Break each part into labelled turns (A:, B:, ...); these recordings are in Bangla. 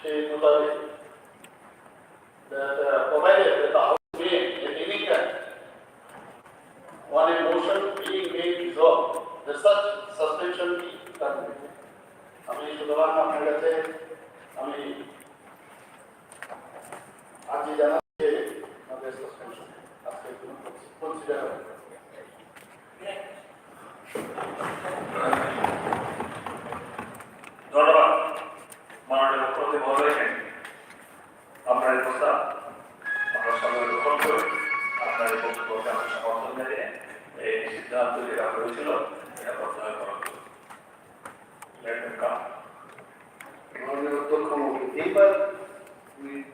A: সেই মোতাবেক that provided that the House made at any time on a motion being made resolved that such suspension be terminated. আমি সুতরাং আপনার কাছে আমি আজই জানাচ্ছি আমাদের সাসপেনশন আজকে কনসিডার হবে।
B: ধন্যবাদ মাননীয় মুখ্যমন্ত্রী মহোদয়কে। আপনার এই প্রস্তাব আমরা সবাই গ্রহণ করে আপনার এই বক্তব্যকে আমরা সমর্থন জানিয়ে এই সিদ্ধান্ত যেটা হয়েছিল এটা প্রত্যাহার করা হলো।
A: মাননীয় অধ্যক্ষ মহোদয়, এইবার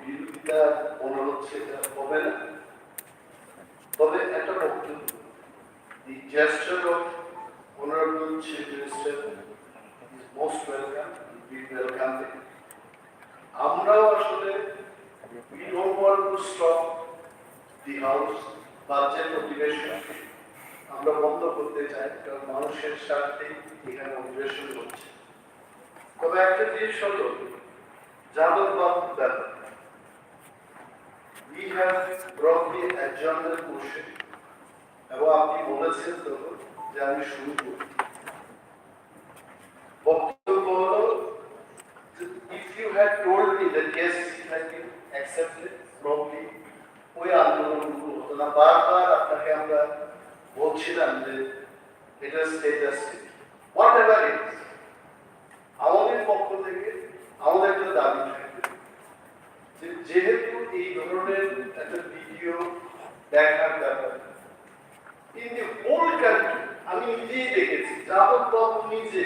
A: বিরোধিতা মনে হচ্ছে এটা হবে না, তবে একটা বক্তব্য the gesture of Honorable Chief Minister is most welcome. We welcome it. আমরাও আসলে we don't want to stop the house budget অধিবেশন আমরা বন্ধ করতে চাই, কারণ মানুষের স্বার্থে এখানে অধিবেশন হচ্ছে। তবে একটা জিনিস হলো যাদব বাবুর ব্যাপার, we have brought the adjournment motion এবং আপনি বলেছেন তো যে আমি শুরু করি। বক্তব্য হলো if you had told me that yes it has been accepted probably ওই আন্দোলনগুলো হতো না। বারবার আপনাকে আমরা বলছিলাম যে এটা status what ever it is, আমাদের পক্ষ থেকে আমাদের একটা দাবি থাকবে যে যেহেতু এই ধরনের একটা ভিডিও দেখার ব্যাপার ইন দি হোল কান্ট্রি, আমি নিজেই দেখেছি যাদব বাবু নিজে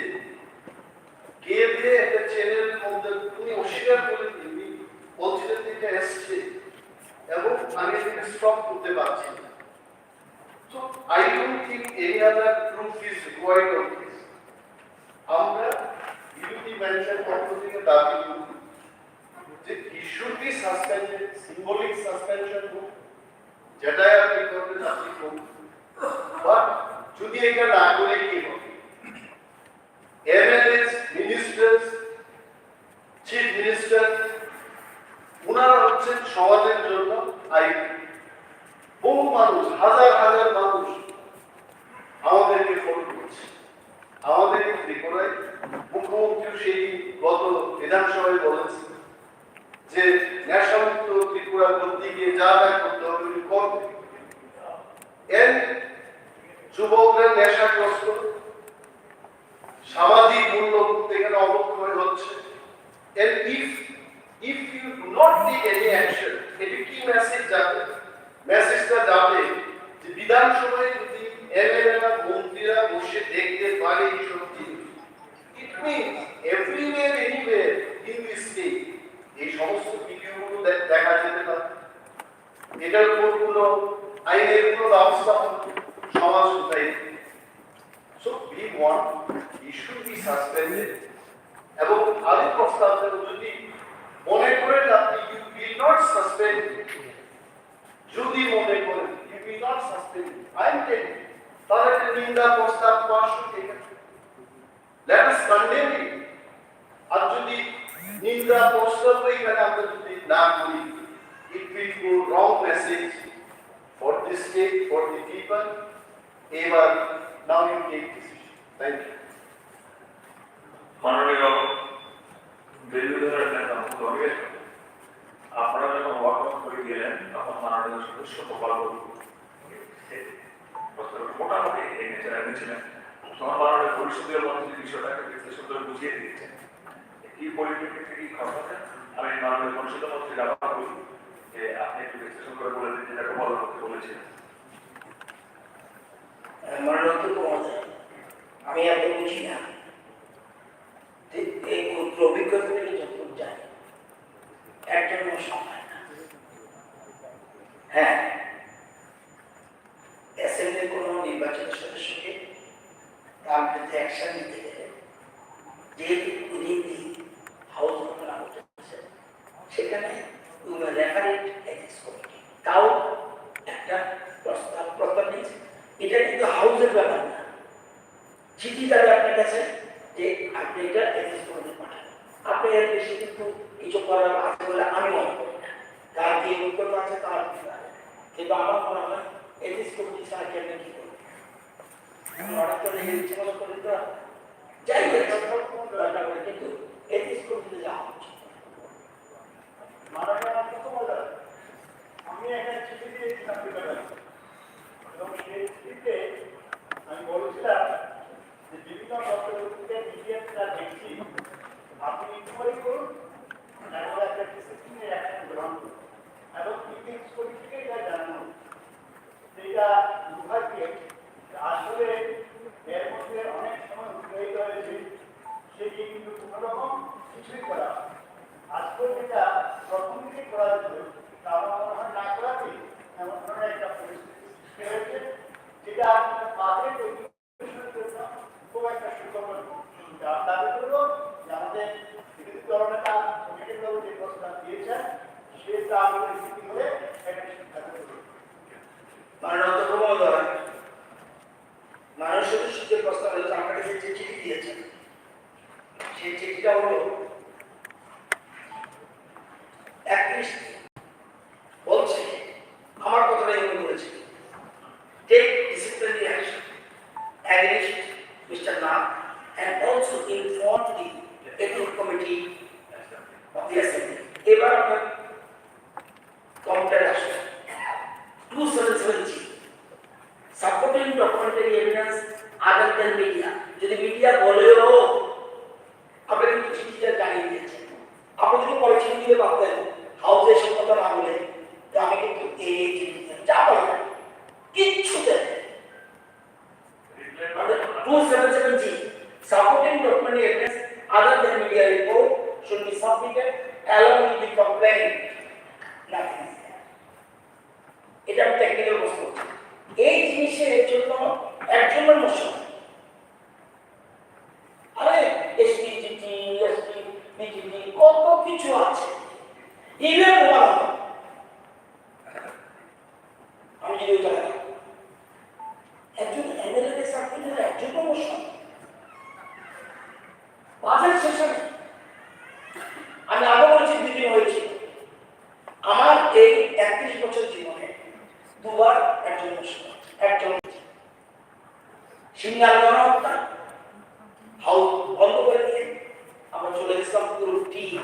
A: গিয়ে দিয়ে একটা চ্যানেলের মধ্যে উনি অস্বীকার করে তিনি বলছিলেন এটা এসছে এবং আমি এটাকে স্টপ করতে পারছি না। So I don't think any other proof is required of this. আমরা বিরোধী ব্যাংকের পক্ষ থেকে দাবি করি যে he should be suspended, symbolic suspension হোক, যেটাই আপনি করবেন আপনি করুন, বাট যদি এটা না করে কি হবে? MLAs, ministers, chief minister ওনারা হচ্ছেন সমাজের জন্য আইন। বহু মানুষ, হাজার হাজার মানুষ আমাদেরকে ফোন করছে, আমাদেরকে ত্রিপুরায় মুখ্যমন্ত্রী সেই গত বিধানসভায় বলেছেন যে নেশামুক্ত ত্রিপুরা করতে গিয়ে যা যা করতে হবে উনি করবেন। এর যুবকরা নেশাগ্রস্ত, সামাজিক মূল্যবোধ থেকে অবক্ষয় হচ্ছে। And if you do not take any action, এটি কি মেসেজ যাবে? মেসেজটা যাবে যে বিধানসভায় যদি এমএলএরা মন্ত্রীরা বসে দেখতে পারে এইসব জিনিস, it means everywhere anywhere in this state এই সমস্ত ভিডিওগুলো দেখা যেতে পারে। এটার উপর কোনো আইনের কোনো ব্যবস্থা সমাজ কোথায়? So we want it should be suspended. এবং আরেক প্রস্তাব যদি মনে করেন আপনি you will not suspend, যদি মনে করেন you will not suspend, I am telling you, তাহলে নিন্দা প্রস্তাব পাশ ঠিক আছে, let us condemn it। আর যদি নিন্দা প্রস্তাব এখানে আমরা যদি না করি, it will go wrong message for this state, for the people. এবার now you take decision. Thank you.
B: মাননীয় বিরোধী দলের নেতা মহোদয়, আপনারা যখন ওয়াকআউট করে গেলেন তখন মাননীয় সদস্য গোপাল মোটামুটি এই নেচার এনেছিলেন। তখন মাননীয় পরিষদীয় মন্ত্রী বিষয়টাকে বিশ্লেষণ করে বুঝিয়ে দিয়েছেন কি পরিপ্রেক্ষিতে কি ঘটনা। আমি মাননীয় পরিষদীয় মন্ত্রী আহ্বান করি যে আপনি একটু বিশ্লেষণ করে বলে দিন যেটা গোপাল বলেছিলেন।
C: মাননীয় মহোদয়, আমি এত বুঝি না এই অভিজ্ঞতা থেকে যতটুকু জানি একজন সময় না। হ্যাঁ, অ্যাসেম্বলির কোনো নির্বাচিত সদস্যকে তার বিরুদ্ধে অ্যাকশন নিতে গেলে যেহেতু উনি হাউস ঘোষণা করতেছে সেখানে রেফারেন্ট এথিক্স কমিটি তাও একটা প্রস্তাব নিয়েছে। এটা কিন্তু হাউসের ব্যাপার না, চিঠি যাবে আপনার কাছে যে আপনি এটা এথিক্স কমিটি পাঠান, আপনি এর বেশি কিন্তু এই কিছু করার আছে বলে আমি মনে করি না। কার কি অভিজ্ঞতা আছে তার কিন্তু আমার মনে হয় এথিক্স কমিটি ছাড়া কেমন কি করবে হঠাৎ করে ইচ্ছে মতো করে তো যাই দরকার করে কিন্তু এথিক্স কমিটিতে যাওয়া উচিত।
D: আমি একটা চিঠি দিয়েছিলাম এবং সেই চিঠিতে আমি বলেছিলাম যে বিভিন্ন পত্রপত্রিকা মিডিয়াটা দেখছি আপনি ইনকোয়ারি করুন এবং একটা ডিসিপ্লিনের অ্যাকশন গ্রহণ করুন এবং ইথিক্স কমিটিকে এটা জানানো যেটা দুর্ভাগ্যে আসলে এর মধ্যে অনেক সময় উৎসাহিত হয়েছে সেটি কিন্তু কোনোরকম কিছুই করা আজকে যেটা প্রথম থেকে করা যেত তা আমার মনে হয় না করাতে এমন ধরনের একটা পরিস্থিতি সৃষ্টি হয়েছে যেটা তাদের পরিবেশের জন্য খুব একটা সুখবর তাদের জন্য আমাদের বিরোধী দলনেতা কমিটিগুলো যে প্রস্তাব দিয়েছেন সে তা আমাদের ভিত্তি করে একটা সিদ্ধান্ত করবে।
C: মানুষের যে প্রস্তাব হয়েছে আপনাকে যে চিঠি দিয়েছেন সেই চিঠিটা হলো 31 বলছে আমার কথাটা এমন করেছে take disciplinary action against Mr. Nath and also inform the ethics committee of the assembly. এবার আপনার কম্পিউটার আসবে 277G supporting documentary evidence other than media যদি মিডিয়া বলেও আপনি কিন্তু চিঠিটা জানিয়ে দিয়েছেন আপনি যদি পরে চিঠি দিলে ভাবতেন হাউসের সত্যতা না বলে যে আমি কিন্তু এই চিঠি যা বলেন কিচ্ছু দেন 277G supporting documentary evidence other than media report should be submitted along with the complaint. Nothing is there. এটা টেকনিক্যাল প্রশ্ন এই জিনিসের জন্য একজনের মোশন আরে এসপিজিটি এসপি বিজিটি কত কিছু আছে ইভেন আমি যদি জানি একজন এমএলএ সার্টিফিকেট একজন মোশন বাজেট সেশনে আমি আগে বলেছি দুদিন হয়েছে আমার এই 31 বছর জীবনে দুবার একজন মোশন একজন সিঙ্গাল গণহত্যা হাউস বন্ধ করে দিয়ে আমরা চলে গেছিলাম পুরো টিম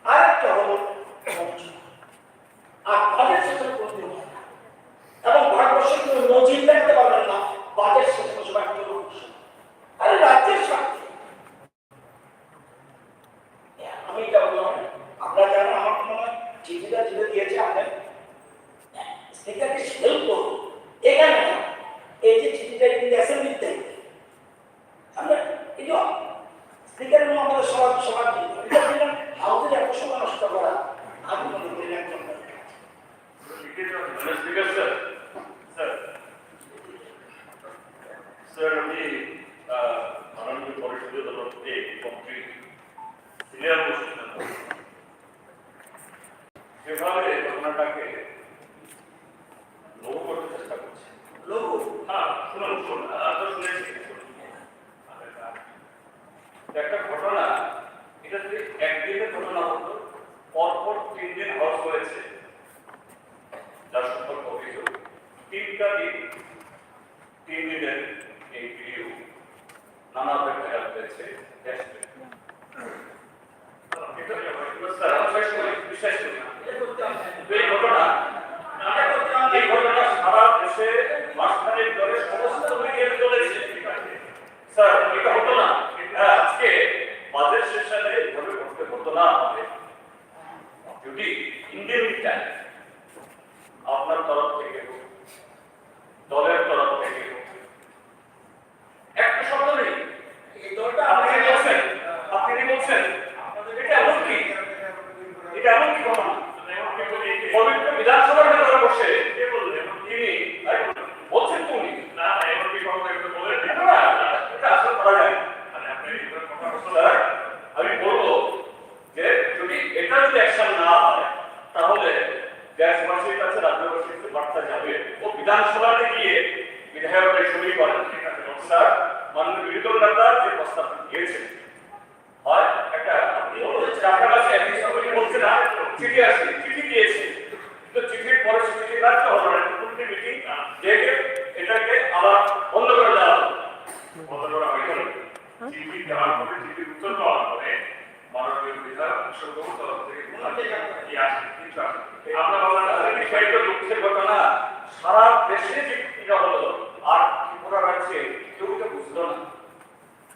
C: আর একটা হলো আর বাজেট সেশন করতে হয় না এবং ভারতবর্ষের কোনো নজির দেখতে পারবেন না বাজেট সেশন সবাই একটা আরে রাজ্যের স্বার্থে আমি এটা বললাম আপনারা জানেন আমার মনে হয় চিঠিটা যেটা দিয়েছে আপনি স্পিকারকে হেল্প করুন এখানে এই যে চিঠিটা কিন্তু অ্যাসেম্বলিতে আমরা এই যে স্পিকারের আমাদের সবার হাউসের এত সময় নষ্ট করা আমি মনে করি একজন
B: স্যার আমি মাননীয় পরিষদের তরফে মন্ত্রী সিনিয়র মোস্ট সেভাবে ঘটনাটাকে লঘু করতে চেষ্টা করছি।
C: লঘু
B: হ্যাঁ শুনুন আপনারা শুনেছি একটা ঘটনা এটা যদি একদিনের ঘটনা হতো পরপর 3 দিন হর্স হয়েছে যার সম্পর্ক অভিযোগ 3টা দিন 3 দিনের এই ভিডিও নানাভাবে ভাইরাল হয়েছে বিশ্বাস করি এই ঘটনা সারা দেশে মাঝখানের দলে সমস্ত মিডিয়া চলেছে স্যার এটা হতো না আজকে বাজেট সেশনে এইভাবে করতে হতো না আমাদের যদি ইন্ডিয়ান টাইম আপনার তরফ থেকে দলের তরফ থেকে একটা শব্দ নেই এই দলটা আপনি বলছেন এটা এমন কি ঘটনা পবিত্র বিধানসভার ভেতরে বসে তিনি বলছেন তো উনি না এমন কি কথা বলে এটা আসলে করা যায় স্যার আমি বলবো যে যদি এটা যদি অ্যাকশন না হয় তাহলে দেশবাসীর কাছে রাজ্যবাসীর কাছে বার্তা যাবে ও বিধানসভাতে গিয়ে বিধায়করা শুরু করেন স্যার মাননীয় বিরোধী দল নেতা যে প্রস্তাব দিয়েছেন হয় একটা আপনার কাছে চিঠি আসে, চিঠি দিয়েছে, কিন্তু চিঠির পরে সে চিঠি ব্যর্থ হলো না, পুরোটি মিটিং ডেকে এটাকে আবার বন্ধ করে দেওয়া হলো। বন্ধ করা হয়ে গেল। চিঠি দেওয়ার পরে চিঠির উত্তর পাওয়ার পরে মাননীয় বিধায়ক অশোকবাবুর তরফ থেকে কি আসে, কিছু আসে। আমরা বললাম বিষয়টা দুঃখের ঘটনা, সারা দেশে যে এটা হলো আর ত্রিপুরা রাজ্যে কেউ তো বুঝলো না।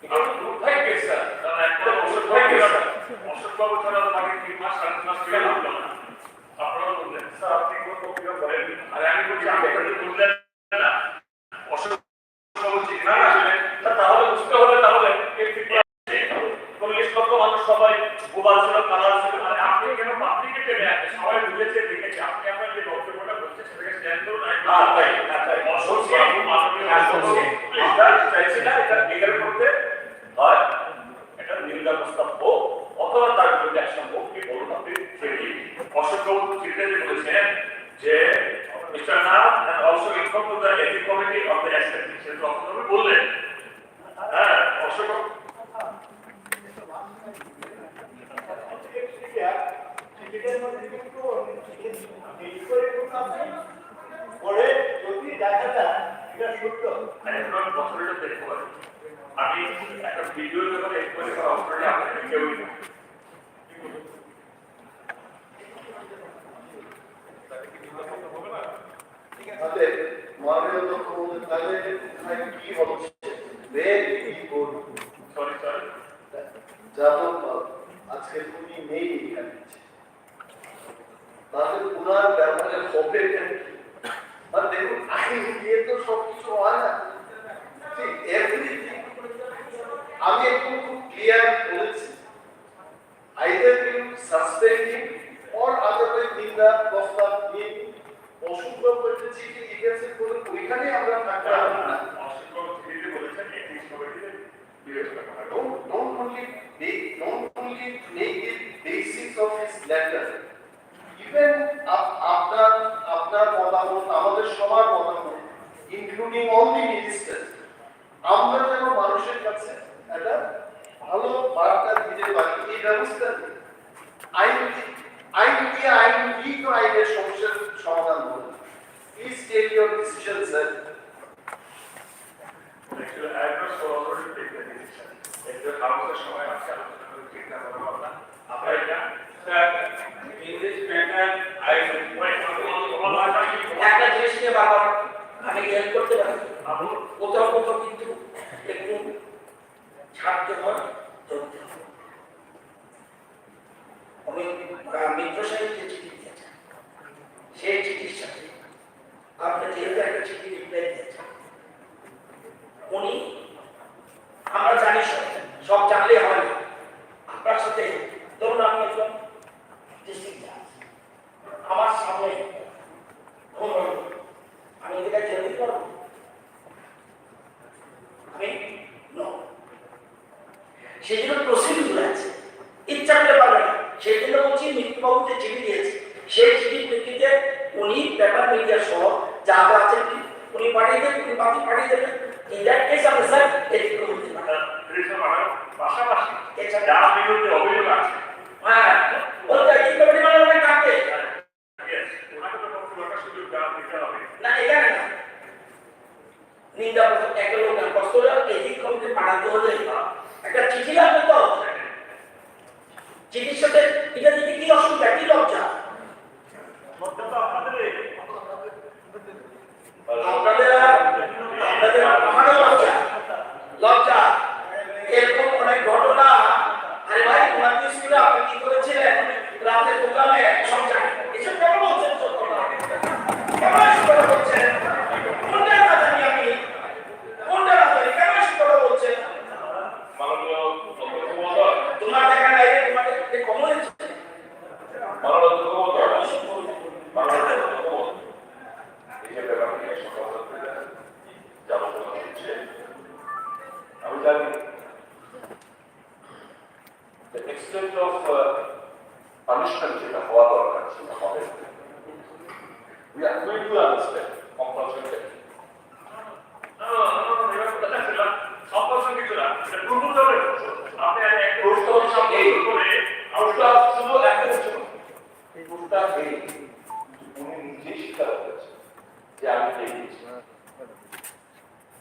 B: এটা তো দুর্ভাগ্যের স্যার, কারণ একটা দুর্ভাগ্যের স্যার। অশোকবাবু ছাড়া তাকে 3 মাস 4 মাস কেন হলো না? আপনারা বললেন স্যার আপনি কোনো প্রক্রিয়া করেন, আর আমি বলছি আমি এটা বুঝলেন না। অশোকবাবু চিঠি না আসলে তাহলে বুঝতে হবে, তাহলে এই ত্রিপুরা 40 লক্ষ মানুষ সবাই গোবাল ছিল, কালার ছিল, মানে আপনি কেন পাবলিকে টেনে আনতে সবাই বুঝেছে, দেখেছে। আপনি আপনার যে বক্তব্যটা বলছেন সেটাকে স্ট্যান্ড করুন। অশোকবাবু মাননীয় চাইছি না এটা এগের করতে হয়, এটা নিন্দা প্রস্তাব হোক অথবা তার বিরুদ্ধে অ্যাকশন হোক, কি বলুন আপনি? অশোকবাবু চিঠিতে বলেছেন যে mister Nath and also inform to the ethics committee of the action. সেটা অশোকবাবু বললেন। হ্যাঁ, অশোকবাবু
D: চিঠিটার মধ্যে কিন্তু ইনকোয়ারি করতে হবে। পরে যদি দেখা যায় এটা সত্য,
B: একবার বছরটা দেখতে পারি। আমি একটা ভিডিও যখন এক্সপোজ করা অবস্থায় আপনাকে কেউ
A: তাহলে মাননীয় মুখ্যমন্ত্রী তাহলে কি হচ্ছে
B: সরি
A: যাদব আজকে উনি নেই এখানে, তাহলে উনার ব্যবহারে হবে কেন? আর দেখুন আইন দিয়ে তো সবকিছু হয় না, ঠিক এভরিথিং আমি একটু খুব ক্লিয়ার বলেছি, either you suspend him or otherwise নিন্দা প্রস্তাব নিন। অসুস্থ করতে চিঠি লিখেছে বলে ওইখানে আমরা থাকতে পারবো না।
B: অশোকবাবু চিঠিতে বলেছেন এথিক্স কমিটিতে বিবেচনা করা হোক।
A: Don't only make it basics of his letter. Even আপনার মতামত, আমাদের সবার মতামত, including all the ministers, আমরা যেন মানুষের কাছে একটা ভালো বার্তা দিতে পারি এই ব্যবস্থা আইনবিহীন আইনের সমস্যার সমাধান করুন। Please take your decision, sir.
B: Actually, I have not already taken the decision. If the house is showing us alochona করে ঠিক না করা হবে না। আপনারা এটা in this matter I wait
C: একটা জিনিস নিয়ে বারবার আমি হেল্প করতে পারি, কোথাও কোথাও কিন্তু একটু ছাড়তে হয়, চলতে হয়। আমি মিত্র সাহেবকে চিঠি দিয়েছেন, সেই চিঠির সাথে আপনি যেহেতু একটা চিঠি রিপ্লাই দিয়েছেন, উনি আমরা জানি সব জানলে হয় না। আপনার সাথে ধরুন আমি একজন ডিস্ট্রিক্ট জাজ, আমার সামনে আমি এদিকে যেতে পারবো, আমি সেই জন্য প্রসিডিউর আছে, ইচ্ছা করতে পারবে না। সেই জন্য বলছি মৃত্যুবাবু যে চিঠি দিয়েছে সেই চিঠির প্রেক্ষিতে উনি পেপার মিডিয়া সহ যা যা আছে উনি পাঠিয়ে দেবেন, উনি বাকি পাঠিয়ে দেবেন। ইন দ্যাট কেস আমরা স্যার এদিকে করতে পারি।
B: পাশাপাশি যার বিরুদ্ধে অভিযোগ আছে,
C: হ্যাঁ বলতে কি কমিটি মানে অনেক কাটবে
B: ওনাকে তো বক্তব্যটা সুযোগ দেওয়া দিতে হবে
C: না, এখানে না নিন্দা একটা লোক কষ্ট এদিক কমিটি পাঠাতে হলে একটা চিঠি লাগবে, তো চিঠির সাথে এটা দিতে কি অসুবিধা, কি লজ্জা? আপনাদের আমারও লজ্জা লজ্জা এরকম অনেক ঘটনা। আরে ভাই ওনার স্কুলে আপনি কি করেছিলেন রাতের প্রোগ্রামে সংসার এসব কেন বলছেন? কেন এসব কথা বলছেন? কোনটা না জানি আমি, কোনটা না জানি কেন এসব কথা বলছেন? তোমার দেখা নাই তোমাদের কমন হয়েছে
B: আমি জানি the extent of punishment যেটা হওয়া দরকার সেটা হবে। We are going to understand compulsion technique. compulsion কিছু না, প্রপোজালের আপনি একটা প্রস্তাব করে শুধু একটা
E: প্রশ্নটা এই, উনি নিজেই স্বীকার করেছেন যে আমি দেখেছি।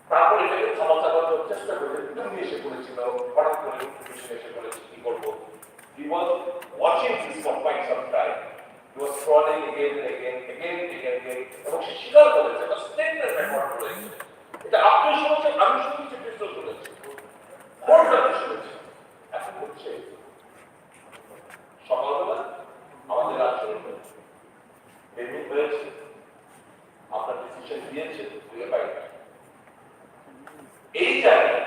E: তারপর এটাকে ক্ষমতা করার চেষ্টা করেছেন, তুমি এসে করেছিল, হঠাৎ করে উঠে এসে বলেছে কি করবো। He was watching this for quite some time. He was scrolling again and again, এবং সে স্বীকার করেছে, একটা স্টেটমেন্ট রেকর্ড করেছে। এটা আপনি শুনেছেন, আমি শুনেছি, কৃষ্ণ শুনেছি, কোর্টটা শুনেছি। এখন হচ্ছে সকালবেলা আমাদের আচরণ এমনি হয়েছে, আপনার ডিসিশন দিয়েছে, বুঝে পাই না। এই জায়গায়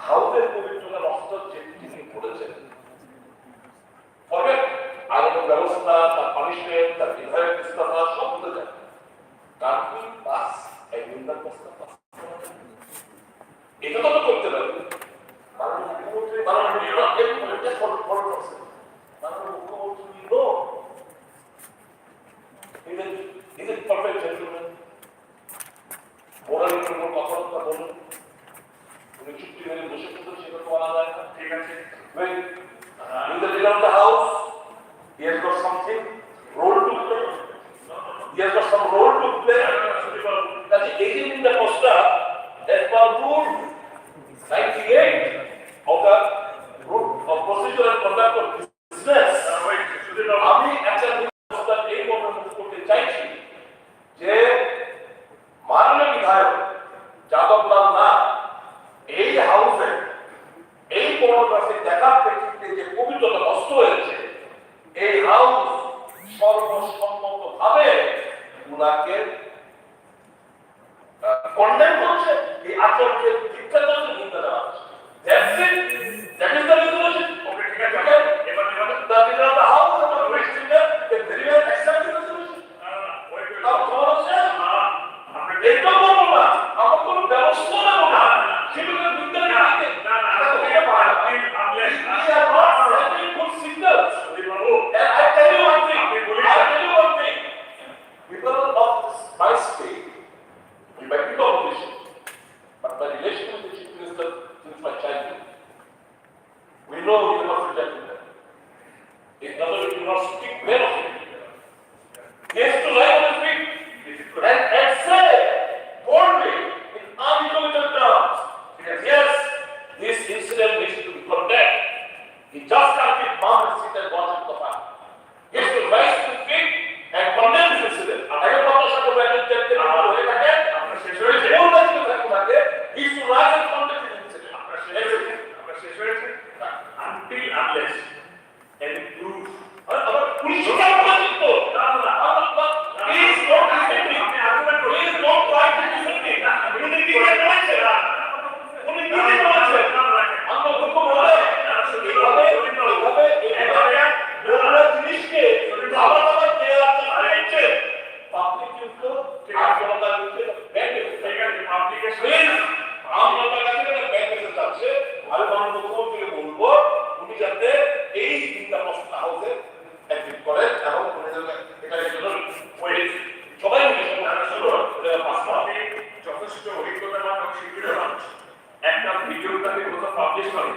E: হাউসের পবিত্রতা নষ্ট যে তিনি করেছেন, আইনের ব্যবস্থা, তার পানিশমেন্ট, তার বিধায়ক ইস্তফা সব ভুলে যান। কারণ পাস একদিনকার প্রস্তাব পাস এটা তো করতে পারবে। কারণ মুখ্যমন্ত্রী পারফেক্ট জেন্টলম্যান, মোরালের উপর কথাবার্তা বলুন, উনি চুক্তি হয়ে বসে থাকতেন, সেটা তো আনা যায় না।
B: ঠিক আছে,
E: When in the leader of the house, he has got something role to play. He has got some role to play. That's the agent in the poster as per rule 98 of the rule of procedure and conduct of business. আমি একটা poster এই বর্ণনা করতে চাইছি যে মাননীয় বিধায়ক যাদবলাল না এই হাউসে এই পর্নোগ্রাফি দেখার প্রেক্ষিতে যে পবিত্রতা নষ্ট হয়েছে, এই হাউস সর্বসম্মতভাবে উনাকে কন্ডেম করছে, এই আচরণকে দীক্ষা করছে, নিন্দা জানাচ্ছে। That's it. That is the resolution.
B: ওকে, ঠিক আছে। এবার
E: The leader of the house and the vice leader, they very well accept the resolution. তার খবর আছে? এটা বলবো না, আমার কোনো ব্যবস্থা নেবো না, সেগুলো বিজ্ঞানী থাকে। People of my state, we might be opposition, but my relation with the chief minister since my childhood, we know he will not reject that. In other words, he will not speak well of him. He has to lie on his feet and say boldly in unequivocal terms, yes, this incident needs to be condemned. He just can't keep mum and sit and watch it the fire. He has to rise to his feet and condemn this incident. I have not said that I take it away again. There is more than you have to have there. He is to rise and condemn this incident.
B: Until unless any proof.
E: Police can not do it. Please don't defend me. Please don't try to defend me. You need to get answer. You need to get answer. আমরা দুঃখ বলে এভাবে জিনিসকে আবার আবার দেওয়ার চেষ্টা করছে। পাবলিক কিন্তু আন্দোলনের বিরুদ্ধে ব্যাংকে আমলাতার কাছে ব্যাংকে যাচ্ছে। আমি আমার মুখ্যমন্ত্রীকে বলবো উনি যাতে এই চিন্তা প্রশ্ন হাউসে অ্যাক্টিভ করেন এবং উনি যাতে এটার জন্য সবাই
B: যথেষ্ট অভিজ্ঞতা শিক্ষিত মানুষ একটা ভিডিওটাকে কোথাও পাবলিশ করে।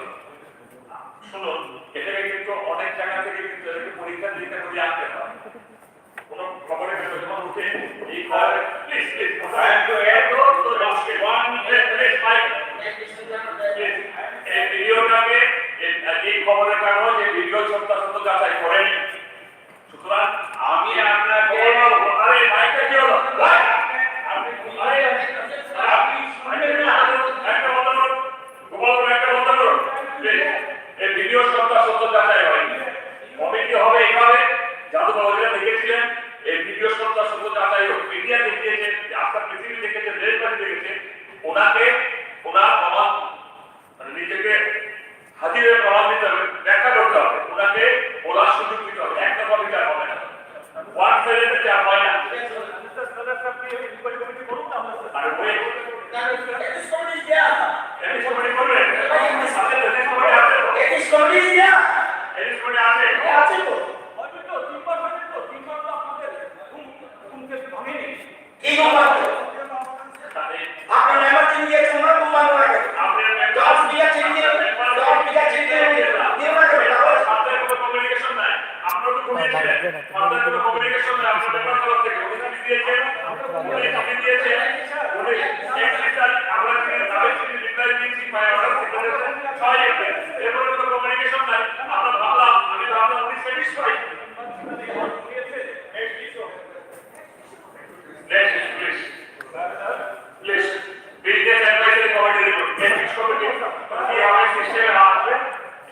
B: শুনুন, এটাকে কিন্তু অনেক জায়গা থেকে কিন্তু এটাকে পরীক্ষা নিরীক্ষা করে আনতে হয়। কোনো খবরের কাগজে যখন উঠে এই খবরে প্লিজ এই ভিডিওটাকে এই খবরের কাগজ এই ভিডিও সত্যাসত্য যাচাই করেন। সুতরাং আমি আপনাকে আরে মাইকটা কি হলো? ভিডিও সত্যাসত্য যাচাই হয়নি। কমিটি হবে এভাবে, যাদববাবুরা দেখেছিলেন এই ভিডিও সত্যাসত্য যাচাই হোক। মিডিয়া দেখিয়েছে, আজকাল পৃথিবী দেখেছে, দেশবাসী দেখেছে, ওনাকে ওনার প্রমাণ নিজেকে হাজিরের প্রমাণ দিতে হবে, ব্যাখ্যা করতে হবে, ওনাকে বলার সুযোগ দিতে হবে। একটা কমিটি আর হবে না। দিয়েছিলেন আপনার কোনো কমিউনিকেশন নেই আপনার ব্যাপার তরফ থেকে উনি কি দিয়েছেন উনি দিয়েছেন উনি 31 তারিখ আমরা তাদের রিপ্লাই দিয়েছি মাই অর্ডার সেক্রেটারি 6 এপ্রিল এরপরে কোনো কমিউনিকেশন নাই আমরা ভাবলাম আমি ভাবলাম উনি satisfied Please, business advisory committee report. Ethics committee, কি হবে সিস্টেমে আসবে?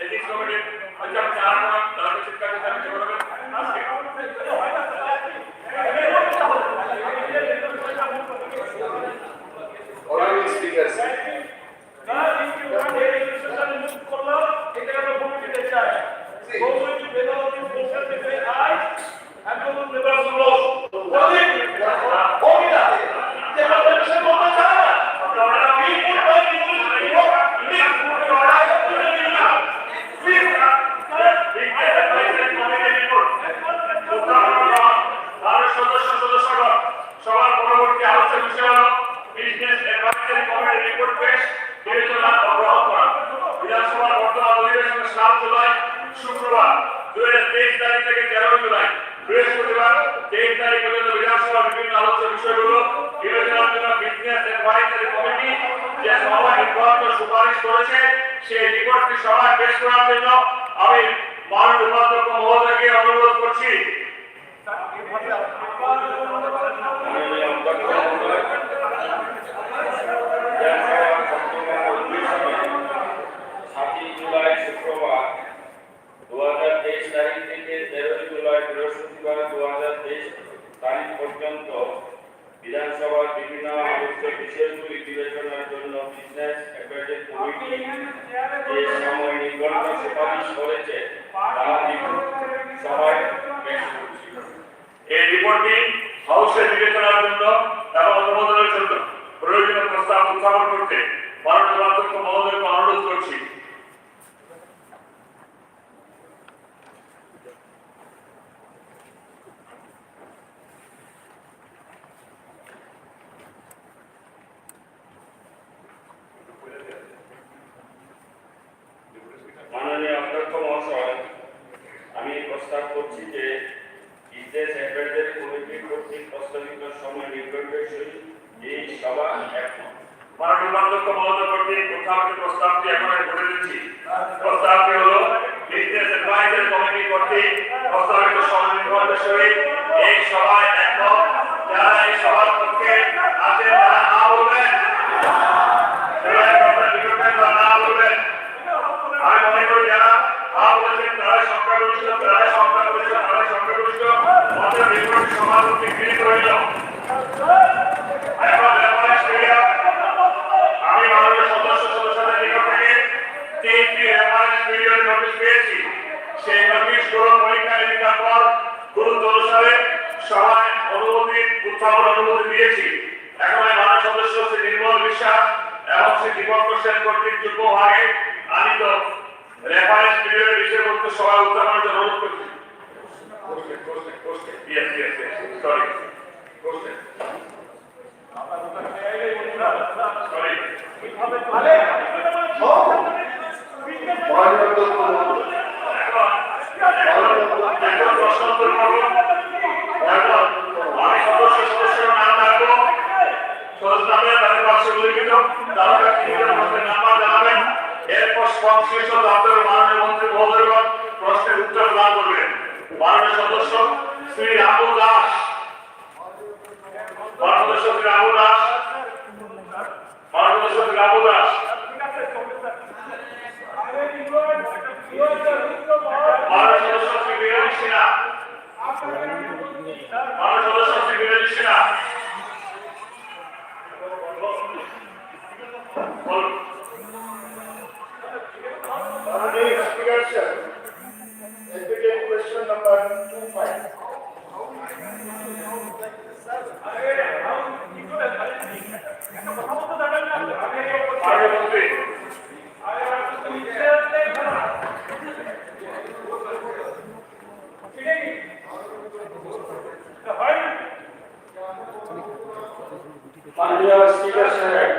B: Ethics committee, আচ্ছা চার নাম তাহলে শিক্ষা বিভাগ করবে। আজকে
A: Honorable speakers,
B: সবার পরবর্তী আলোচনার বিষয় হলো বিজনেস অ্যাডভাইজারি কমিটির রিপোর্ট পেশ বিবেচনা ও গ্রহণ করা। বিধানসভার বর্তমান অধিবেশনের 7 জুলাই শুক্রবার 2023 তারিখ থেকে 13 জুলাই বৃহস্পতিবার 23 তারিখ পর্যন্ত বিধানসভার বিভিন্ন আলোচ্য বিষয়গুলো বিবেচনার জন্য বিজনেস অ্যাডভাইজারি কমিটি যে সভা নির্বাচিত সুপারিশ করেছে সেই রিপোর্টটি সভায় পেশ করার জন্য আমি মাননীয় উপাধ্যক্ষ মহোদয়কে অনুরোধ করছি।
F: জুলাই শুক্রবার 2023 তারিখ থেকে 13 জুলাই বৃহস্পতিবার 2023 তারিখ পর্যন্ত বিধানসভার বিভিন্ন আলোচ্য বিষয়গুলি বিবেচনার জন্য বিজনেস অ্যাডভাইজারি কমিটি যে সময় নির্ধারিত সুপারিশ করেছে তা সভায় পেশ করছি।
B: এই রিপোর্টটি হাউসের বিবেচনার জন্য এবং অনুমোদনের জন্য প্রয়োজনীয় প্রস্তাব উত্থাপন করতে মাননীয় অধ্যক্ষ মহোদয়কে অনুরোধ করছি।
F: মাননীয় অধ্যক্ষ মহাশয়, আমি প্রস্তাব করছি যে বিজনেস অ্যাডভাইজারি কমিটি কর্তৃক প্রস্তাবিত সময় নির্ধারণের সহিত এই সভা একমত।
B: মাননীয় অধ্যক্ষ মহোদয় কর্তৃক উত্থাপিত প্রস্তাবটি এখন আমি বলে দিচ্ছি। প্রস্তাবটি হলো বিজনেস অ্যাডভাইজারি কমিটি কর্তৃক প্রস্তাবিত সময় নির্ধারণের সহিত এই সভায় একমত। যারা এই সভার পক্ষে আছেন তারা না বলবেন, না বলবেন। আমি মনে করি যারা বলেছেন তারাই সংখ্যাগরিষ্ঠ, আমাদের রিপোর্ট সভাপতি গৃহীত হইল। এখন রেফারেন্স মিডিয়া আমি মাননীয় সদস্যদের নিকট থেকে 3টি রেফারেন্স মিডিয়ার নোটিশ পেয়েছি। সেই নোটিশ গ্রহণ পরীক্ষা নিরীক্ষার পর গুরুত্ব অনুসারে সভায় উত্থাপন অনুমতি দিয়েছি। এখন আমি মাননীয় সদস্য শ্রী নির্মল বিশ্বাস এবং শ্রী দীপঙ্কর সেন কর্তৃক যুগ্ম ভাগে আনিত রেফারেন্স পিরিয়ডের বিষয়বস্তু সভায় উত্থাপনের জন্য অনুরোধ করছি। Sorry. আমি সদস্যের নাম রাখবো, তাদের পাশে উল্লেখিত নাম্বার জানাবেন। এরপর সংশ্লিষ্ট দপ্তরের মাননীয় মন্ত্রী মহোদয়গণ প্রশ্নের উত্তর প্রদান করবেন। মাননীয় সদস্য শ্রী রামু দাস, মাননীয় সদস্য শ্রী রামু দাস, মাননীয় সদস্য শ্রী রামু দাস, মাননীয় সদস্য শ্রী বিরোধী সিনহা, মাননীয় সদস্য শ্রী বিরোধী Sinha.
A: Honorable Speaker, sir, advocate question number 25.
B: মন্ত্রী
F: মাননীয় স্পিকার সাহেব,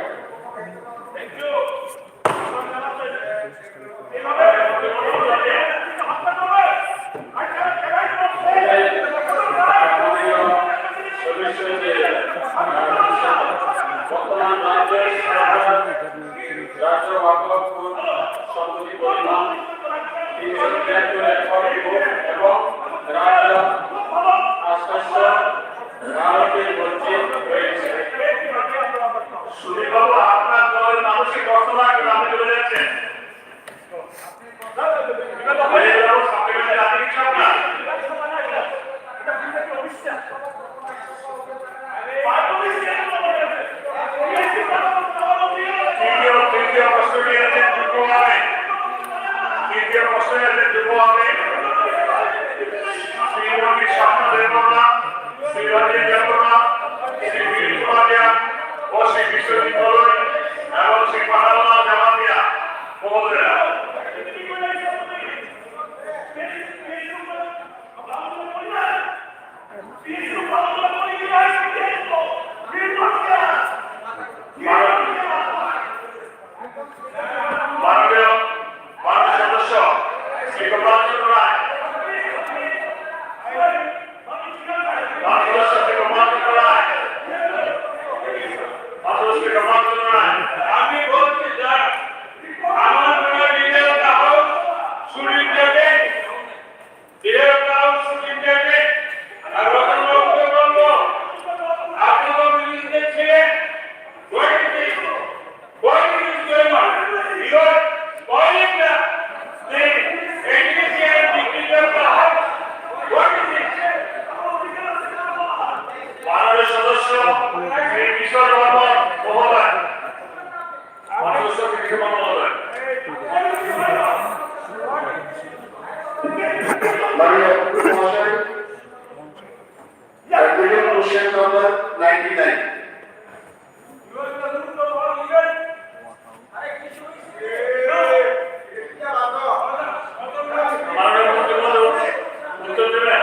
A: মহাশয়, question number 99.
B: মাননীয় মন্ত্রী মহোদয় উত্তর দেবেন।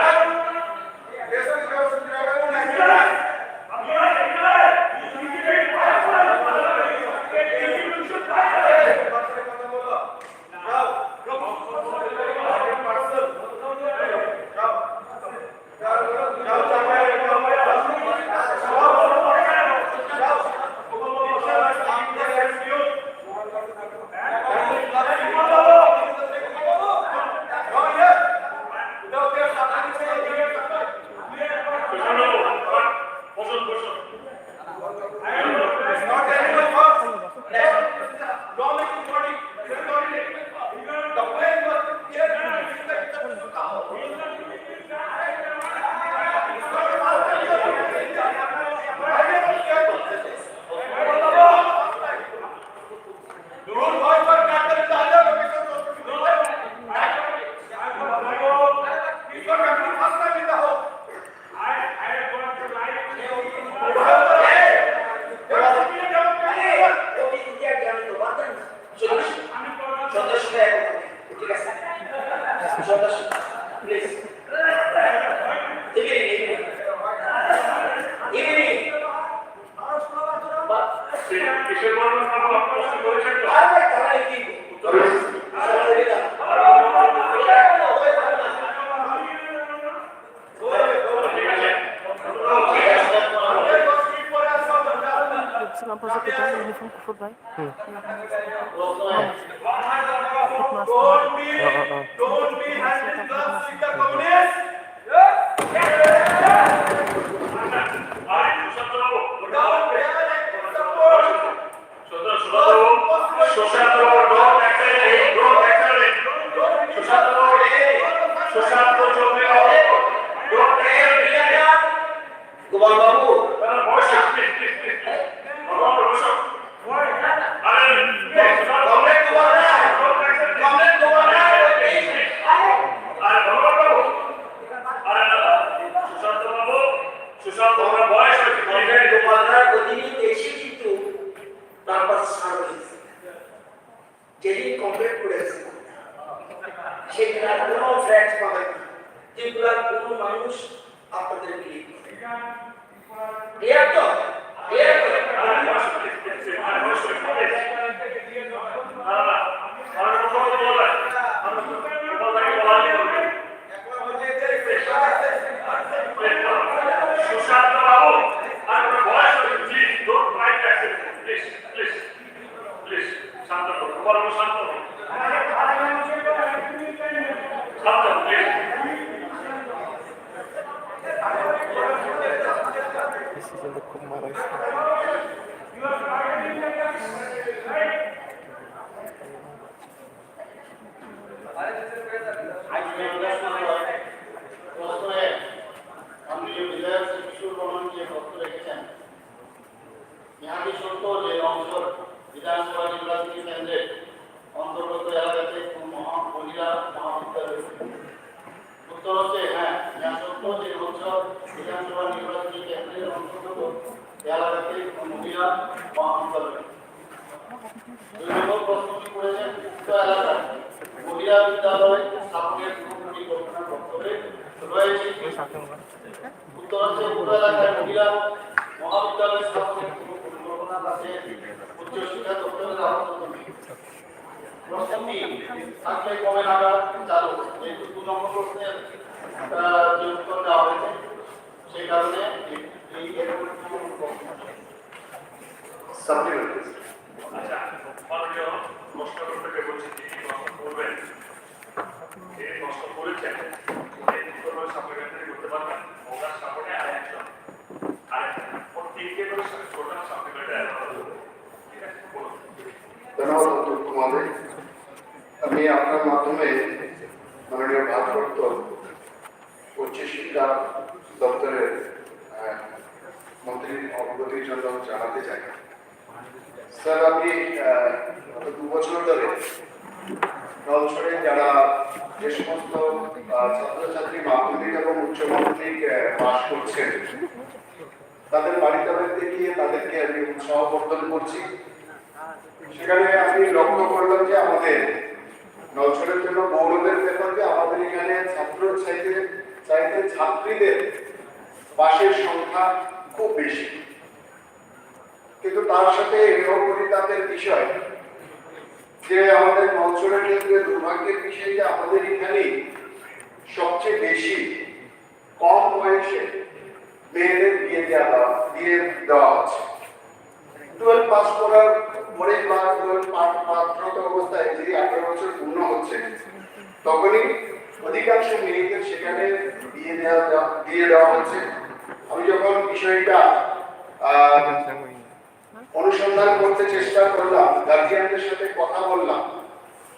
B: বসুন বসুন। কিসের বর্ণনা প্রশ্ন করেছেন তো?
G: Você vai fazer que tem uniforme que for bem.
D: Don't be handling gloves with the communists.
C: যেদিন কমপ্লিট করেছে সেদিন আর কোনো ফ্ল্যাট পাবেন না, যেগুলো আর কোনো মানুষ আপনাদের বিলিভ করে। ক্লিয়ার তো? ক্লিয়ার তো?
B: সুশান্ত বাবু আর কোনো বয়স হয়েছে, please don't try to accept, please please please শান্ত হন, বরং শান্ত হন, শান্ত হন please.
G: Esse jogo é como Marais.
A: विधानसभा निर्वाचन केंद्र अंतर्गत एलाकाते महिला महाविद्यालय उत्तर হচ্ছে হ্যাঁ সত্য যে বিধানসভা নির্বাচন কেন্দ্রের অন্তর্গত এলাকাতে মহিলা মহাবিদ্যালয়। দুই নম্বর প্রশ্নটি করেছেন উক্ত এলাকায় মহিলা বিদ্যালয় স্থাপনের পরিকল্পনা বক্তব্যে রয়েছে কি? উত্তর হচ্ছে উক্ত এলাকায় মহিলা মহাবিদ্যালয় স্থাপনের পরিকল্পনা আছে উচ্চ শিক্ষা দপ্তরের আওতাধীন। প্রশ্নটি থাকলে কবে নাগাদ চালু? যেহেতু 2 নম্বর প্রশ্নের যে উত্তর দেওয়া হয়েছে সেই কারণে এই সাপ্লিমেন্টারি।
B: আচ্ছা, মাননীয় প্রশ্ন করতে বলছি কি প্রশ্ন করবেন, এই প্রশ্ন করেছেন এই উত্তর সাপ্লিমেন্টারি করতে পারবেন। ওনার সামনে আরেকজন ওর 3 করে টোটাল সাপ্লিমেন্টারি। ঠিক আছে, বলুন।
A: ধন্যবাদ অধ্যক্ষ মহোদয়। আমি আপনার মাধ্যমে মাননীয় ভারপ্রাপ্ত উচ্চ শিক্ষা দপ্তরের মন্ত্রীর অবগতির জন্য জানাতে চাই। স্যার, আমি গত 2 বছর ধরে নলছড়ে যারা যে সমস্ত ছাত্রছাত্রী মাধ্যমিক এবং উচ্চ মাধ্যমিক পাশ করছেন তাদের বাড়িতে বাড়িতে গিয়ে তাদেরকে আমি উৎসাহ প্রদান করছি। সেখানে আমি লক্ষ্য করলাম যে আমাদের নলছড়ের জন্য গৌরবের ব্যাপার যে আমাদের এখানে ছাত্র চাইতে ছাত্রীদের পাশের সংখ্যা খুব বেশি, কিন্তু তার সাথে এটাও পরিতাপের বিষয় যে আমাদের নলছড়ের ক্ষেত্রে দুর্ভাগ্যের বিষয় যে আমাদের এখানে সবচেয়ে বেশি কম বয়সে মেয়েদের বিয়ে দেওয়া হচ্ছে। 12 পাস করার পরে বা 12 পাত্রতা অবস্থায় যদি 18 বছর পূর্ণ হচ্ছে তখনই অধিকাংশ মেয়েদের সেখানে দিয়ে দেওয়া হচ্ছে। আমি যখন বিষয়টা অনুসন্ধান করতে চেষ্টা করলাম, গার্জিয়ানদের সাথে কথা বললাম,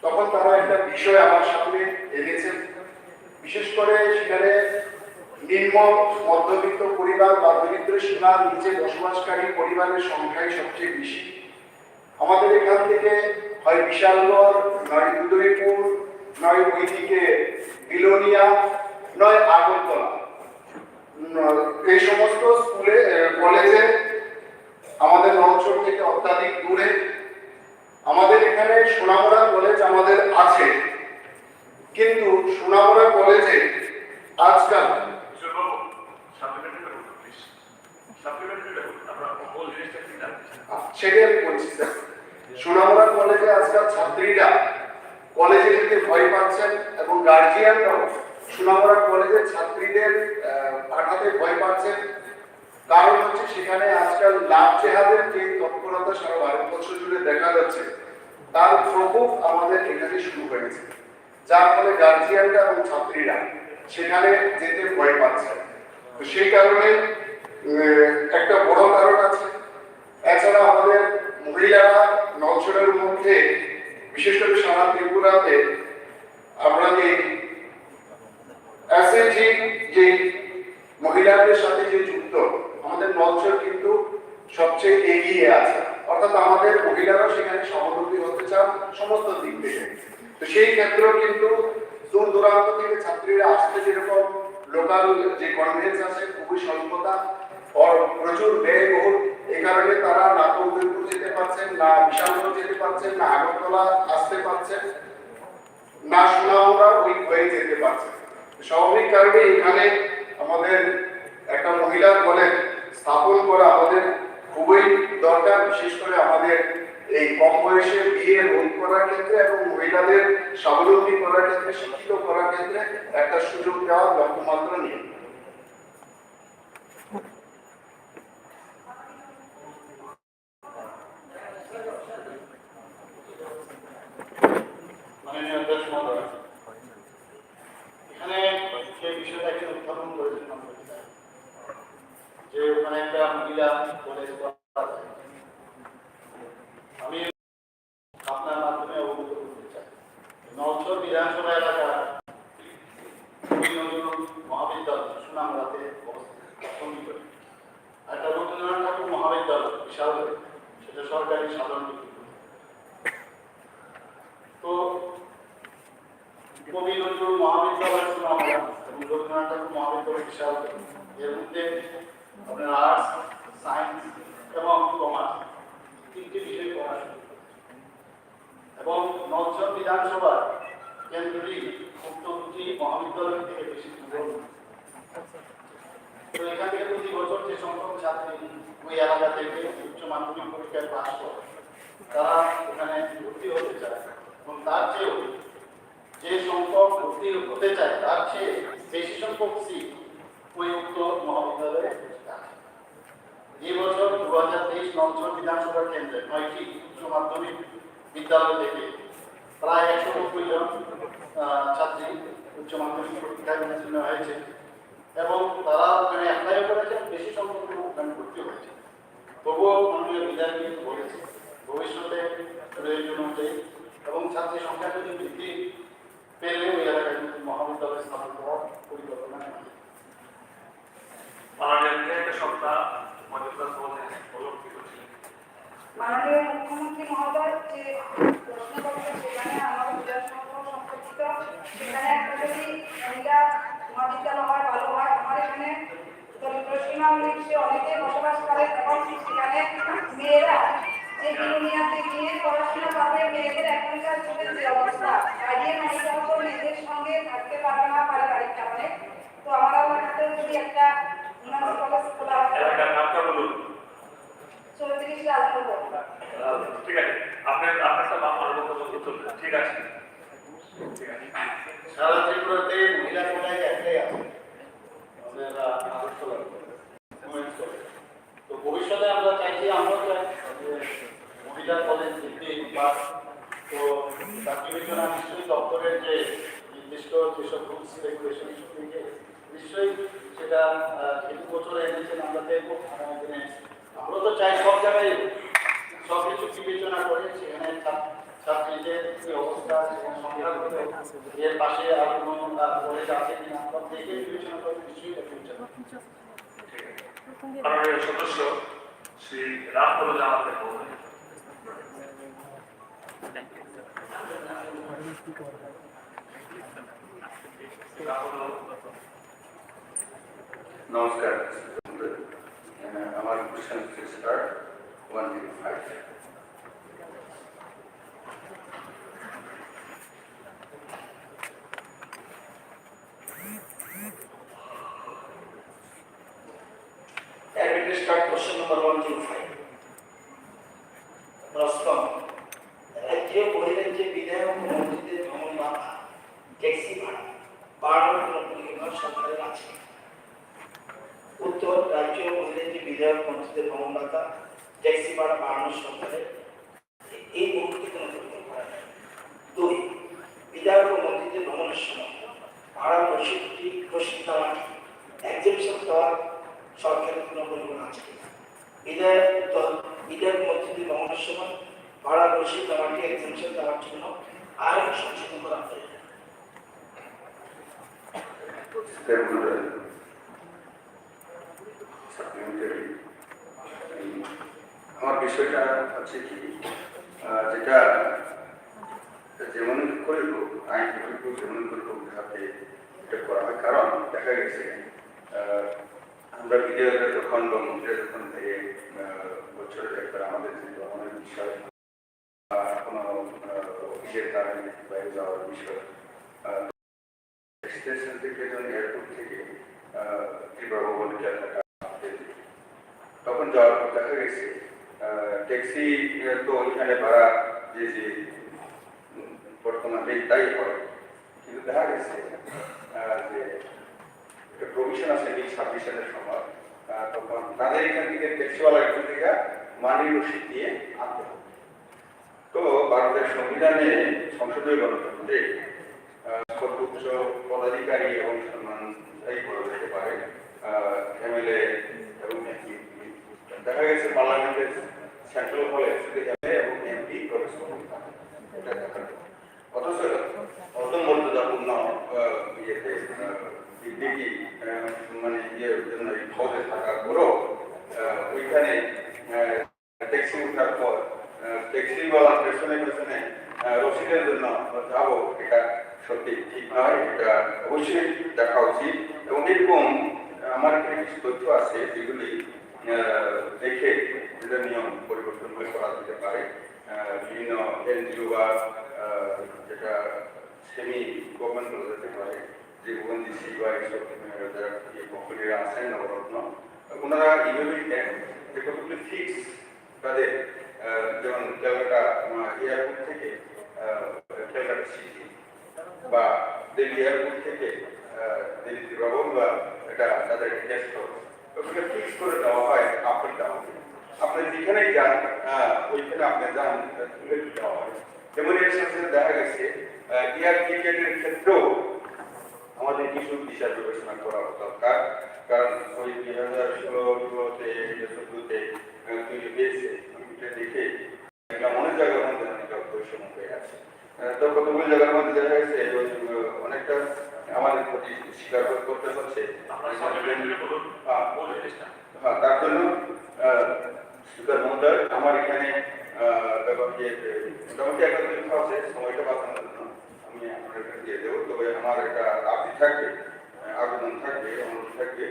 A: তখন তারা একটা বিষয় আমার সামনে এনেছেন। বিশেষ করে সেখানে নিম্ন মধ্যবিত্ত পরিবার বা দরিদ্র সীমার নিচে বসবাসকারী পরিবারের সংখ্যাই সবচেয়ে বেশি। আমাদের এখান থেকে হয় বিশালগড়, নয় উদয়পুর, নয় ওইদিকে বিলোনিয়া, নয় আগরতলা, এই সমস্ত স্কুলে কলেজে আমাদের নলছড় থেকে অত্যাধিক দূরে। আমাদের এখানে সোনামুড়া কলেজ আমাদের আছে, কিন্তু সোনামুড়া কলেজে আজকাল সেটাই আমি বলছি স্যার, সোনামুড়া কলেজে আজকাল ছাত্রীরা কলেজে যেতে ভয় পাচ্ছেন এবং গার্জিয়ানরাও সোনামুড়া কলেজের ছাত্রীদের পাঠাতে ভয় পাচ্ছেন। কারণ হচ্ছে সেখানে আজকাল লাভ জেহাদের যে তৎপরতা সারা ভারতবর্ষ জুড়ে দেখা যাচ্ছে তার প্রকোপ আমাদের এখানে শুরু হয়েছে, যার ফলে গার্জিয়ানরা এবং ছাত্রীরা সেখানে যেতে ভয় পাচ্ছে। তো সেই কারণে একটা বড় কারণ আছে। এছাড়া আমাদের মহিলারা নলছড়ের মধ্যে বিশেষ করে সারা ত্রিপুরাতে আমরা যে এসএসজি যে মহিলাদের সাথে যে যুক্ত, আমাদের নলছড় কিন্তু সবচেয়ে এগিয়ে আছে। অর্থাৎ আমাদের মহিলারা সেখানে স্বাবলম্বী হতে চান সমস্ত দিক থেকে। তো সেই ক্ষেত্রেও কিন্তু দূর দূরান্ত থেকে ছাত্রীরা আসতে যেরকম লোকাল যে কনভেন্স আছে খুবই স্বল্পতা আর প্রচুর ব্যয়বহুল, এই কারণে তারা না উদয়পুর যেতে পারছেন, না বিশালগড় যেতে পারছেন, না আগরতলা আসতে পারছেন, না সোনামুড়া ওই হয়ে যেতে পারছেন। স্বাভাবিক কারণে এখানে আমাদের একটা মহিলা কলেজ স্থাপন করা আমাদের খুবই দরকার, বিশেষ করে আমাদের এই কম বয়সে বিয়ে রোধ করার ক্ষেত্রে এবং মহিলাদের স্বাবলম্বী করার ক্ষেত্রে, শিক্ষিত করার ক্ষেত্রে একটা সুযোগ দেওয়ার লক্ষ্যমাত্রা নিয়ে।
D: মাননীয় অধ্যক্ষ মহোদয়, এখানে যে বিষয়টাকে উত্থাপন করেছেন যে ওখানে একটা মহিলা কলেজ করা যায়, আমি আপনার মাধ্যমে অবগত করতে চাই। নলছড় বিধানসভা এলাকার মহাবিদ্যালয় সুনামুড়াতে অবস্থিত, একটা রবীন্দ্রনাথ ঠাকুর মহাবিদ্যালয় বিশাল, সেটা সরকারি সাধারণ ডিগ্রি। তো কবি নজরুল মহাবিদ্যালয় সুনামুড়া এবং রবীন্দ্রনাথ ঠাকুর মহাবিদ্যালয় বিশাল, এর মধ্যে আপনার আর্টস, সায়েন্স এবং কমার্স তিনটি বিষয় পড়াশোনা এবং নলছড় বিধানসভার কেন্দ্রটি উক্ত দুটি মহাবিদ্যালয় থেকে বেশি দূর। তো এখান থেকে প্রতি বছর যে সংখ্যক ছাত্রী ওই এলাকা থেকে উচ্চ মাধ্যমিক পরীক্ষায় পাশ করে তারা ওখানে ভর্তি হতে চায় এবং তার চেয়েও যে সংখ্যক ভর্তি হতে চায় তার চেয়ে বেশি সংখ্যক সিট ওই উক্ত মহাবিদ্যালয়ে আছে। এই বছর 2023 নলছড় বিধানসভা কেন্দ্রে 9টি উচ্চ মাধ্যমিক বিদ্যালয় থেকে প্রায় 190 জন ছাত্রী উচ্চ মাধ্যমিক পরীক্ষায় উত্তীর্ণ হয়েছে এবং তারা ওখানে অ্যাপ্লাই করেছেন, বেশি সংখ্যক ওখানে ভর্তি হয়েছে। তবুও মাননীয় বিধায়ক কিন্তু বলেছে ভবিষ্যতে প্রয়োজন অনুযায়ী এবং ছাত্রী সংখ্যা যদি বৃদ্ধি পেলে ওই এলাকায় কিন্তু মহাবিদ্যালয় স্থাপন করার পরিকল্পনা নেওয়া।
H: মাননীয় মুখ্যমন্ত্রী মহোদয় যে প্রশ্ন করছেন সেখানে আমার বিধানসভা সম্পর্কিত সেখানে একটা যদি মহিলা মহাবিদ্যালয় হয় ভালো হয়। আমার এখানে দরিদ্র সীমা নিচে অনেকে বসবাস করে এবং সেখানে মেয়েরা যে বিরোনিয়াতে গিয়ে পড়াশোনা করবে, মেয়েদের এখনকার যুগের যে অবস্থা, গার্ডিয়ান অনেকের উপর মেয়েদের সঙ্গে থাকতে পারবে না পারিবারিক কারণে। তো আমার এলাকাতেও যদি একটা উন্নত কলেজ খোলা হয়,
B: এলাকার নামটা বলুন।
H: 34 রাজনগর।
B: ঠিক আছে, আপনারটা আমার বক্তব্য চলবে। ঠিক আছে, ঠিক আছে।
A: সারা ত্রিপুরাতে মহিলা কোটায় একটাই আছে, আমরা আগরতলা women's college। তো ভবিষ্যতে আমরা চাইছি, আমরা চাই যে মহিলা কলেজ ভিত্তিক বা তো তার বিবেচনা নিশ্চয়ই দপ্তরের যে নির্দিষ্ট যেসব রুলস রেগুলেশন থেকে নিশ্চয়ই সেটা কিছু বছর এনেছেন, আমরা দেখবো আগামী দিনে। আমরা তো চাই সব জায়গায় সব কিছু বিবেচনা করে সেখানে ছাত্রীদের যে অবস্থা সেখানে সংখ্যা করতে এর পাশে আর কোনো কলেজ আছে কিনা আমরা দেখে বিবেচনা করে নিশ্চয়ই এটা বিবেচনা
B: মাননীয় সদস্য শ্রী রামপদ আমাদের বলবেন।
A: নমস্কার। আমার কোশ্চেন স্টার্ট 1 থেকে 5।
C: And we start question number 1 to 5. প্রশ্ন, রাজ্য বহিরের যে বিধায়ক মসজিদের ভ্রমণ ভাড়া ট্যাক্সি ভাড়া বাড়ানোর কোনো পরিকল্পনা সরকারের আছে? উত্তর, রাজ্য বহিরের যে বিধায়ক মসজিদের ভ্রমণ ভাড়া ট্যাক্সি ভাড়া বাড়ানোর সরকারের এই মুহূর্তে কোনো পরিকল্পনা নেই। 2, বিধায়ক মসজিদে ভ্রমণের সময় ভাড়া রসিদ দেওয়া এক্সেপশন দেওয়ার সরকারের কোনো পরিকল্পনা আছে কিনা? বিধায়ক মসজিদে ভ্রমণের সময় ভাড়া রসিদ দেওয়াকে এক্সেপশন দেওয়ার জন্য আইন সংশোধন করা প্রয়োজন।
A: আমার বিষয়টা হচ্ছে কি, যেটা যেমন করে হোক আইন যেমন করে হোক হাতে এটা করা হয়। কারণ দেখা গেছে আমরা বিধেয়কটা যখন বা মন্ত্রীরা যখন থেকে বছরে একবার আমাদের আমাদের বিষয় কোনো অফিসের কারণে বাইরে যাওয়ার বিষয় স্টেশন থেকে যখন এয়ারপোর্ট থেকে ত্রিপুরা ভবনে তখন যাওয়ার পর দেখা গেছে ট্যাক্সি তো ওইখানে ভাড়া যে বর্তমানে তাই হয়, কিন্তু দেখা গেছে যে প্রভিশন আছে 2026 সালের সময়, তখন তাদের এখান থেকে ট্যাক্সিওয়ালা এখান থেকে মানি রসিদ দিয়ে আনতে হবে। তো ভারতের সংবিধানে সংসদীয় গণতন্ত্রে সর্বোচ্চ পদাধিকারী এবং সম্মানদায়ী করা যেতে পারে এমএলএ এবং এমপি। দেখা গেছে পার্লামেন্টের সেন্ট্রাল হলে শুধু এমএলএ এবং এমপি প্রবেশ করতে পারে, এটা দেখা যায়। অথচ অর্ধমর্যাদাপূর্ণ ইয়েতে ডিগ্রি মানে পদে থাকার পরও ওইখানে ট্যাক্সি উঠার পর ট্যাক্সিওয়ালা পেছনে পেছনে রসিদের জন্য যাবো, এটা সত্যি ঠিক নয়, এটা অবশ্যই দেখা উচিত। এবং এরকম আমার এখানে কিছু তথ্য আছে যেগুলি দেখে যেটা নিয়ম পরিবর্তন করে করা যেতে পারে। বিভিন্ন এনজিও বা যেটা সেমি গভর্নমেন্ট করা যেতে পারে, যে ওএনজিসি বা এইসব যারা কোম্পানিরা আছেন নবরত্ন, ওনারা এইভাবেই দেন যে কতগুলি ফিক্স তাদের, যেমন ক্যালকাটা এয়ারপোর্ট থেকে ক্যালকাটা সিটি বা দিল্লি এয়ারপোর্ট থেকে দিল্লি ত্রিভুবন বা এটা তাদের গেস্ট হাউস, ওগুলো ফিক্স করে দেওয়া হয় আপ অ্যান্ড ডাউন। আপনি যেখানেই যান ওইখানে আপনি যান তুলে দেওয়া হয়। যেমন এর সাথে দেখা গেছে এয়ার টিকেটের ক্ষেত্রেও আমাদের কিছু বিষয় বিবেচনা করা দরকার। কারণ ওই 2016-তে 2017-তে তৈরি হয়েছে, এটা দেখে অনেক জায়গার মধ্যে অনেকটা বৈষম্য হয়ে আছে। তো কতগুলো জায়গার মধ্যে দেখা গেছে অনেকটা আমাদের প্রতি স্বীকার করতে হচ্ছে। হ্যাঁ, তার জন্য স্পিকার মহোদয়, আমার এখানে মোটামুটি একটা তথ্য আছে, সময়টা বাঁচানোর জন্য আমি আপনার কাছে দিয়ে
I: থাকবে, আবেদন থাকবে, অনুরোধ থাকবে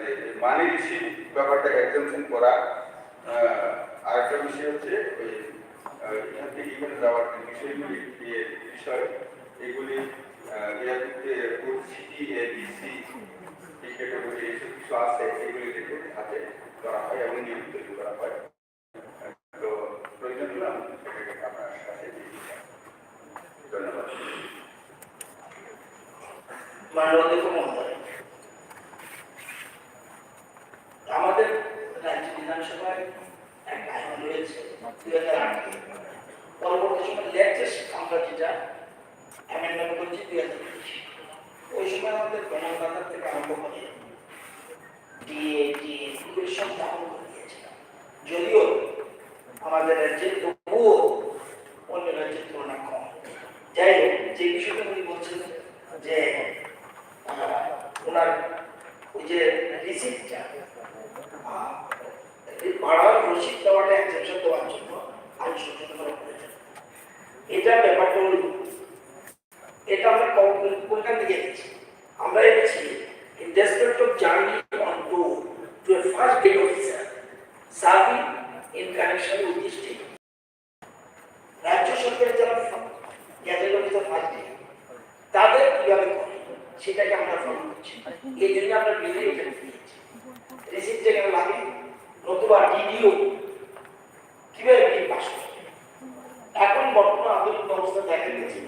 I: যে মানি রিসিভ ব্যাপারটা এক্সামশন করা। আরেকটা বিষয় হচ্ছে ওই এখান থেকে এখানে যাওয়ার যে বিষয়গুলি বিষয় এগুলি সিটি এবিসি এই ক্যাটাগরি এইসব কিছু আছে, এগুলি দেখে হাতে করা হয় এবং নিয়ম তৈরি করা হয়। তো প্রয়োজন হলে আমি সেটাকে আপনার কাছে দিয়ে দিচ্ছি। ধন্যবাদ।
C: মাননীয় মহোদয়, আমাদের রাজ্য বিধানসভায় একটা আইন রয়েছে 2008 পরবর্তী সময় লেটেস্ট আমরা যেটা অ্যামেন্ডমেন্ট করেছি 2020 ওই সময় আমাদের প্রমাণ বাজার থেকে আরম্ভ করে ডিএ এগুলি সব দাম করে দিয়েছিলাম। যদিও আমাদের রাজ্যে তবুও অন্য রাজ্যের তুলনায় কম। যাই হোক, যে বিষয়টা উনি বলছেন যে ওনার ওই যে রিসিপ্টটা ভাড়ার রসিদ দেওয়াটা এক্সেপশন দেওয়ার জন্য আইন সংশোধন করা হয়েছে। এটা ব্যাপারটা হল এটা আমরা কোনখান থেকে এনেছি? আমরা এনেছি in respect of journey on tour to a first grade officer serving in connection with this state. রাজ্য সরকারের যারা গ্যাজেট অফিসার ফার্স্ট ডে তাদের কিভাবে করে সেটাকে আমরা ফলো করছি। এই জন্য আমরা বিলে দিয়েছি রিসিপ্ট যেখানে লাগে, নতুবা ডিডিও কিভাবে বিল পাস করবে। এখন বর্তমান আধুনিক ব্যবস্থা দেখা গেছে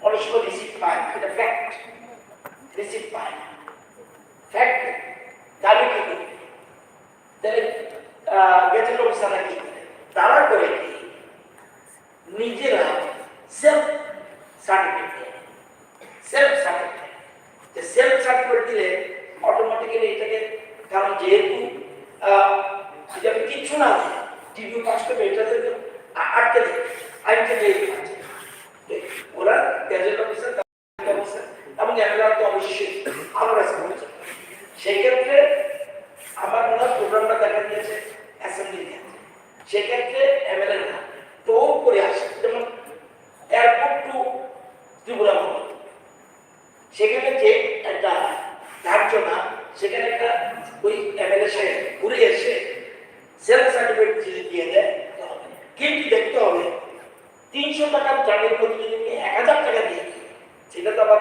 C: অনেক সময় রিসিপ্ট পায় না, এটা ফ্যাক্ট। রিসিপ্ট পায় না, ফ্যাক্ট। তাহলে কি করবে? তাহলে গেজেট অফিসাররা কি করে? তারা করে কি নিজেরা সেলফ সার্টিফিকেট সেলফ সার্টিফিকেট দিলে অটোমেটিক্যালি এটাকে, কারণ যেহেতু যদি আমি কিচ্ছু না দেয় টিভিউ পাস করবে, এটাতে আটকে দেয় আইনকে দিয়ে দিচ্ছে ওরা গ্যাজেট অফিসার এবং এমএলআর তো অবশ্যই আমার কাছে বলেছে। সেক্ষেত্রে আমার মনে হয় প্রোগ্রামটা দেখা দিয়েছে অ্যাসেম্বলি ক্ষেত্রে, সেক্ষেত্রে এমএলএ না টোল করে আসে, যেমন এয়ারপোর্ট টু ত্রিপুরা ভবন, সেখানে যে একটা ধার্য না, সেখানে একটা ওই এমএলএ সাহেব ঘুরে এসে সেলফ সার্টিফিকেট যদি দিয়ে দেয় কিন্তু দেখতে হবে 300 টাকার জামিন প্রতি যদি 1000 টাকা দিয়ে দেয়, সেটা তো আবার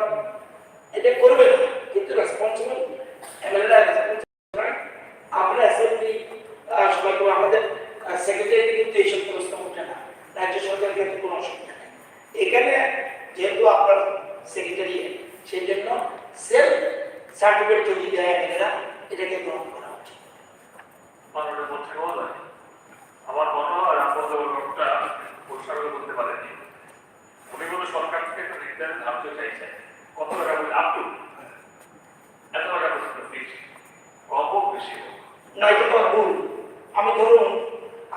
C: এটা করবে না, কিন্তু রেসপন্সিবল এমএলএ আমরা অ্যাসেম্বলি সবাই করে আমাদের সেক্রেটারি কিন্তু এইসব প্রস্তাব ওঠে না, রাজ্য সরকারের ক্ষেত্রে কোনো অসুবিধা নেই। এখানে যেহেতু আপনার সেক্রেটারি, সেই জন্য সেলফ সার্টিফিকেট যদি দেয় এমএলএরা এটাকে গ্রহণ করা উচিত।
B: মাননীয় মন্ত্রী মহোদয়, আমার মনে হয় আপনাদের লোকটা পরিষ্কার করে বলতে পারেনি। উনি কোনো সরকার থেকে একটা নির্ধারিত ধার্য চাইছেন কত টাকা বলে আপ টু এত টাকা পর্যন্ত ফিক্স, কম হোক বেশি হোক
C: না, এটা তো ভুল। আমি ধরুন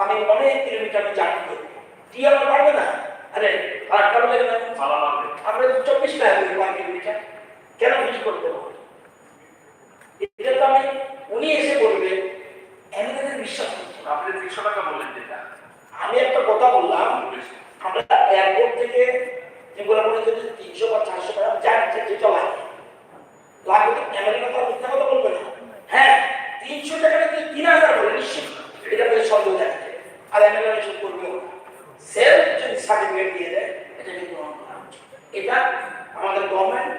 C: আমি অনেক কিলোমিটার জার্নি করি, টিয়া আমার পারবে না, আরে আর কারো লাগে না,
B: ভালো লাগবে।
C: আমরা 24 টাকা করি 1 কিলোমিটার, কেন ফিক্স করতে হবে? এটা তো আমি উনি এসে বলবে এমএলএদের বিশ্বাস করছি না।
B: আপনি 300 টাকা বললেন যেটা,
C: আমি একটা কথা বললাম, আমরা এয়ারপোর্ট থেকে ত্রিপুরা পর্যন্ত 300 বা 400 টাকা জানি যেটা লাগে লাগবে, এমএলএ তো মিথ্যা কথা বলবে না। হ্যাঁ, 300 টাকা যদি 3000 বলে নিশ্চিত এটা বেশ সন্দেহ দেখা যায়, আর এমএলএ এসব করবে না। সেলফ যদি সার্টিফিকেট দিয়ে দেয় এটাকে গ্রহণ করা উচিত। এটা আমাদের government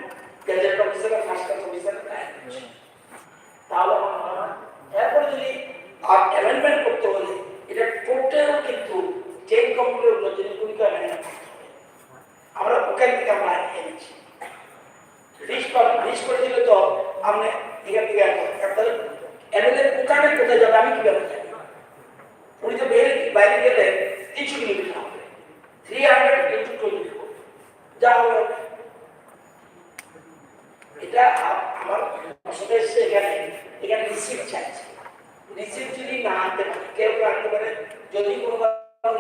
C: gadget officer first class officer তাহলে এরপরে যদি অ্যামেন্ডমেন্ট করতে হলে এটা টোটাল কিন্তু চেইন কম্পিউটার নতুনকে অ্যামেন্ডমেন্ট করতে হবে। আমরা ওখান থেকে আমরা এনেছি রিস্ক করে দিলে তো আমরা এখান থেকে এমএলএ কোথায় যাবে আমি কিভাবে জানি? উনি তো বাইরে গেলে 300 কিলোমিটার হবে, 300 into 24 যা হবে। এটা আমার আসলে এসে এখানে রিসিপ্ট চাইছে, রিসিপ্ট যদি না আনতে পারে, কেউ আনতে পারে, যদি কোনো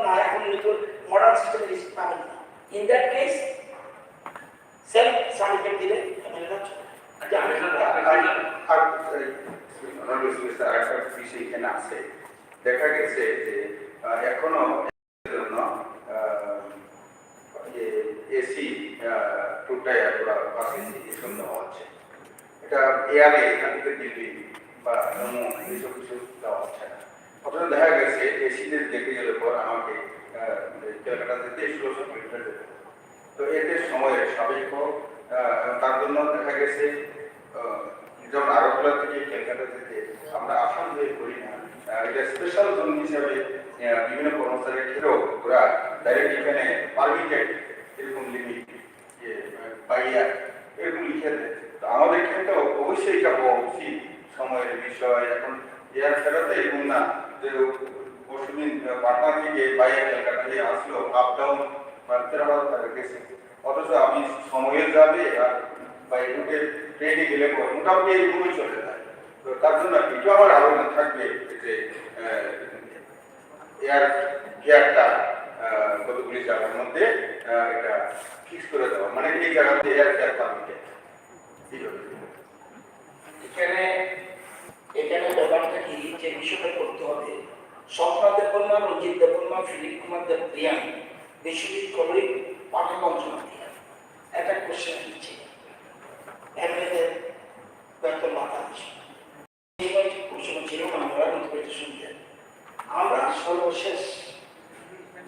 C: না এখন মডার্ন সিস্টেমে রিসিপ্ট পাবেন না, in that case self certificate দিলে এমএলএরা চলে।
I: আরেকটা বিষয় এখানে আছে, দেখা গেছে যে এখনো জন্য এসি টোটায় বাস এসি এসব দেওয়া হচ্ছে। এটা এয়ারে এখান থেকে দিল্লি বা এইসব কিছু দেওয়া হচ্ছে না। অথচ দেখা গেছে এসিদের দেখে গেলে পর আমাকে ক্যালকাটা যেতে 1600 কিলোমিটার যেতে হবে। তো এতে সময়ের সাপেক্ষ, তার জন্য দেখা গেছে যেমন আগরতলা থেকে ক্যালকাটা যেতে আমরা আসাম হয়ে করি না, এটা স্পেশাল জোন হিসাবে বিভিন্ন কর্মচারীর ক্ষেত্রেও ওরা ডাইরেক্ট এখানে পারমিটেড এরকম লিমিট পাইয়া এরকম লিখে দেয়। তো আমাদের ক্ষেত্রেও অবশ্যই এটা হওয়া উচিত সময়ের বিষয়। এখন এয়ার ফেরাতে এরকম না যে পরশুদিন পাটনা থেকে বাইরে ক্যালকাটা আসলো আপ ডাউন বা 13,000 টাকা গেছে, অথচ আমি সময়ে যাবে আর বাইরে ট্রেনে গেলে মোটামুটি এরকমই চলে যায়। তো তার জন্য একটু আমার আবেদন থাকবে যে এয়ার ফেয়ারটা কতগুলি জায়গার মধ্যে এটা ফিক্স করে দেওয়া, মানে এই জায়গাতে এয়ার ফেয়ার পারমিটেড।
C: এখানে ব্যাপারটা কি যে বিষয়টা করতে হবে, স্বপ্না দেববর্মা, রঞ্জিত দেববর্মা, ফিলিপ কুমার দেবপ্রিয়ান বিশ্ববিদ্যালয় পাঠক মন্ত্রণালয় একটা কোশ্চেন দিচ্ছে এমএলএদের বেতন ভাতা কোশ্চেন ছিল না, আমরা কিন্তু শুনতেন। আমরা সর্বশেষ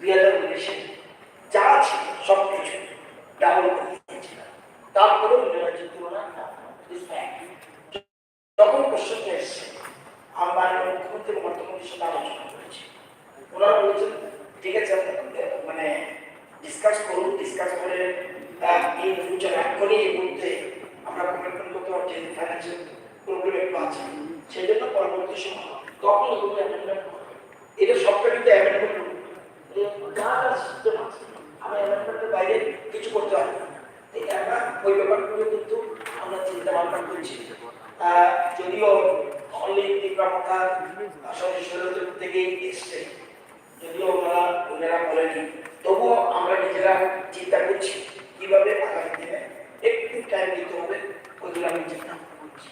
C: 2019-এ যা ছিল সব কিছু ডাবল করে দিয়েছিলাম, তারপরেও নির্বাচন তুলনা যখন কোশ্চেনটা এসছে আমরা মুখ্যমন্ত্রী বর্তমানের সাথে আলোচনা করেছি। ওনারা বলেছেন ঠিক আছে মানে ডিসকাস করুন, ডিসকাস করে ইন ফিউচার এখনই এই মুহূর্তে আমরা কমিটমেন্ট করতে পারছি ফাইন্যান্সিয়াল প্রবলেম একটু আছে, সেই জন্য পরবর্তী সময় তখন এগুলো অ্যামেন্ডমেন্ট হবে। এটা সবটা কিন্তু অ্যামেন্ডমেন্ট যা যা সিস্টেম আছে আমি অ্যামেন্ডমেন্টের বাইরে কিছু করতে পারি না। আমরা ওই ব্যাপারগুলো কিন্তু আমরা চিন্তা ভাবনা করছি। যদিও অনলি তীব্রতা সদস্যদের থেকেই এসছে, যদিও ওনারা বলেনি, তবুও আমরা নিজেরা চিন্তা করছি কিভাবে আগামী দিনে একটু টাইম দিতে হবে, ওইগুলো আমি চিন্তা করছি।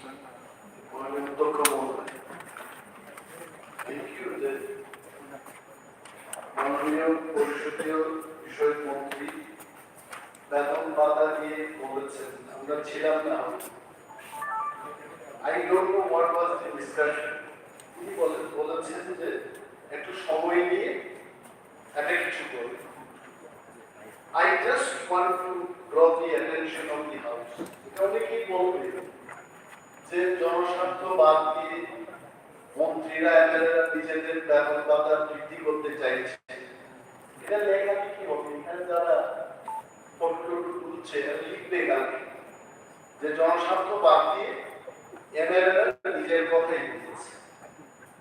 A: মাননীয় পরিষদীয় বিষয়ক মন্ত্রী বেতন ভাতা নিয়ে বলেছেন, আমরা ছিলাম না। I don't know what was the discussion. তিনি বলেছেন যে একটু সময় নিয়ে একটা কিছু করবে। I just want to draw the attention of the house. এটা অনেকেই বলবে যে জনস্বার্থ বাদ দিয়ে মন্ত্রীরা এমএলএরা নিজেদের বেতন ভাতা বৃদ্ধি করতে চাইছে। এটা লেখা কি হবে? এখানে যারা ফটো তুলছে লিখবে গানে যে জনস্বার্থ বাদ দিয়ে এমএলএরা নিজের কথাই বলছে।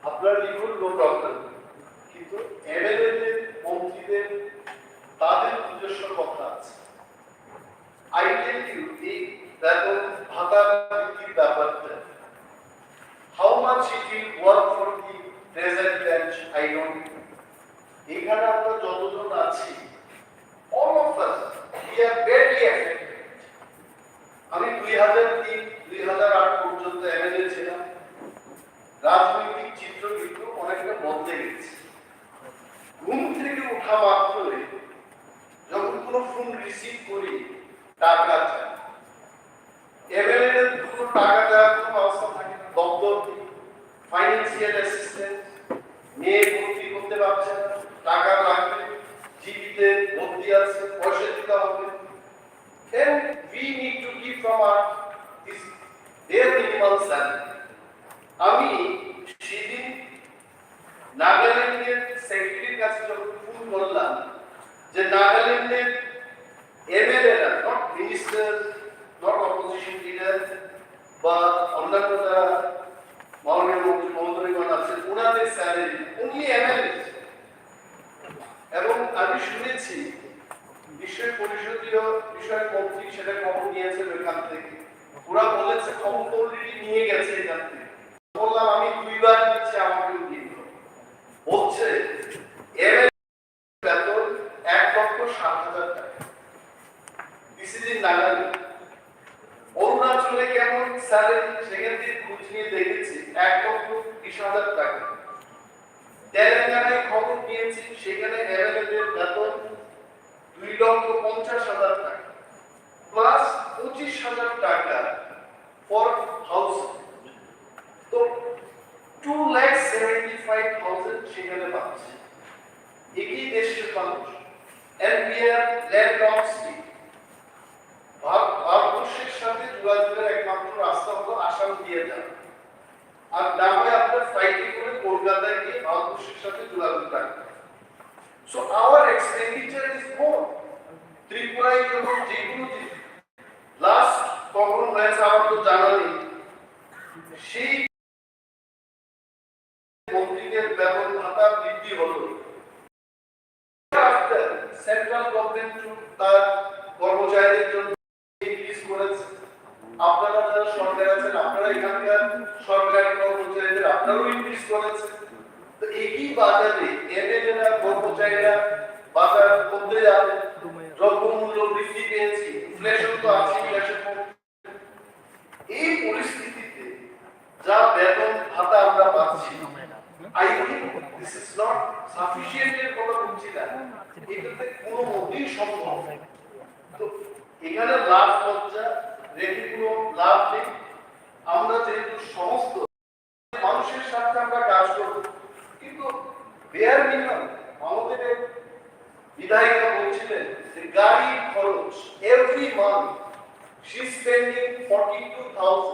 A: আপনার লিখুন নো প্রবলেম, কিন্তু এমএলএদের মন্ত্রীদের তাদের নিজস্ব কথা আছে। আই টেল ইউ এই বেতন ভাতা বৃদ্ধির ব্যাপারটা how much it will work for the present bench I don't know. এখানে আমরা যতজন আছি all of us we are very affected. আমি 2003-2008 পর্যন্ত এমএলএ ছিলাম। রাজনৈতিক চিত্র কিন্তু অনেকটা বদলে গেছে। ঘুম থেকে ওঠা মাত্রই যখন কোনো ফোন রিসিভ করি টাকা চাই, এমএলএর কোনো টাকা দেওয়ার কোনো ব্যবস্থা থাকে না। দপ্তর ফাইন্যান্সিয়াল অ্যাসিস্ট্যান্ট মেয়ে ভর্তি করতে পারছে না, টাকা লাগবে, জীবিতে ভর্তি আছে, পয়সা দিতে হবে। Then we need to give from our their minimal salary. আমি সেদিন নাগাল্যান্ডের সেক্রেটারির কাছে যখন ফোন করলাম যে নাগাল্যান্ডের এমএলএরা, not minister, not opposition leader বা অন্যান্য যারা মাননীয় মন্ত্রী মহোদয়গণ আছেন, ওনাদের স্যালারি অনলি এমএলএ। এবং আমি শুনেছি বিষয় পরিষদীয় বিষয়ক মন্ত্রী সেটা খবর নিয়েছেন ওইখান থেকে, ওরা বলেছে খবর অলরেডি নিয়ে গেছে এখান থেকে। বললাম আমি 2 বার দিচ্ছি, আমাকেও দিন। বলছে এমএলএ বেতন 1,07,000 টাকা। This is in Nagaland. অরুণাচলে কেমন স্যালারি সেখান থেকে খোঁজ নিয়ে দেখেছি 1,20,000 টাকা। তেলেঙ্গানায় খবর নিয়েছি, সেখানে এমএলএদের বেতন 2,50,000 টাকা প্লাস 25,000 টাকা ফর হাউসিং, তো 2,75,000 সেখানে পাচ্ছে একই দেশের মানুষ। and we are landlocked state. ভারতবর্ষের সাথে যোগাযোগের একমাত্র রাস্তা হলো আসাম দিয়ে যাওয়া, আর না হয় আপনার ফ্লাইটে করে কলকাতায় গিয়ে ভারতবর্ষের সাথে যোগাযোগ রাখতে। So our expenditure is more. ত্রিপুরায় যখন যেগুলো লাস্ট কখন হয়েছে আমার তো জানা নেই, সেই মন্ত্রীদের বেতন ভাতা বৃদ্ধি হলো। সেন্ট্রাল গভর্নমেন্ট তার কর্মচারীদের জন্য ইনক্রিজ করেছে। আপনারা যারা সরকার আছেন, আপনারা এখানকার সরকারি কর্মচারীদের আপনারাও ইনক্রিজ করেছে। তো একই বাজারে এমএলএরা কর্মচারীরা বাজার করতে যাবে, দ্রব্যমূল্য বৃদ্ধি পেয়েছে, ইনফ্লেশন তো আছে, এই পরিস্থিতিতে যা বেতন ভাতা আমরা পাচ্ছি, I think this is not sufficient এর কথা বলছি না, এটাতে কোনো মতেই সম্ভব নয়। তো এখানে লাভ লজ্জা রেখে কোনো লাভ নেই। আমরা যেহেতু সমস্ত মানুষের সাথে আমরা কাজ করব, কিন্তু বেয়ার মিনিমাম আমাদের বিধায়িকা বলছিলেন যে গাড়ি খরচ এভরি মান্থ শি স্পেন্ডিং 42,000,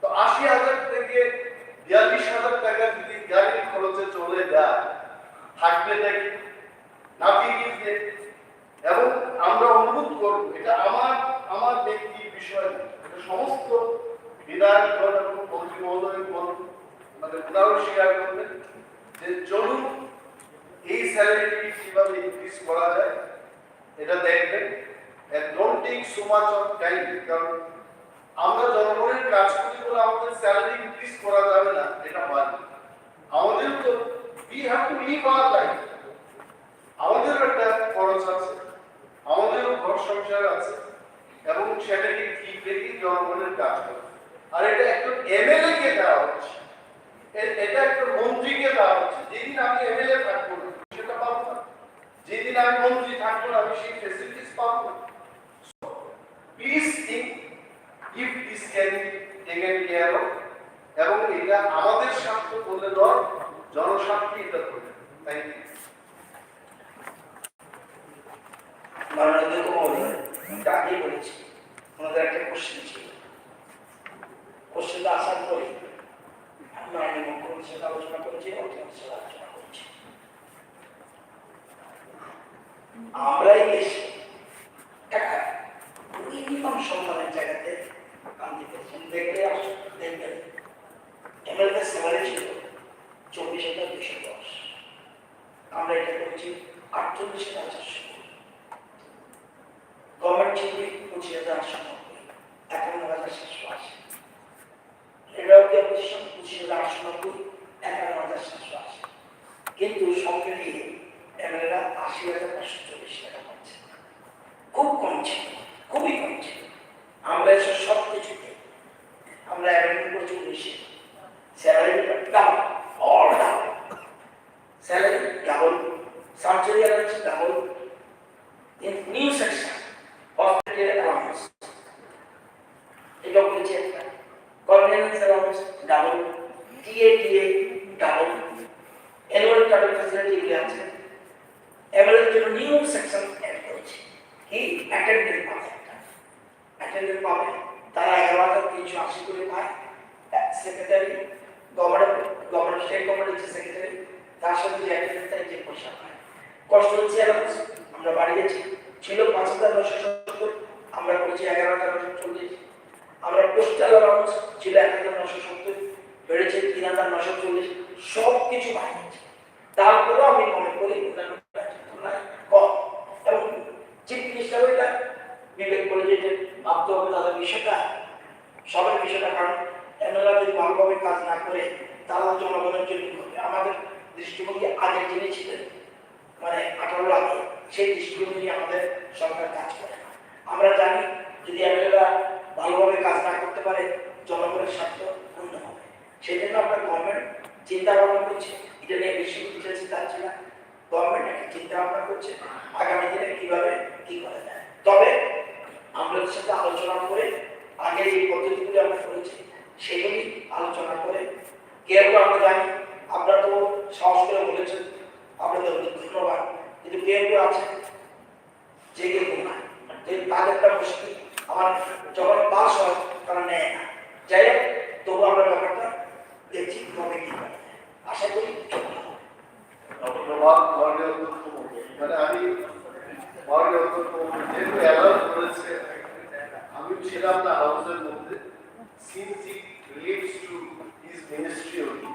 A: তো 80,000 থেকে 42,000 টাকা যদি গাড়ির খরচে চলে যায়, থাকবে নাকি? Nothing is there. এবং আমরা অনুরোধ করব, এটা আমার ব্যক্তি বিষয় না, এটা সমস্ত বিধায়কগণ এবং মন্ত্রী মহোদয় আমাদের উদাহরণ স্বীকার করবেন যে চলুন এই স্যালারি কিভাবে ইনক্রিজ করা যায় এটা দেখবেন। and don't take so much of time, কারণ আমরা জনগণের কাজ করি বলে আমাদের স্যালারি ইনক্রিজ করা যাবে না এটা মানে আমাদের তো we have to live our life, আমাদের একটা খরচ আছে, আমাদেরও ঘর সংসার আছে, এবং সেটাকে ঠিক রেখে জনগণের কাজ করে। আর এটা একটা এমএলএ কে দেওয়া হচ্ছে, এটা একটা মন্ত্রীকে দেওয়া হচ্ছে। যেদিন আমি এমএলএ থাকবো না সেটা পাবো না, যেদিন আমি মন্ত্রী থাকবো না আমি সেই ফেসিলিটিস পাবো না। Please think if this can be taken care of, এবং এটা আমাদের স্বার্থ বলে নয়, জনস্বার্থে এটা করবে। Thank you.
C: মাননীয় মহোদয়, আমি আগেই বলেছি আমাদের একটা কোশ্চেন ছিল, কোশ্চেনটা আসার পরে মাননীয় মুখ্যমন্ত্রীর সাথে আলোচনা করেছি, অর্থমন্ত্রীর সাথে আলোচনা করেছি। আমরাই দেশে টাকা মিনিমাম সম্মানের জায়গাতে আনতে পেরেছেন। দেখলে দেখবেন এমএলএ স্যালারি ছিল 24,210, আমরা এটা করেছি 48,400। গভর্নমেন্ট ছিল 25,890, 51,780। Railway position 25,890, 51,780। কিন্তু সঙ্গে নিয়ে এমএলএরা 80,540 টাকা পাচ্ছে, খুব কম ছিল, খুবই কম ছিল। আমরা এসব সব কিছুতে আমরা অ্যারেঞ্জমেন্ট করছি 19, salary double, all double, salary double, surgery allowance double, in new section hospital allowance এটা বলেছে একটা, convenience allowance double, TA double, annual travel facility এগুলো আছে। এমএলএর জন্য নিউ সেকশন অ্যাড করেছে, কি অ্যাটেন্ডেন্ট পাবে, অ্যাটেন্ডেন্ট পাবে তারা 11,380 করে পায়। সেক্রেটারি গভর্নমেন্ট স্টেট গভর্নমেন্টের সেক্রেটারি তার সাথে যে অ্যাটেন্ডেন্ট তাই যে পয়সা পায়। কস্টুয়েন্সি অ্যালাউন্স আমরা বাড়িয়েছি, ছিল 5,970, আমরা করেছি 11,940। আমরা পোস্টাল অ্যালাউন্স ছিল 1,970, বেড়েছে 3,940। সব কিছু বাড়িয়েছে, তারপরেও আমি মনে করি কম। এবং চিফ মিনিস্টার ওইটা বিবেক বলে যে ভাবতে হবে তাদের বিষয়টা, সবার বিষয়টা, কারণ এমএলএ যদি ভালোভাবে কাজ না করে তারা জনগণের জন্য করবে। আমাদের দৃষ্টিভঙ্গি আগে যিনি ছিলেন মানে 18 আগে, সেই দৃষ্টিভঙ্গি নিয়ে আমাদের সরকার কাজ করে। আমরা জানি যদি এমএলএরা ভালোভাবে কাজ না করতে পারে জনগণের স্বার্থ পূর্ণ হবে। সেই জন্য আমরা গভর্নমেন্ট চিন্তা ভাবনা করছে, এটা নিয়ে বেশি ডিটেলস যাচ্ছে না, গভর্নমেন্ট একটা চিন্তা ভাবনা করছে আগামী দিনে কিভাবে কি করা যায়। তবে আমরা সাথে আলোচনা করে আগে এই পদ্ধতিগুলি আমরা করেছি সেগুলি আলোচনা করে কেউ আমরা জানি, আপনারা তো সাহস করে বলেছেন, আপনাদের ধন্যবাদ। কিন্তু কেউ আছে যে কেউ ঘুমায়, যে তাদেরটা মুশকিল, আমার যখন পাস হয় তারা নেয় না। যাই হোক, তবু আমরা ব্যাপারটা দেখছি কবে কি হয়। আশা করি
A: মাননীয় অধ্যক্ষ মহোদয়, মানে আমি মাননীয় অধ্যক্ষ মহোদয় যেহেতু অ্যালাউড করেছে, আমি ছিলাম না হাউসের মধ্যে, since it relates to his ministry only.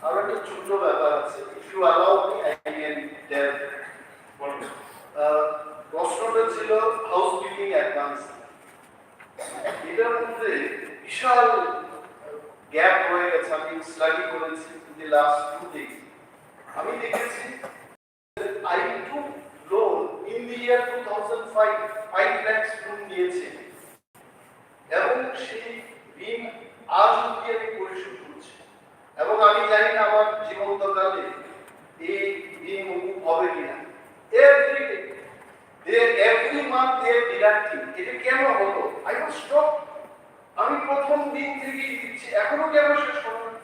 A: আর একটা ছোট ব্যাপার আছে, if you allow me I can tell. প্রশ্নটা ছিল হাউস বিল্ডিং অ্যাডভান্স। এটার মধ্যে বিশাল গ্যাপ হয়ে গেছে। আমি স্টাডি করেছি ইন দি লাস্ট 2 days। আমি দেখেছি I took loan in the year 2005, 5 lakhs loan নিয়েছি এবং সেই ঋণ আজ অব্দি আমি পরিশোধ করছি এবং আমি জানি না আমার জীবনকালে এই ঋণ মুকুব হবে কিনা। every month they are deducting। এটা কেন হলো? I was shocked। আমি প্রথম দিন থেকেই দিচ্ছি, এখনো কেন শেষ হলো না?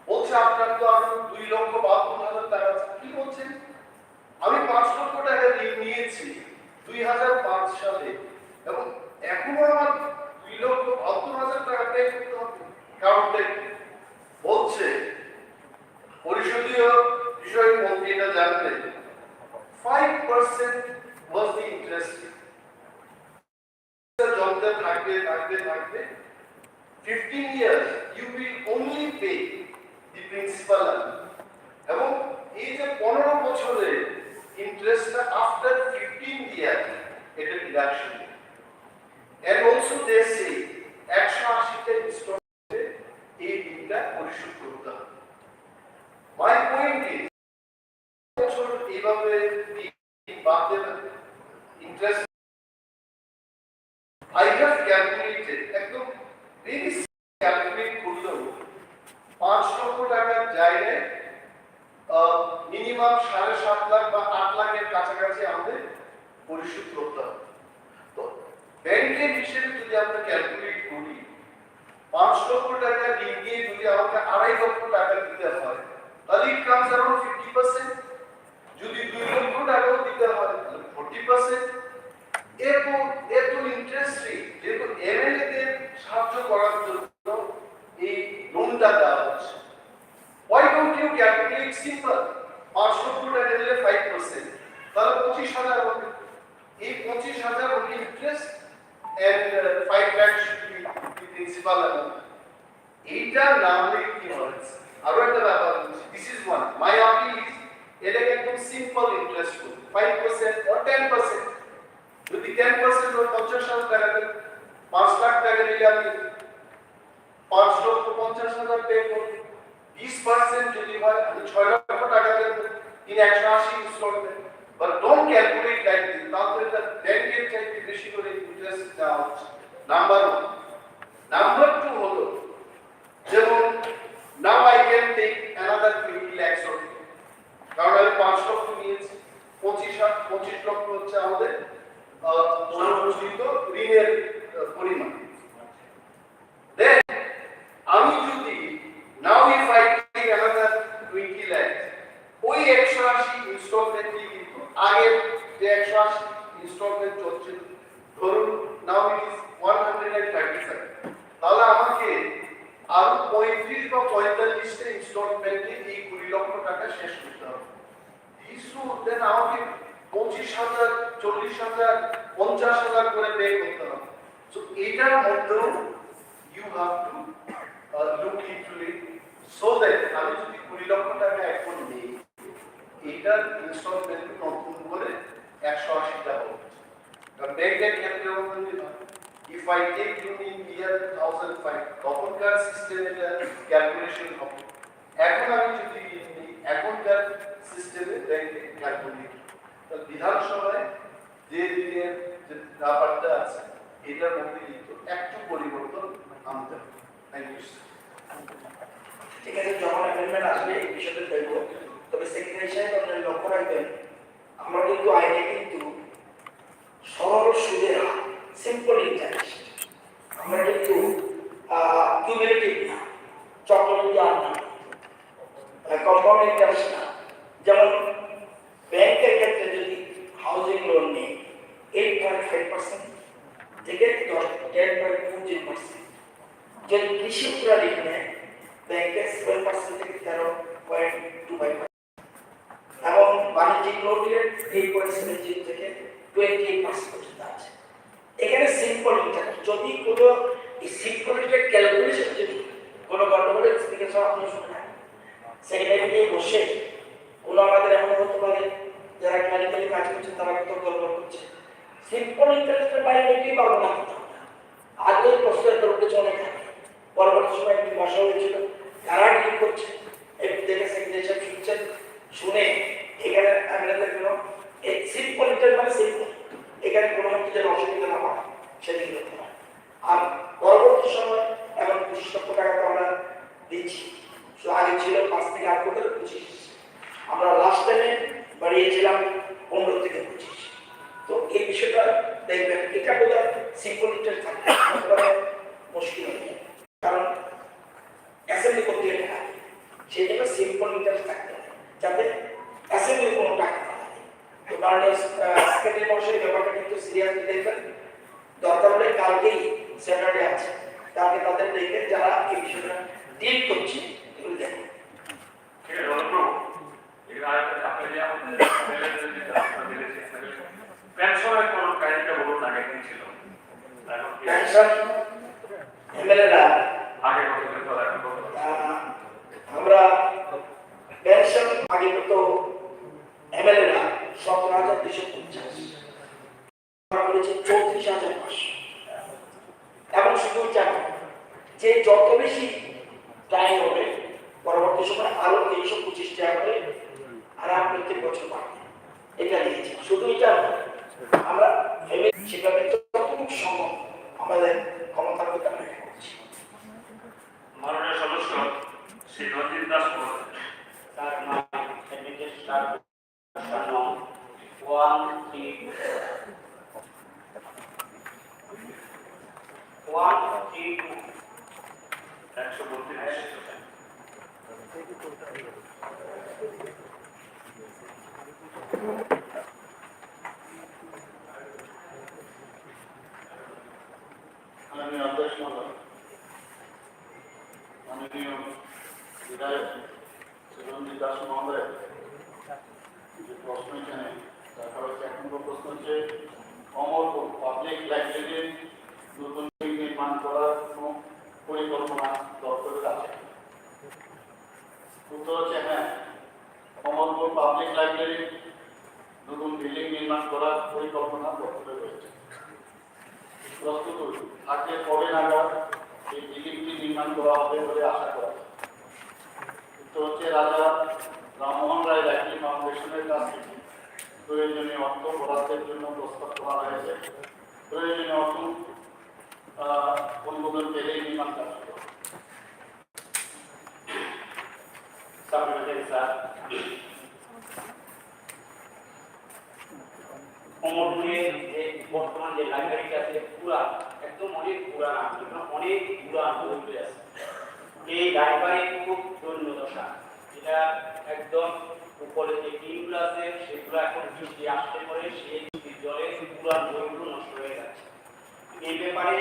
A: বলছে আপনার তো আরো 2,72,000 টাকা আছে। কি বলছেন? আমি 5 লক্ষ টাকা ঋণ নিয়েছি 2005 সালে এবং এখনো আমার 2,72,000 টাকা পে করতে হবে। কারণটা বলছে পরিশোধীয় বিষয় মন্ত্রী এটা জানতেন 5% was the interest। জমতে থাকবে 15 years you will only pay the principal এবং এই যে 15 বছরে ইন্টারেস্টটা আফটার 15 ইয়ার এটা ডিডাকশন। এন্ড অলসো দে সে 180 তে ইনস্টলমেন্টে এই ঋণটা পরিশোধ করতে হবে। মাই পয়েন্ট ইজ বছর এইভাবে বাদ দেবেন ইন্টারেস্ট। I have calculated একদম very calculate করলেও 5 লক্ষ টাকার জায়গায় মিনিমাম 7.5 লাখ বা 8 লাখের কাছাকাছি আমাদের পরিশোধ করতে হবে। তো ব্যাংকের হিসেবে যদি আমরা ক্যালকুলেট করি 5 লক্ষ টাকা ঋণ নিয়ে যদি আমাকে 2.5 লক্ষ টাকা দিতে হয় তাহলে ইট কামস अराउंड 50%। যদি 2 লক্ষ টাকাও দিতে হয় তাহলে 40%। এত ইন্টারেস্ট রেট যেহেতু এমএলএ দের সাহায্য করার জন্য এই লোনটা দেওয়া হচ্ছে। Why don't you calculate simple? 5 লক্ষ টাকা দিলে 5%, তাহলে 25,000 হবে। এই 25,000 হবে interest and 5 lakh should be the principal amount। এইটা না হলে কি হবে? আরো একটা ব্যাপার হচ্ছে, this is one my appeal is এটাকে একদম সিম্পল ইন্টারেস্ট করুন 5% or 10%। যদি 10% or 50,000 টাকা দেন 5 লাখ টাকা দিলে আমি 5,50,000 পে করব। 20% যদি হয় আমি 6 লক্ষ টাকা দেব in 180 instalment. But don't calculate like this. তাহলে এটা ব্যাংকের চাইতে বেশি করে ইন্টারেস্ট দেওয়া হচ্ছে। নাম্বার 1। নাম্বার 2 হলো যেমন now I can take another 20 lakhs off, কারণ আমি 5 লক্ষ নিয়েছি, 25 লক্ষ হচ্ছে আমাদের অনুমোদিত ঋণের পরিমাণ। দেন আমি যদি now if I take another 20 lakhs, ওই 180 ইনস্টলমেন্টই কিন্তু আগের যে 180 ইনস্টলমেন্ট চলছে ধরুন নাও ইট ইজ 135, তাহলে আমাকে আরো 35 বা 45টা ইনস্টলমেন্টে এই 20 লক্ষ টাকা শেষ করতে হবে। দেন আমাকে 25,000, 40,000, 50,000 করে পে করতে হবে। সো এটার মধ্যেও you have to look into it so that আমি যদি 20 লক্ষ টাকা এখন নিই এইটার ইনস্টলমেন্ট নতুন করে 180টা হবে। কারণ ব্যাংকের ক্ষেত্রে if I take loan in year 2005 তখনকার সিস্টেমে ক্যালকুলেশন হবে। এখন আমি যদি এখনকার সিস্টেমে ব্যাংকে ক্যালকুলেট, তো বিধানসভায় যে ঋণের যে ব্যাপারটা আছে এটার মধ্যে কিন্তু একটু পরিবর্তন আনতে হবে। Thank you.
C: ঠিক আছে, যখন অ্যামেন্ডমেন্ট আসবে এই বিষয়টা দেখব। তবে সেক্রেটারি সাহেব আপনারা লক্ষ্য রাখবেন আমরা কিন্তু আইনে কিন্তু সরল সুদের হার, সিম্পল ইন্টারেস্ট আমরা কিন্তু কিউমুলেটিভ না, চক্রবৃদ্ধি আর না, কম্পাউন্ড ইন্টারেস্ট না। যেমন ব্যাংকের ক্ষেত্রে যদি হাউজিং লোন নেই 8.5% থেকে 10.20%, যদি কৃষি উপরা ঋণ নেয় ব্যাংকের 7% থেকে 13.25%, এবং বাণিজ্যিক লোন নিলে 8.70 থেকে 28% পর্যন্ত আছে। এখানে সিম্পল ইন্টারেস্ট, যদি কোনো সিম্পল ইন্টারেস্ট ক্যালকুলেশন যদি কোনো গন্ডগোলের এক্সপ্লিকেশন আপনি শুনেন, সেখানে নিয়ে বসে কোনো আমাদের এমন হতে পারে যারা ক্যারিক্যালি কাজ করছে তারা কত গল্প করছে, সিম্পল ইন্টারেস্টের বাইরে নিতেই পারবো না। আগের প্রশ্নের দরকার চলে থাকে, পরবর্তী সময় একটি বসা হয়েছিল, তারা ডিল করছে, একটু দেখে সেগ্রেশন শুনছেন, শুনে এখানে আপনাদের কোনো সিম্পল ইন্টারেস্ট মানে সিম্পল, এখানে কোনো কিছু অসুবিধা না হয় সেদিকে করতে হয়। আর পরবর্তী সময় এখন 25 লক্ষ টাকা তো আমরা দিচ্ছি, আগে ছিল 5 থেকে 8 কোটি 25, আমরা লাস্ট টাইমে বাড়িয়েছিলাম 15 থেকে 25। তো এই বিষয়টা দেখবেন, এটা বোধহয় সিম্পল ইন্টারেস্ট থাকবে মুশকিল হয়ে যায়, কারণ অ্যাসেম্বলি করতে গেলে সেই জন্য সিম্পল ইন্টারেস্ট থাকতে হবে যাতে অ্যাসেম্বলি কোনো টাকা না লাগে। তো কারণ সেক্রেটারি মহাশয় ব্যাপারটা কিন্তু সিরিয়াসলি দেখবেন, দরকার হলে কালকেই স্যাটারডে আছে, কালকে তাদের দেখে যারা এই বিষয়টা ডিল করছে এগুলো দেখেন।
B: ঠিক আছে রণপ্রভু, এখানে আরেকটা আপনি যে আমাদের পেনশনের কোন কাহিনীটা বলুন, আগে কি ছিল?
C: পেনশন এমএলএরা
B: আগে কত দিন তো এখন কত?
C: আমরা পেনশন আগে তো এমএলএরা 17,250, আমরা বলেছি 34,500, এবং শুধু জানো যে যত বেশি টাইম হবে পরবর্তী সময় আরো 325 টাকা করে আরাম প্রত্যেক বছর পাবে, এটা দিয়েছি। শুধু এটা আমরা সেভাবে যতটুকু সম্ভব আমাদের ক্ষমতার মধ্যে আমরা করছি।
B: মাননীয় সদস্য শ্রী রঞ্জিত দাস মহোদয়।
C: তার নাম এমএলএ স্টার
B: 132
D: মাননীয় অধ্যক্ষ মহোদয়, মাননীয় বিধায়ক রঞ্জিত দাস মহোদয়, যে প্রশ্ন এখানে দেখা হয়েছে, 1 নম্বর প্রশ্ন হচ্ছে অমরপুর পাবলিক লাইব্রেরির নতুন নির্মাণ করার কোনো পরিকল্পনা দপ্তরের আছে? উত্তর হচ্ছে হ্যাঁ, অমরপুর পাবলিক লাইব্রেরির নতুন বিল্ডিং নির্মাণ করার পরিকল্পনা দপ্তরে রয়েছে। প্রস্তুত থাকলে কবে নাগাদ এই বিল্ডিংটি নির্মাণ করা হবে বলে আশা করা যায়? উত্তর হচ্ছে রাজা রামমোহন রায় লাইব্রেরি ফাউন্ডেশনের কাছ থেকে প্রয়োজনীয় অর্থ বরাদ্দের জন্য প্রস্তাব করা হয়েছে। প্রয়োজনীয় অর্থ অনুমোদন পেলেই নির্মাণ কাজ শুরু হবে।
C: অমরপুরের যে বর্তমান যে লাইব্রেরিটা আছে পুরা একদম অনেক পুরানা, অনেক পুরান বই আছে। এই লাইব্রেরি খুব দৈন্যদশা, এটা একদম উপরে যে টিমগুলো আছে সেগুলো এখন বৃষ্টি আসতে পরে সেই জলে পুরান বইগুলো নষ্ট হয়ে যাচ্ছে। এই ব্যাপারে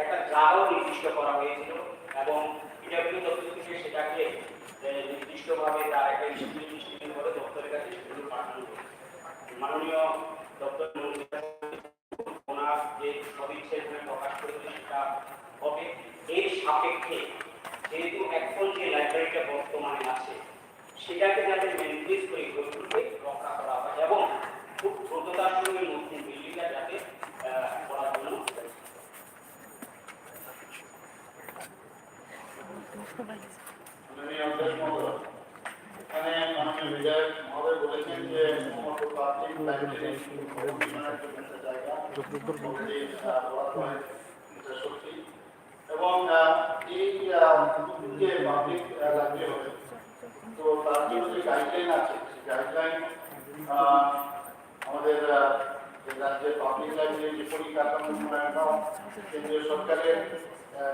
C: একটা জায়গাও নির্দিষ্ট করা হয়েছিল এবং পিডব্লিউ দপ্তর থেকে সেটাকে নির্দিষ্টভাবে তার একটা ইনস্টিটিউশন করে দপ্তরের কাছে সেগুলো পাঠানো হয়েছে। মাননীয় দপ্তর ওনার যে সদিচ্ছা এখানে প্রকাশ করেছে সেটা হবে। এই সাপেক্ষে যেহেতু এখন যে লাইব্রেরিটা বর্তমানে আছে সেটাকে যাতে মেনটেন করে বইগুলোকে রক্ষা করা হয় এবং খুব দ্রুততার সঙ্গে নতুন বিল্ডিংটা যাতে করার জন্য
D: এখানে মাননীয় বিধায়ক মহোদয় বলেছেন যে অমরপুর পাবলিক লাইব্রেরি নির্মাণের জন্য একটা জায়গা সত্যি, এবং এই যে পাবলিক লাইব্রেরি হবে তো তার জন্য যে গাইডলাইন আছে সেই গাইডলাইন আমাদের যে রাজ্যের পাবলিক লাইব্রেরির যে পরিকাঠামো উন্নয়ন কেন্দ্রীয় সরকারের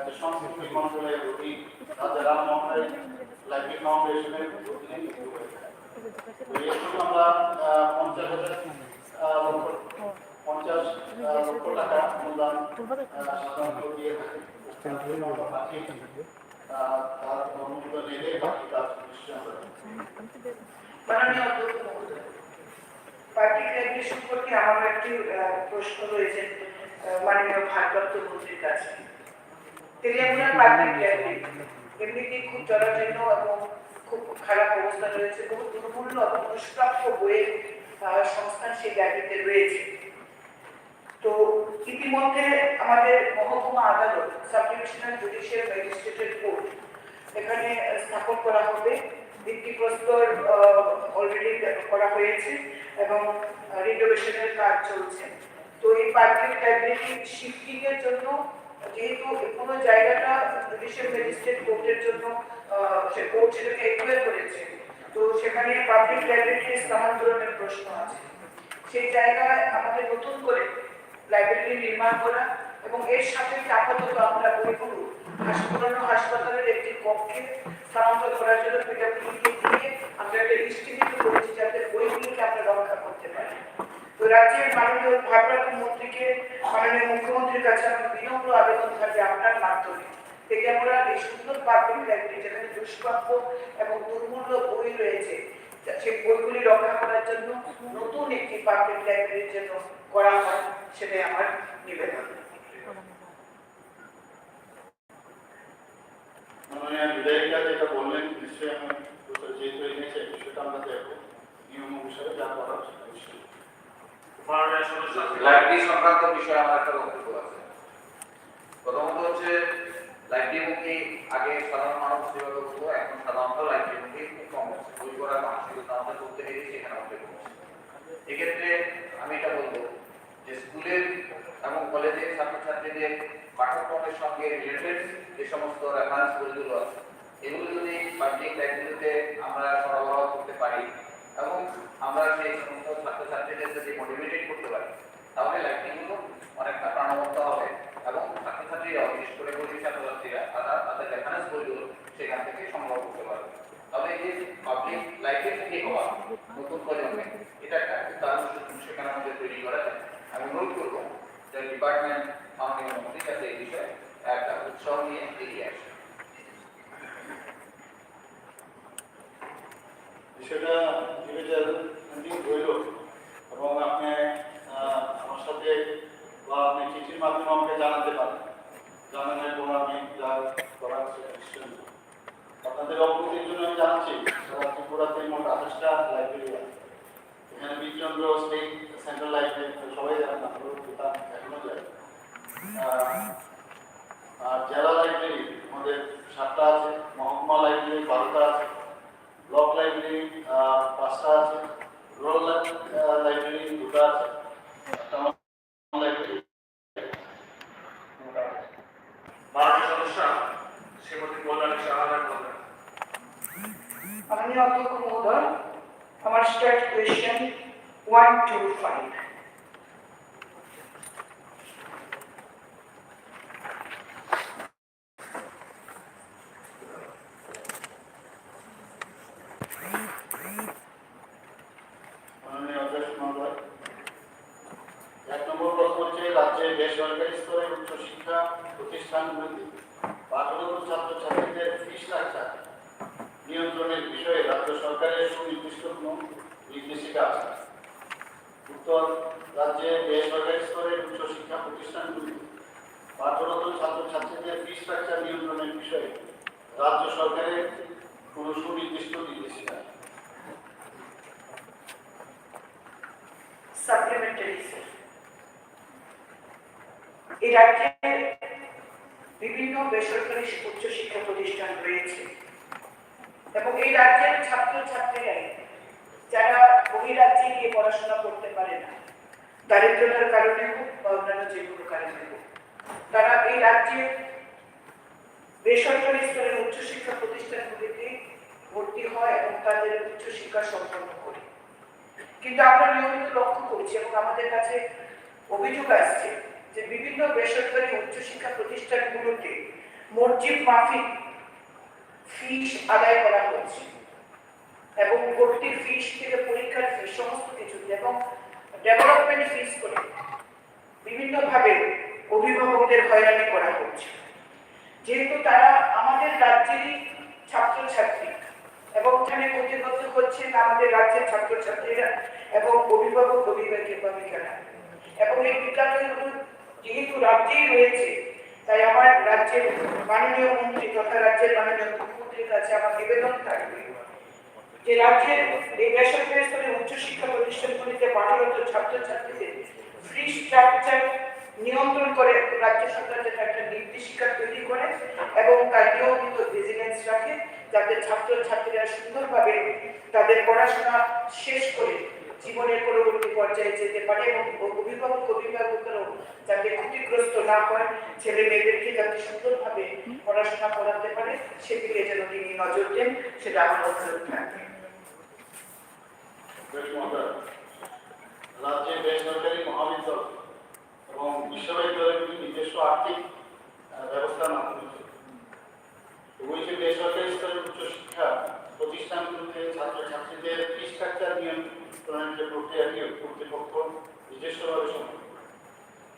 D: যে সংস্কৃতি মন্ত্রণালয়ের অধীন রাজা রামমোহন রায় লাইব্রেরি ফাউন্ডেশনের অধীনে যুক্ত হয়েছে। তো এর জন্য আমরা 50 লক্ষ টাকা অনুদান সাধারণত দিয়ে থাকি। তার অনুমোদন এলে বাকি কাজ নিশ্চয় হবে।
C: মাননীয় অধ্যক্ষ মহোদয়, পাবলিক লাইব্রেরি সম্পর্কে আমার একটি প্রশ্ন রয়েছে মাননীয় ভারপ্রাপ্ত মন্ত্রীর কাছে। তেলিয়ামুড়ার পাবলিক লাইব্রেরি এমনিতেই খুব জরাজীর্ণ এবং খুব খারাপ অবস্থা রয়েছে, বহু দুর্মূল্য এবং দুষ্প্রাপ্য বইয়ের সংস্থান সেই লাইব্রেরিতে রয়েছে। তো ইতিমধ্যে আমাদের মহকুমা আদালত, সাব ডিভিশনাল জুডিশিয়াল ম্যাজিস্ট্রেটের কোর্ট এখানে স্থাপন করা হবে। ভিত্তিপ্রস্তর অলরেডি করা হয়েছে এবং রিনোভেশনের কাজ চলছে। তো এই পাবলিক লাইব্রেরি শিফটিং এর জন্য যেহেতু কোনো জায়গাটা জুডিশিয়াল ম্যাজিস্ট্রেট কোর্টের জন্য সে কোর্ট সেটাকে একুয়ার করেছে, তো সেখানে পাবলিক লাইব্রেরি স্থানান্তরণের প্রশ্ন আছে। সেই জায়গায় আমাদের নতুন করে লাইব্রেরি নির্মাণ করা এবং এর সাথে আপাতত আমরা বইগুলো পুরানো হাসপাতালের একটি কক্ষে স্থানান্তর করার জন্য পিডাব্লিউডিকে দিয়ে আমরা একটা ইনস্টিটিউট করেছি যাতে বইগুলোকে আমরা রক্ষা করতে পারি। তো রাজ্যের মাননীয় ভারপ্রাপ্ত মন্ত্রীকে, মাননীয় মুখ্যমন্ত্রীর কাছে আমার বিনম্র আবেদন থাকবে আপনার মাধ্যমে থেকে আমরা এই সুন্দর পাবলিক লাইব্রেরি যেখানে দুষ্প্রাপ্য এবং দুর্মূল্য বই রয়েছে সেই বইগুলি রক্ষা করার জন্য নতুন একটি পাবলিক লাইব্রেরির জন্য করা হয়, সেটাই আমার নিবেদন।
D: মাননীয় বিধায়িকা যেটা বললেন নিশ্চয়ই আমি যেহেতু এনেছে বিষয়টা আমরা দেখবো নিয়ম অনুসারে যা করার নিশ্চয়ই।
B: মাননীয় সদস্য
J: লাইব্রেরি সংক্রান্ত বিষয়ে আমার একটা বক্তব্য আছে। প্রথমত হচ্ছে লাইব্রেরিমুখী আগে সাধারণ মানুষ যেভাবে হতো, এখন সাধারণত লাইব্রেরিমুখী খুব কম হচ্ছে। বই পড়ার মানসিকতা আমাদের করতে গেলে সেখানে অনেক কমছে। এক্ষেত্রে আমি এটা বলবো যে স্কুলের এবং কলেজের ছাত্রছাত্রীদের পাঠ্যক্রমের সঙ্গে রিলেটেড যে সমস্ত রেফারেন্স বইগুলো আছে এগুলো যদি পাবলিক লাইব্রেরিতে আমরা সরবরাহ করতে পারি এবং আমরা সেই সমস্ত ছাত্রছাত্রীদের যদি মোটিভেটেড করতে পারি তাহলে লাইব্রেরিগুলো অনেকটা প্রাণবন্ত হবে এবং ছাত্রছাত্রীরা বিশেষ করে গরিব ছাত্রছাত্রীরা তারা তাদের রেফারেন্স বইগুলো সেখান থেকে সংগ্রহ করতে পারবে। তবে এই যে পাবলিক লাইব্রেরি থেকে হওয়া নতুন প্রজন্মে এটা একটা দারুণ সেখানে আমাদের তৈরি করা যায়। আমি অনুরোধ করবো যে ডিপার্টমেন্ট মাননীয় মন্ত্রীর কাছে এই বিষয়ে একটা উৎসাহ নিয়ে এগিয়ে আসে।
D: বিষয়টা হইল এবং আপনি আমার সাথে বা আপনি চিঠির মাধ্যমে আমাকে জানাতে পারেন, জানানোর পর আমি যা করার নিশ্চয় আপনাদের অবগতির জন্য আমি জানাচ্ছি ত্রিপুরাতে মোট 28টা লাইব্রেরি আছে। এখানে বিচন্দ্র স্টেট সেন্ট্রাল লাইব্রেরি সবাই জানেন, এখনো যায়। আর জেলা লাইব্রেরি আমাদের 7টা আছে, মহকুমা লাইব্রেরি 12টা আছে, ব্লক লাইব্রেরি 5টা আছে, রুরাল লাইব্রেরি 2টা আছে, লাইব্রেরি
B: মাননীয় সদস্য শ্রীমতী কল্যাণী সাহায্য করবেন।
C: মাননীয় অধ্যক্ষ মহোদয়, আমার স্টার্ট কোয়েশ্চেন 1 to 5।
D: মাননীয় অধ্যক্ষ মহোদয়, 1 নম্বর প্রশ্ন হচ্ছে রাজ্যের বেসরকারি স্তরে উচ্চশিক্ষা প্রতিষ্ঠানগুলিতে পাঠরত ছাত্রছাত্রীদের ফি স্ট্রাকচার নিয়ন্ত্রণের বিষয়ে রাজ্য সরকারের সুনির্দিষ্ট কোনো নির্দেশিকা আছে? উত্তর, রাজ্যের বেসরকারি স্তরের উচ্চশিক্ষা প্রতিষ্ঠানগুলিতে পাঠরত ছাত্রছাত্রীদের ফি স্ট্রাকচার নিয়ন্ত্রণের বিষয়ে রাজ্য সরকারের কোনো সুনির্দিষ্ট নির্দেশিকা আছে।
C: সাপ্লিমেন্টারি স্যার, এই রাজ্যে বিভিন্ন বেসরকারি উচ্চশিক্ষা প্রতিষ্ঠান রয়েছে এবং এই রাজ্যের ছাত্রছাত্রীরাই যারা বহিরাজ্যে গিয়ে পড়াশোনা করতে পারে না, দারিদ্রতার কারণে হোক বা অন্যান্য যে কোনো কারণে হোক, তারা এই রাজ্যের বেসরকারি স্তরের উচ্চশিক্ষা প্রতিষ্ঠানগুলিতে ভর্তি হয় এবং তাদের উচ্চশিক্ষা সম্পন্ন করে। কিন্তু আমরা নিয়মিত লক্ষ্য করছি এবং আমাদের কাছে অভিযোগ আসছে যে বিভিন্ন বেসরকারি উচ্চশিক্ষা প্রতিষ্ঠানগুলোতে মসজিদ মাফিক ফিস আদায় করা হচ্ছে এবং ভর্তির ফিস থেকে পরীক্ষার ফিস সমস্ত কিছু এবং ডেভেলপমেন্ট ফিস করে বিভিন্নভাবে অভিভাবকদের হয়রানি করা হচ্ছে। যেহেতু তারা আমাদের রাজ্যেরই ছাত্রছাত্রী এবং এখানে ক্ষতিগ্রস্ত হচ্ছেন আমাদের রাজ্যের ছাত্রছাত্রীরা এবং অভিভাবক অভিভাবিকারা এবং এই বিদ্যালয়গুলো যেহেতু রাজ্যেই রয়েছে, তাই আমার রাজ্যের মাননীয় মন্ত্রী তথা রাজ্যের মাননীয় মুখ্যমন্ত্রীর কাছে আমার নিবেদন থাকবে যে রাজ্যের এই বেসরকারি স্তরের উচ্চশিক্ষা প্রতিষ্ঠানগুলিতে পাঠরত ছাত্রছাত্রীদের ফ্রি স্ট্রাকচার নিয়ন্ত্রণ করে রাজ্য সরকার যাতে একটা নির্দেশিকা তৈরি করে এবং তার নিয়মিত ভিজিলেন্স রাখে যাতে ছাত্রছাত্রীরা সুন্দরভাবে তাদের পড়াশোনা শেষ করে জীবনের পরবর্তী পর্যায়ে যেতে পারে এবং অভিভাবকরাও যাতে ক্ষতিগ্রস্ত না হয়, ছেলে মেয়েদেরকে যাতে সুন্দরভাবে পড়াশোনা করাতে পারে সেদিকে যেন তিনি নজর দেন, সেটা আমার অনুরোধ থাকবে।
A: রাজ্যের বেসরকারি মহাবিদ্যালয় এবং বিশ্ববিদ্যালয়গুলি নিজস্ব আর্থিক ব্যবস্থার মাধ্যমে ওই যে বেসরকারি স্তরের উচ্চশিক্ষা প্রতিষ্ঠানগুলোতে ছাত্রছাত্রীদের ফি স্ট্রাকচার নিয়ন্ত্রণের যে প্রক্রিয়াটি কর্তৃপক্ষ নিজস্বভাবে সম্পন্ন।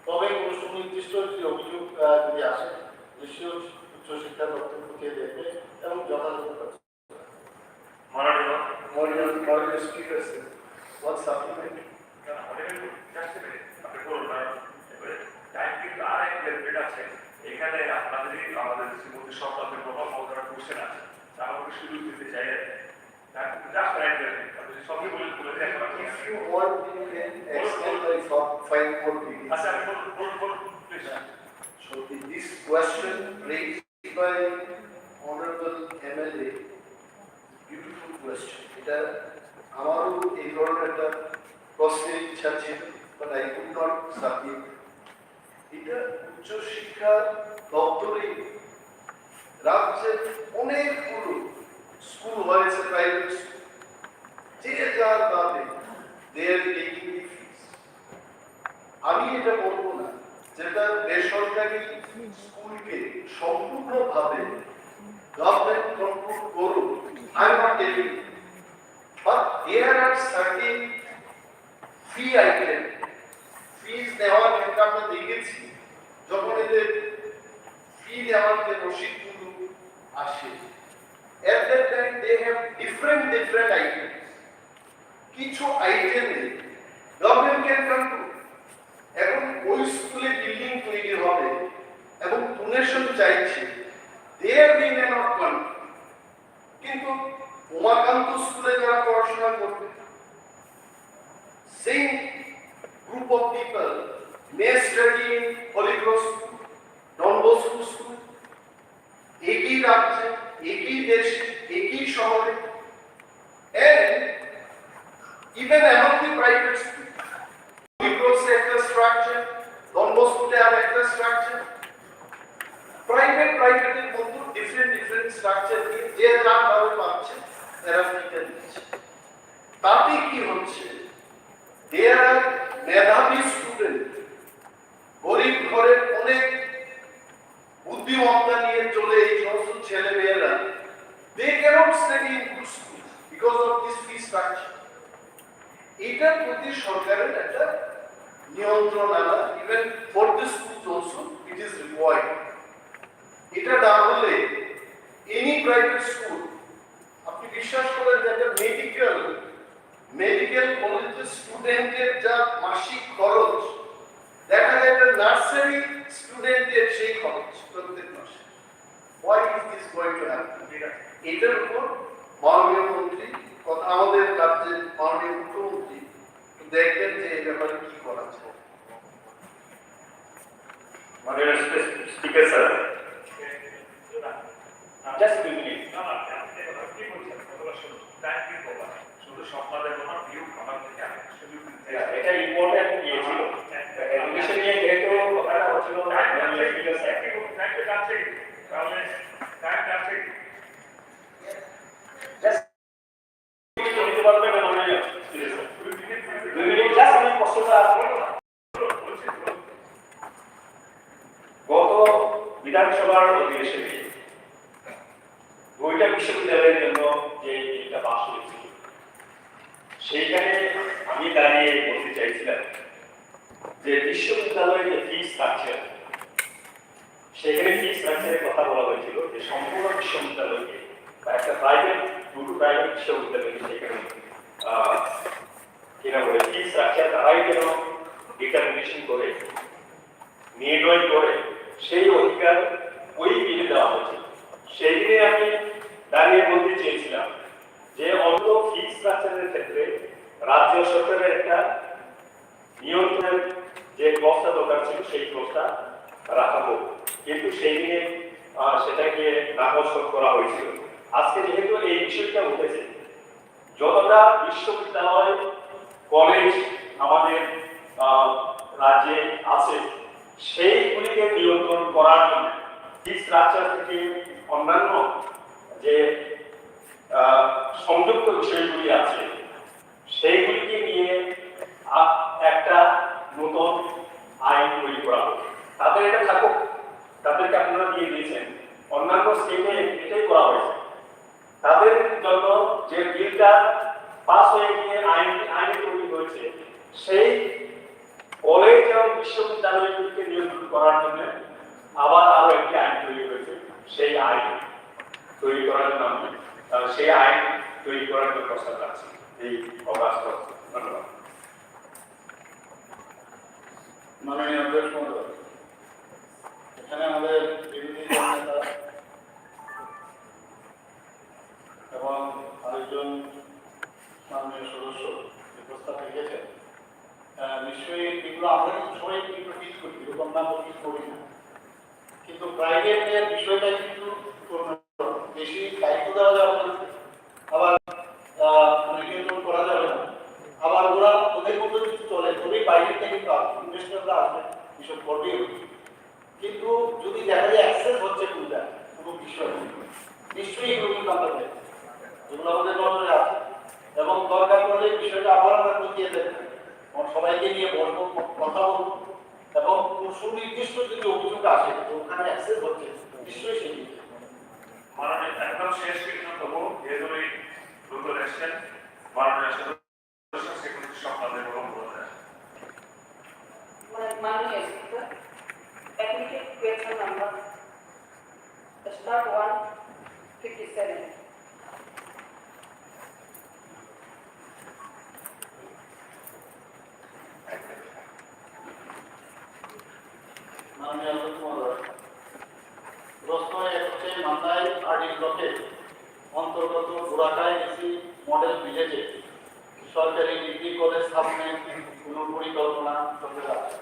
A: তবে কোনো সুনির্দিষ্ট যে অভিযোগ যদি আসে দেশীয় উচ্চশিক্ষা দপ্তর খতিয়ে দেখবে এবং যথাযথ মাননীয় স্পিকার what supplement?
B: এখানে আপনাদের আমাদের শ্রীমতী সরকারের প্রভাব করা কোশ্চেন আছে আমাকে সুযোগ দিতে চাই সবই বলে
A: If you want, you can extend by 5 more minutes.
B: আচ্ছা আমি বলুন
A: So this question raised by Honorable MLA, beautiful question. এটা আমারও এই ধরনের একটা প্রশ্নের ইচ্ছা ছিল, but I could not submit. এটা উচ্চশিক্ষা দপ্তরে রাজ্যের অনেকগুলো স্কুল হয়েছে, প্রাইভেট স্কুল, যে যার দামে they are taking the fees. আমি এটা বলবো না যেটা বেসরকারি স্কুলকে সম্পূর্ণভাবে গভর্নমেন্ট কন্ট্রোল করুক, I am not telling you. But there are certain fee items. Fees নেওয়ার ক্ষেত্রে আমরা দেখেছি যখন এদের ফি নেওয়ার যে রসিদগুলো আসে, at that time they have different items. কিছু আইটেমে গভর্নমেন্ট ক্যান কন্ট্রোল। এখন ওই স্কুলে বিল্ডিং তৈরি হবে এবং ডোনেশন চাইছে, there be may not control. কিন্তু উমাকান্ত স্কুলে যারা পড়াশোনা করবে, সেই group of people may study in Holy Cross School, Don Bosco School, একই রাজ্যে, একই দেশে, একই শহরে, and even among the private schools, Holy Cross একটা structure, Don Bosco have একটা structure, private এর মধ্যে different structure দিয়ে যে যার ভাবে পাচ্ছে তারা ফিটা দিচ্ছে। তাতে কি হচ্ছে, there are মেধাবী স্টুডেন্ট, গরিব ঘরের অনেক বুদ্ধিমত্তা নিয়ে চলে এই সমস্ত ছেলে মেয়েরা, they cannot study in good schools because of this fee structure. এটার প্রতি সরকারের একটা নিয়ন্ত্রণ আনা, even for the schools also it is required. এটা না হলে any private school, আপনি বিশ্বাস করেন যে একটা মেডিকেল কলেজের স্টুডেন্টের যা মাসিক খরচ, দেখা যায় একটা নার্সারি স্টুডেন্টের সেই খরচ প্রত্যেক মাসে। Why is this going to happen? এটার উপর মাননীয় মন্ত্রী কথা, আমাদের রাজ্যের মাননীয় মুখ্যমন্ত্রী দেখবেন যে এই ব্যাপারে কি করা যায়।
F: মাননীয় স্পিকার স্যার, জাস্ট 2 মিনিট।
B: শুধু স্বপ্নাদের কোনো ভিউ আমার থেকে সুযোগ দিতে
F: এটা ইম্পর্টেন্ট ইয়ে ছিল, এডুকেশন নিয়ে যেহেতু কথাটা হচ্ছিল,
B: তাহলে
F: জাস্ট
D: ওইটা বিশ্ববিদ্যালয়ের জন্য যে এটা পাশ হয়েছিল সেইখানে আমি দাঁড়িয়ে বলতে চাইছিলাম যে বিশ্ববিদ্যালয়ের যে ফি স্ট্রাকচার, সেখানে ফি স্ট্রাকচারের কথা বলা হয়েছিল যে সম্পূর্ণ বিশ্ববিদ্যালয়কে বা একটা দুটো প্রাইভেট বিশ্ববিদ্যালয়কে সেখানে কিনা বলে ফি স্ট্রাকচার তারাই যেন ডিটারমিনেশন করে নির্ণয় করে সেই অধিকার ওই বিলে দেওয়া হয়েছে। সেই দিনে আমি দাঁড়িয়ে বলতে চেয়েছিলাম যে অন্য ফি স্ট্রাকচারের ক্ষেত্রে রাজ্য সরকারের একটা নিয়ন্ত্রণের যে ব্যবস্থা দরকার ছিল সেই ব্যবস্থা রাখা হোক, কিন্তু সেই দিনে সেটাকে নাকচ করা হয়েছিল। আজকে যেহেতু এই বিষয়টা উঠেছে, যতটা বিশ্ববিদ্যালয় কলেজ আমাদের রাজ্যে আছে সেইগুলিকে নিয়ন্ত্রণ করার জন্য ফি স্ট্রাকচার থেকে অন্যান্য যে সংযুক্ত বিষয়গুলি আছে সেইগুলিকে নিয়ে একটা নতুন আইন তৈরি করা হবে। তাদের এটা থাকুক, তাদেরকে আপনারা দিয়ে দিয়েছেন, অন্যান্য স্টেটে এটাই করা হয়েছে। তাদের জন্য যে বিলটা পাস হয়ে গিয়ে আইন তৈরি হয়েছে, সেই কলেজ এবং বিশ্ববিদ্যালয়গুলিকে নিয়ন্ত্রণ করার জন্য আবার আরো একটি আইন তৈরি হয়েছে। সেই আইন তৈরি করার জন্য আমি সেই আইন তৈরি করার জন্য প্রস্তাব রাখছি এই অবস্থা। ধন্যবাদ। মাননীয় অধ্যক্ষ মহোদয়, এখানে আমাদের বিরোধী দল নেতা এবং আরেকজন মাননীয় সদস্য যে প্রস্তাব রেখেছেন, নিশ্চয়ই এগুলো আমরা কিন্তু সবাই কিন্তু ফিল করি, এরকম না ফিল করি না, কিন্তু প্রাইভেটের বিষয়টা কিন্তু বেশি দায়িত্ব দেওয়া যাবে না, আবার নিয়ন্ত্রণ করা যাবে না, আবার ওরা ওদের মতো কিছু চলে, তবেই বাইরে থেকে ইনভেস্টররা আসবে, এসব করবেই। কিন্তু যদি দেখা যায় অ্যাক্সেস হচ্ছে কোনটা কোনো বিষয়, নিশ্চয়ই এগুলো কিন্তু আমরা দেখি, এগুলো আমাদের নজরে আছে এবং দরকার পড়লে বিষয়টা আবার আমরা খতিয়ে দেখব, সবাইকে নিয়ে বলবো, কথা বলবো এবং সুনির্দিষ্ট যদি অভিযোগ আসে তো ওখানে অ্যাক্সেস হচ্ছে নিশ্চয়ই সেই
B: মাননীয় একদম শেষ পর্যন্ত যেহেতু দ্রুত এসছেন, মাননীয় সদস্য সেগুলি সপ্তাহে বলবো।
H: Manuel, technical question number start 157.
D: মাননীয় অধ্যক্ষ মহোদয়, প্রশ্ন হচ্ছে মান্দাই আরডি ব্লকের অন্তর্গত বুড়াকায় এসি মডেল ভিলেজে সরকারি ডিগ্রি কলেজ স্থাপনের কোনো পরিকল্পনা চলতে আছে।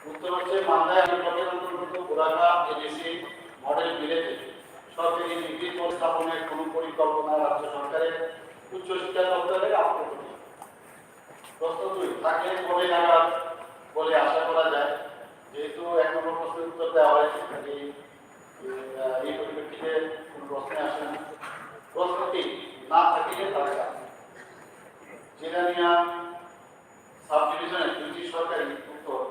D: উত্তর হচ্ছে মান্দাই আরডি ব্লকের অন্তর্গত বুড়াকা এডিসি মডেল ভিলেজে সরকারি ডিগ্রি কলেজ স্থাপনের কোনো পরিকল্পনা রাজ্য সরকারের উচ্চশিক্ষা দপ্তরের আপাতত নেই। প্রশ্ন 2, তাকে কবে নাগাদ বলে আশা করা যায়, যেহেতু এক নম্বর প্রশ্নের উত্তর দেওয়া হয়েছে, এই পরিপ্রেক্ষিতে কোনো প্রশ্নে আসে না। প্রশ্ন 3, না থাকিলে তার কারণ। জিরানিয়া সাব ডিভিশনের 2টি সরকারি উত্তর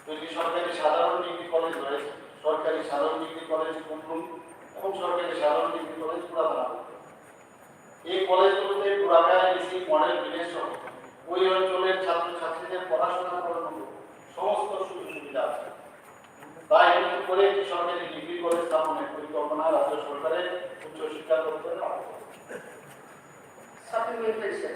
D: 2টি সরকারি সাধারণ ডিগ্রি কলেজ রয়েছে, সরকারি সাধারণ ডিগ্রি কলেজ কুমরুম এবং সরকারি সাধারণ ডিগ্রি কলেজ পুরাতনা। এই কলেজগুলোতে পুরাকায় এসি মডেল ভিলেজ সহ ওই অঞ্চলের ছাত্রছাত্রীদের পড়াশোনা করানোর সমস্ত সুযোগ সুবিধা আছে। তাই নতুন করে একটি সরকারি ডিগ্রি কলেজ স্থাপনের পরিকল্পনা রাজ্য সরকারের উচ্চশিক্ষা দপ্তরের আওতায়।
H: Supplementary sir.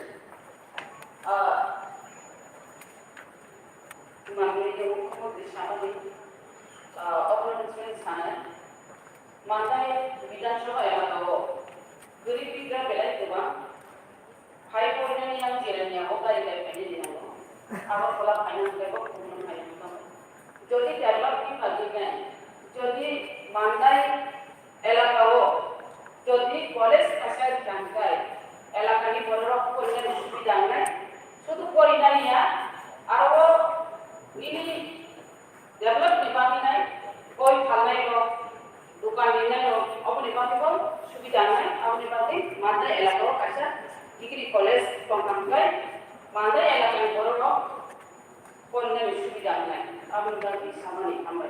H: माननीय मुख्यमंत्री सामने অপরাধের স্থানে মান্দায় বিধানসভা এলাকাও গরিব বিদ্যা বেলায় তোমার হাই পরিমাণিয়াম জেরানিয়া ওকাই লাইফে দিনাম আমার ফলা ফাইনান্স দেব কোন ফাইনান্স যদি ডেভেলপ কি ভাবি নাই, যদি মান্দায় এলাকাও যদি কলেজ আসার জানকায় এলাকানি বড় কল্যাণ সুবিধা নাই, শুধু পরিণামিয়া আরো ini develop নিপাতি নাই, কই ফালাই দোকান নিনাই আপনি নিপাতি কোন সুবিধা নাই, আপনি নিপাতি মান্দায় এলাকাও কাছে ডিগ্রি কলেজ কমপ্লিট মান্দায় এলাকানি বড় কল্যাণ সুবিধা নাই, আপনি নিপাতি সামনে আমরা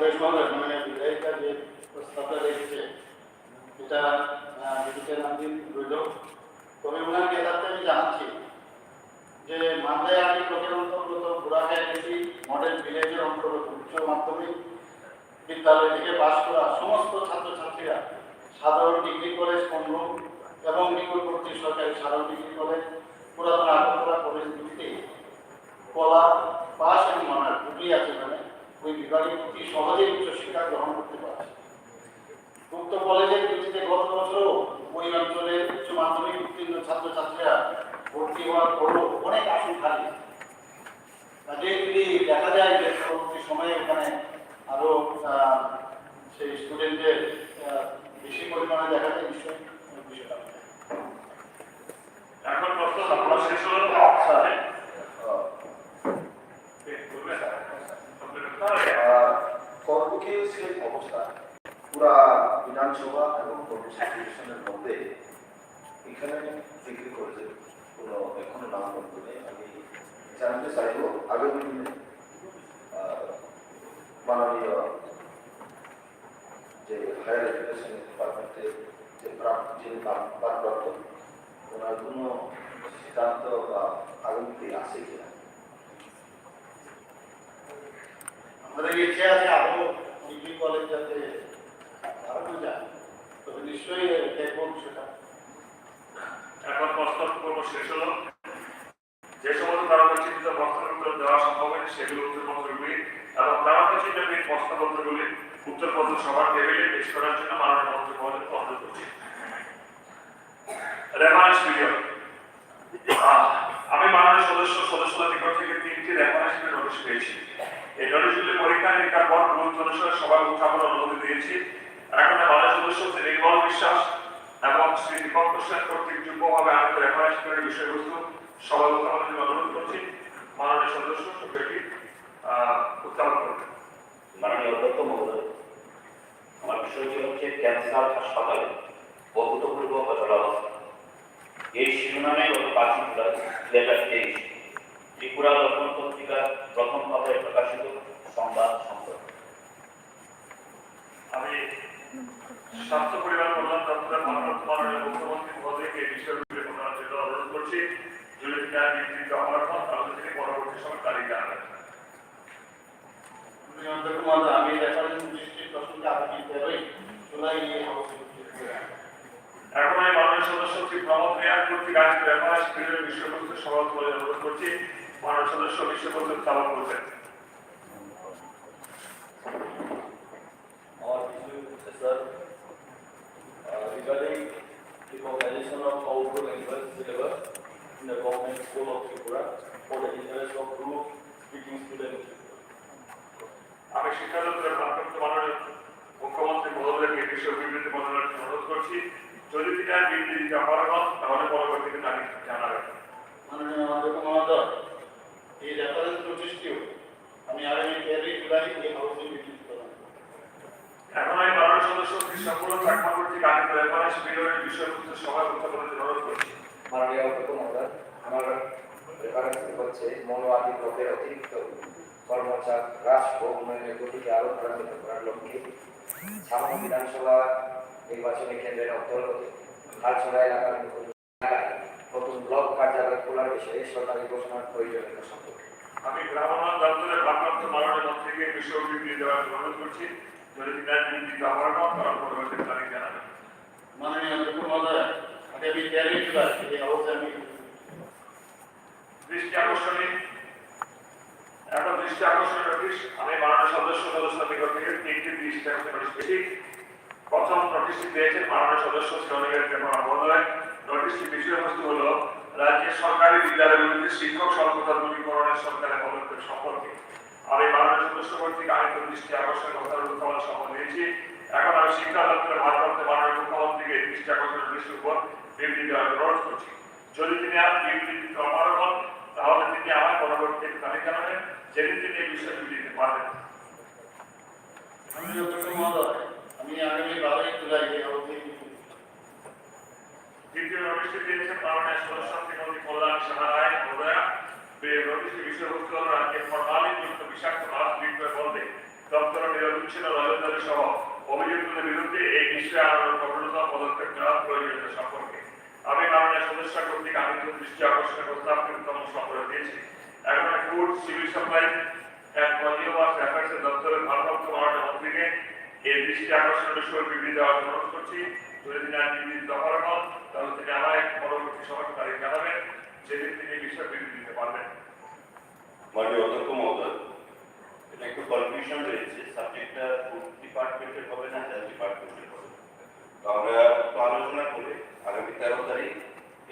D: অধ্যক্ষ মহোদয়, মানে বিধায়িকা যে প্রস্তাবটা রেখেছে এটা বিবেচনার নামদিন রইল। তবে ওনার নেতাকে আমি জানাচ্ছি যে মালদায় আগে ব্লকের অন্তর্গত বুড়াখাইটি মডেল ভিলেজের অন্তর্গত উচ্চ মাধ্যমিক বিদ্যালয় থেকে পাশ করা সমস্ত ছাত্রছাত্রীরা সাধারণ ডিগ্রি কলেজ কমরুম এবং নিকটবর্তী সরকারি সাধারণ ডিগ্রি কলেজ পুরাতন আগরতলা কলেজ দুটিতে কলা পাস এবং অনার দুটি আছে, মানে ওই বিভাগের প্রতি সহজেই উচ্চশিক্ষা গ্রহণ করতে পারছে। উক্ত কলেজের ভিত্তিতে গত বছরও ওই অঞ্চলের উচ্চ মাধ্যমিক উত্তীর্ণ ছাত্রছাত্রীরা ভর্তি হওয়ার পরও অনেক আসন খালি। যেগুলি দেখা যায় যে পরবর্তী সময়ে ওখানে আরো সেই স্টুডেন্টদের বেশি পরিমাণে দেখা যায় নিশ্চয়ই বিষয়টা।
B: এখন প্রশ্ন আপনার শেষ হলো
A: কর্মকে সেই অবস্থা পুরা বিধানসভা এবং কর্মসংস্থানের মধ্যে এখানে বিক্রি করেছে কোনো এখনো নাম বলতে নেই। আমি জানতে চাইব আগামী দিনে মাননীয় যে হায়ার এডুকেশন ডিপার্টমেন্টের যে যিনি ভারপ্রাপ্ত ওনার কোনো সিদ্ধান্ত বা আগামীতে আছে কিনা।
D: আমাদের ইচ্ছে আছে আরো ডিগ্রি কলেজ যাতে বাড়ানো যায়, তবে নিশ্চয়ই দেখবো সেটা।
B: এখন প্রস্তাব পর্ব শেষ হলো। যে সমস্ত তারকাচিত্র প্রশ্নের উত্তর দেওয়া সম্ভব হয় সেগুলো উত্তরপত্রগুলি এবং তারকাচিত্রের প্রশ্নপত্রগুলি উত্তরপত্র সবার টেবিলে পেশ করার জন্য মাননীয় মন্ত্রী মহোদয়কে অনুরোধ করছি। রেফারেন্স পিরিয়ড, আমি মাননীয় সদস্যদের নিকট থেকে 3টি রেফারেন্স পিরিয়ড নোটিশ পেয়েছি। এই নোটিশগুলি পরীক্ষা নিরীক্ষার পর গুরুত্ব অনুসারে সবার উত্থাপনের অনুমতি দিয়েছি। এখন মাননীয় সদস্য শ্রী নির্মল বিশ্বাস এবং শ্রী দীপক সেন কর্তৃক যুগ্মভাবে আনিত রেফারেন্স পিরিয়ডের বিষয়বস্তু সবার উত্থাপনের জন্য অনুরোধ করছি। মাননীয় সদস্য সেটি উত্থাপন করবেন।
K: মাননীয় অধ্যক্ষ মহোদয়, আমার বিষয়টি হচ্ছে ক্যান্সার হাসপাতালে অভূতপূর্ব অচলাবস্থা। এই শিরোনামে গত 5 জুলাই 2023 ত্রিপুরা দর্পণ পত্রিকার প্রথম পাতায় প্রকাশিত সংবাদ সম্পর্কে
B: আমি স্বাস্থ্য পরিবার কল্যাণ দপ্তরের মাননীয় মুখ্যমন্ত্রী মহোদয়কে এই বিষয়গুলি প্রদানের জন্য অনুরোধ করছি। যদি তার বিবৃতি আমার হন তাহলে তিনি পরবর্তী সময় তারিখ জানাবেন।
D: আমি রেফারেন্স দৃষ্টির প্রসঙ্গে আগামী 13 জুলাই হাউসে
B: এখন আমি মাননীয় সদস্য শ্রী প্রমোদ মিয়ার কর্তৃক আনিত রেফারেন্স পিরিয়ডের বিষয়বস্তু সভা করে অনুরোধ করছি। মাননীয় সদস্য বিষয়বস্তু উত্থাপন করবেন।
K: Our issue, sir, regarding the organization of outdoor language syllabus in the government school of Tripura for the interest of group speaking students.
B: আমি শিক্ষা দপ্তরের ভারপ্রাপ্ত মাননীয় মুখ্যমন্ত্রী মহোদয়কে বিষয় বিবৃতি প্রদানের জন্য অনুরোধ করছি। যদি তিনি আর বিবৃতি দিতে পারেন তাহলে পরবর্তীতে তারিখ জানাবেন।
D: মাননীয় অধ্যক্ষ মহোদয়, এই রেফারেন্স নোটিশটিও আমি আগামী 13 জুলাই এই হাউসে বিবৃতি প্রদান করব।
B: এখন আমি মাননীয় সদস্য শ্রী সম্পূর্ণ চাকমা কর্তৃক আনিত রেফারেন্স পিরিয়ডের বিষয়বস্তু সভা উত্থাপনের জন্য অনুরোধ করছি।
J: মাননীয় অধ্যক্ষ মহোদয়, আমার রেফারেন্স হচ্ছে মনোবাদী ব্লকের অতিরিক্ত কর্মচার রাষ্ট্র উন্নয়নের গতিকে আরো ত্বরান্বিত করার লক্ষ্যে সামনে বিধানসভা নির্বাচনী কেন্দ্রের অন্তর্গত হালছড়া এলাকার নতুন ব্লক কার্যালয় খোলার বিষয়ে সরকারি ঘোষণার প্রয়োজনীয়তা সম্পর্কে
B: আমি গ্রামোন্নয়ন দপ্তরের ভারপ্রাপ্ত মাননীয় মন্ত্রীকে বিষয় বিবৃতি দেওয়ার জন্য অনুরোধ করছি। যদি তিনি আর বিবৃতি দিতে পারেন তাহলে পরবর্তীতে তারিখ জানাবেন।
D: মাননীয় অধ্যক্ষ মহোদয়, আগামী 13 জুলাই এই হাউসে আমি
B: দৃষ্টি আকর্ষণী নোটিশ আমি মাননীয় সদস্যদের নিকট থেকে 3টি দৃষ্টি আকর্ষণী নোটিশ পেয়েছি। প্রথম নোটিশটি দিয়েছেন মাননীয় সদস্য শ্রী অনিকেত দেববর্মা মহোদয়। নোটিশটির বিষয়বস্তু হল রাজ্যের সরকারি বিদ্যালয়গুলিতে শিক্ষক স্বল্পতা দূরীকরণের সরকারের পদক্ষেপ সম্পর্কে। আমি মাননীয় সদস্য কর্তৃক আনিত দৃষ্টি আকর্ষণের কথার উত্থাপনের সম্মত দিয়েছি। এখন আমি শিক্ষা দপ্তরের ভারপ্রাপ্ত মাননীয় মুখ্যমন্ত্রীকে দৃষ্টি আকর্ষণের নোটিশের উপর বিবৃতি দেওয়ার অনুরোধ করছি। যদি তিনি আর বিবৃতি দিতে অপারগ হন তাহলে তিনি আমার পরবর্তী তারিখ জানাবেন, যেদিন তিনি এই বিষয়ে বিবৃতি দিতে পারবেন।
D: মাননীয় অধ্যক্ষ মহোদয়, আমি আগামী 12 জুলাই এই হাউসে
B: দ্বিতীয় নোটিশটি দিয়েছেন মাননীয় সদস্য শ্রীমতী কল্যাণ সাহারায় মহোদয়া। নোটিশটির বিষয়বস্তু হল রাজ্যের ফরমালিনযুক্ত বিষাক্ত মাছ বিক্রয় বন্ধে দপ্তর নিরবিচ্ছিন্ন কমিশনার নজরদারি সহ অভিযুক্তদের বিরুদ্ধে এই বিষয়ে আরো কঠোরতম পদক্ষেপ নেওয়ার প্রয়োজনীয়তা সম্পর্কে আমি মাননীয় সদস্য কর্তৃক আমিত দৃষ্টি আকর্ষণের প্রস্তাবকে উত্তম সম্পর্ক দিয়েছি। এখন food civil supply and consumers অ্যাফেয়ার্সের দপ্তরের ভারপ্রাপ্ত মাননীয় মন্ত্রীকে এই দৃষ্টি আকর্ষণের বিষয়ে বিবৃতি দেওয়ার অনুরোধ করছি। যদি তিনি আর বিবৃতি দরকার হন তাহলে তিনি আমায় পরবর্তী সময় তারিখ জানাবেন, সেদিন তিনি এই বিষয়ে বিবৃতি দিতে পারবেন।
K: মাননীয় অধ্যক্ষ মহোদয়, এটা একটু কনফিউশন রয়েছে, সাবজেক্টটা ফুড ডিপার্টমেন্টের হবে না হেলথ ডিপার্টমেন্টের হবে। তো আমরা একটু আলোচনা করে আগামী 13 তারিখ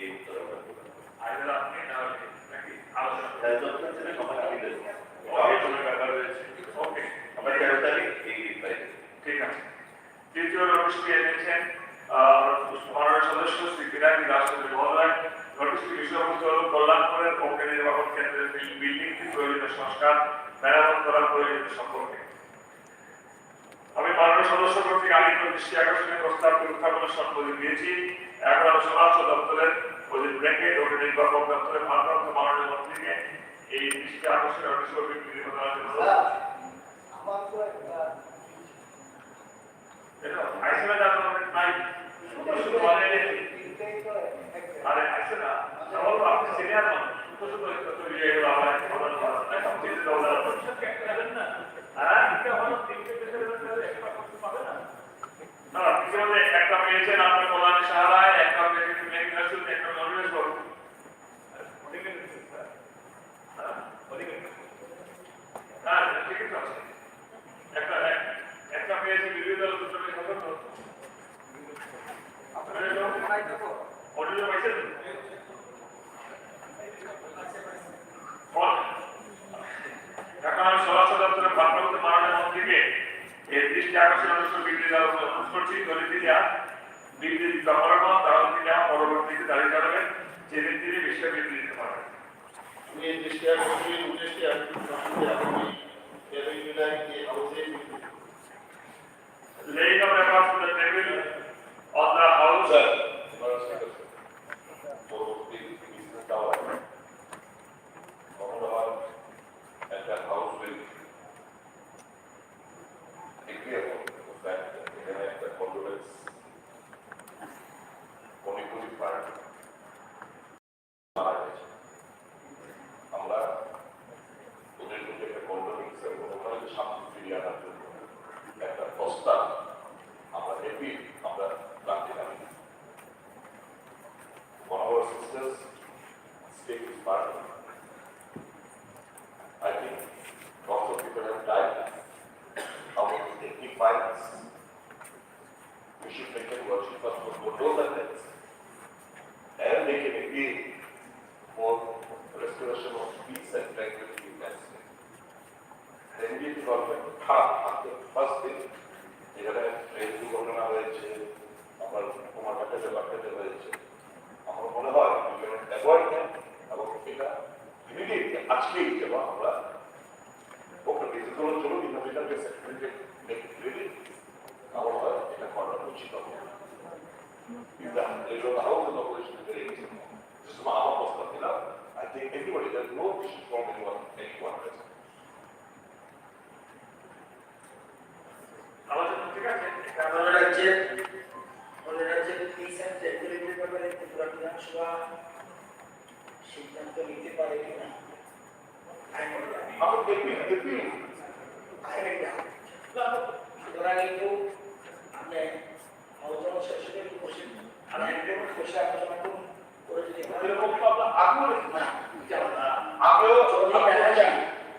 K: এই উত্তর আমরা দেবো।
B: আইদার আপনি না হলে নাকি আলোচনা
K: হেলথ দপ্তর থেকে সবাই আমি দেবো,
B: আলোচনার ব্যাপার রয়েছে। ওকে,
K: আমরা 13 তারিখ এই রিপ্লাই দেবো।
B: ঠিক আছে। দ্বিতীয় নোটিশটি এনেছেন মাননীয় সদস্য শ্রী পিনাকি দাস মহোদয়। নোটিশটি বিষয়বস্তু হল কল্যাণপুরের অগ্নি নির্বাপক কেন্দ্রের বিল্ডিংটি প্রয়োজনীয় সংস্কার মেরামত করার প্রয়োজনীয়তা সম্পর্কে আমি মাননীয় সদস্য কর্তৃক আলিত দৃষ্টি আকর্ষণের প্রস্তাবকে উত্থাপনের সম্মতি দিয়েছি। এখন আমি স্বরাষ্ট্র দপ্তরের অধীন রেখে অগ্নি নির্বাপক দপ্তরের ভারপ্রাপ্ত মাননীয় মন্ত্রীকে এই দৃষ্টি আকর্ষণের বিষয় বিবৃতি প্রদানের জন্য
D: আমার তো একটা
B: আইসিএম এর নাই শুধু বলে আরে আইসে না সবাই আপনি সিনিয়র মানুষ শুধু শুধু তৈরি হয়ে গেল আমার সবচেয়ে দৌড়া না হ্যাঁ এটা হলো তিনটে দেশের মধ্যে একটা করতে পাবে না না পিছনে একটা পেয়েছেন আপনার কল্যাণী সাহারায়, একটা পেয়েছেন মেঘনাসুল, একটা নরওয়েজ বড় ওদিকে হ্যাঁ ওদিকে হ্যাঁ ঠিক আছে একটা একটা পেয়েছে বিরোধী দল দুটো পেয়েছে কত আপনারা লোক বানাই দেব অডিও পাইছেন এখন আমি স্বরাষ্ট্র দপ্তরের ভারপ্রাপ্ত মাননীয় মন্ত্রীকে এর দৃষ্টি আকর্ষণের বিষয়ে বিবৃতি দেওয়ার অনুরোধ করছি। যদি তিনি বিবৃতি দরকার হন তাহলে তিনি পরবর্তীতে দাঁড়িয়ে যাবেন, যেদিন তিনি বিষয়ে বিবৃতি দিতে পারবেন।
A: এই দৃষ্টি আকর্ষণের উদ্দেশ্যে আপনি
B: laying of records to the table on the house.
E: একটা house will agreeable to that এখানে একটা কন্ডোলেন্স অনেকগুলি পার্টি মারা গেছে। আমরা ওদের মধ্যে একটা কন্ডোলেন্স এবং ওখানে শান্তি ফিরিয়ে আনার জন্য একটা প্রস্তাব আমরা হ্যাপি আমরা রাখতে পারি। One of our sisters stake is part of it. I think lots of people have died out of ethnic violence. We should make it worship first for those that deaths. And make an appeal for restoration of peace and tranquility in that state. The immediate government after first thing, যেখানে ট্রেন দুর্ঘটনা হয়েছে, আমার কুমার বাচ্চাদের হয়েছে, আমার মনে হয় অ্যাভয়েড দেন এবং এটা ইমিডিয়েটলি আজকেই যেমন আমরা ওকে ডিজিটাল জন্য ইনোভেশনকে সেটেলমেন্টে রেডি আমার হয় এটা করা উচিত হবে। এই জন্য হাউস অপারেশন ভেরি ইম্পর্টেন্ট। আমার প্রস্তাব দিলাম, I think everybody there's no issue from anyone present.
B: আলোচনা ঠিক আছে।
C: আমাদের রাজ্যের পিস অ্যান্ড ট্রানকুইলিটির ব্যাপারে ত্রিপুরা বিধানসভা সিদ্ধান্ত নিতে পারে কিনা
E: আমি দেখি
C: সুতরাং একটু আপনি আলোচনা শেষে বসে বসে আলোচনা করুন করে যদি
E: এরকম তো আপনার আগ্রহ
C: না
E: আগ্রহ
C: দেখা যায়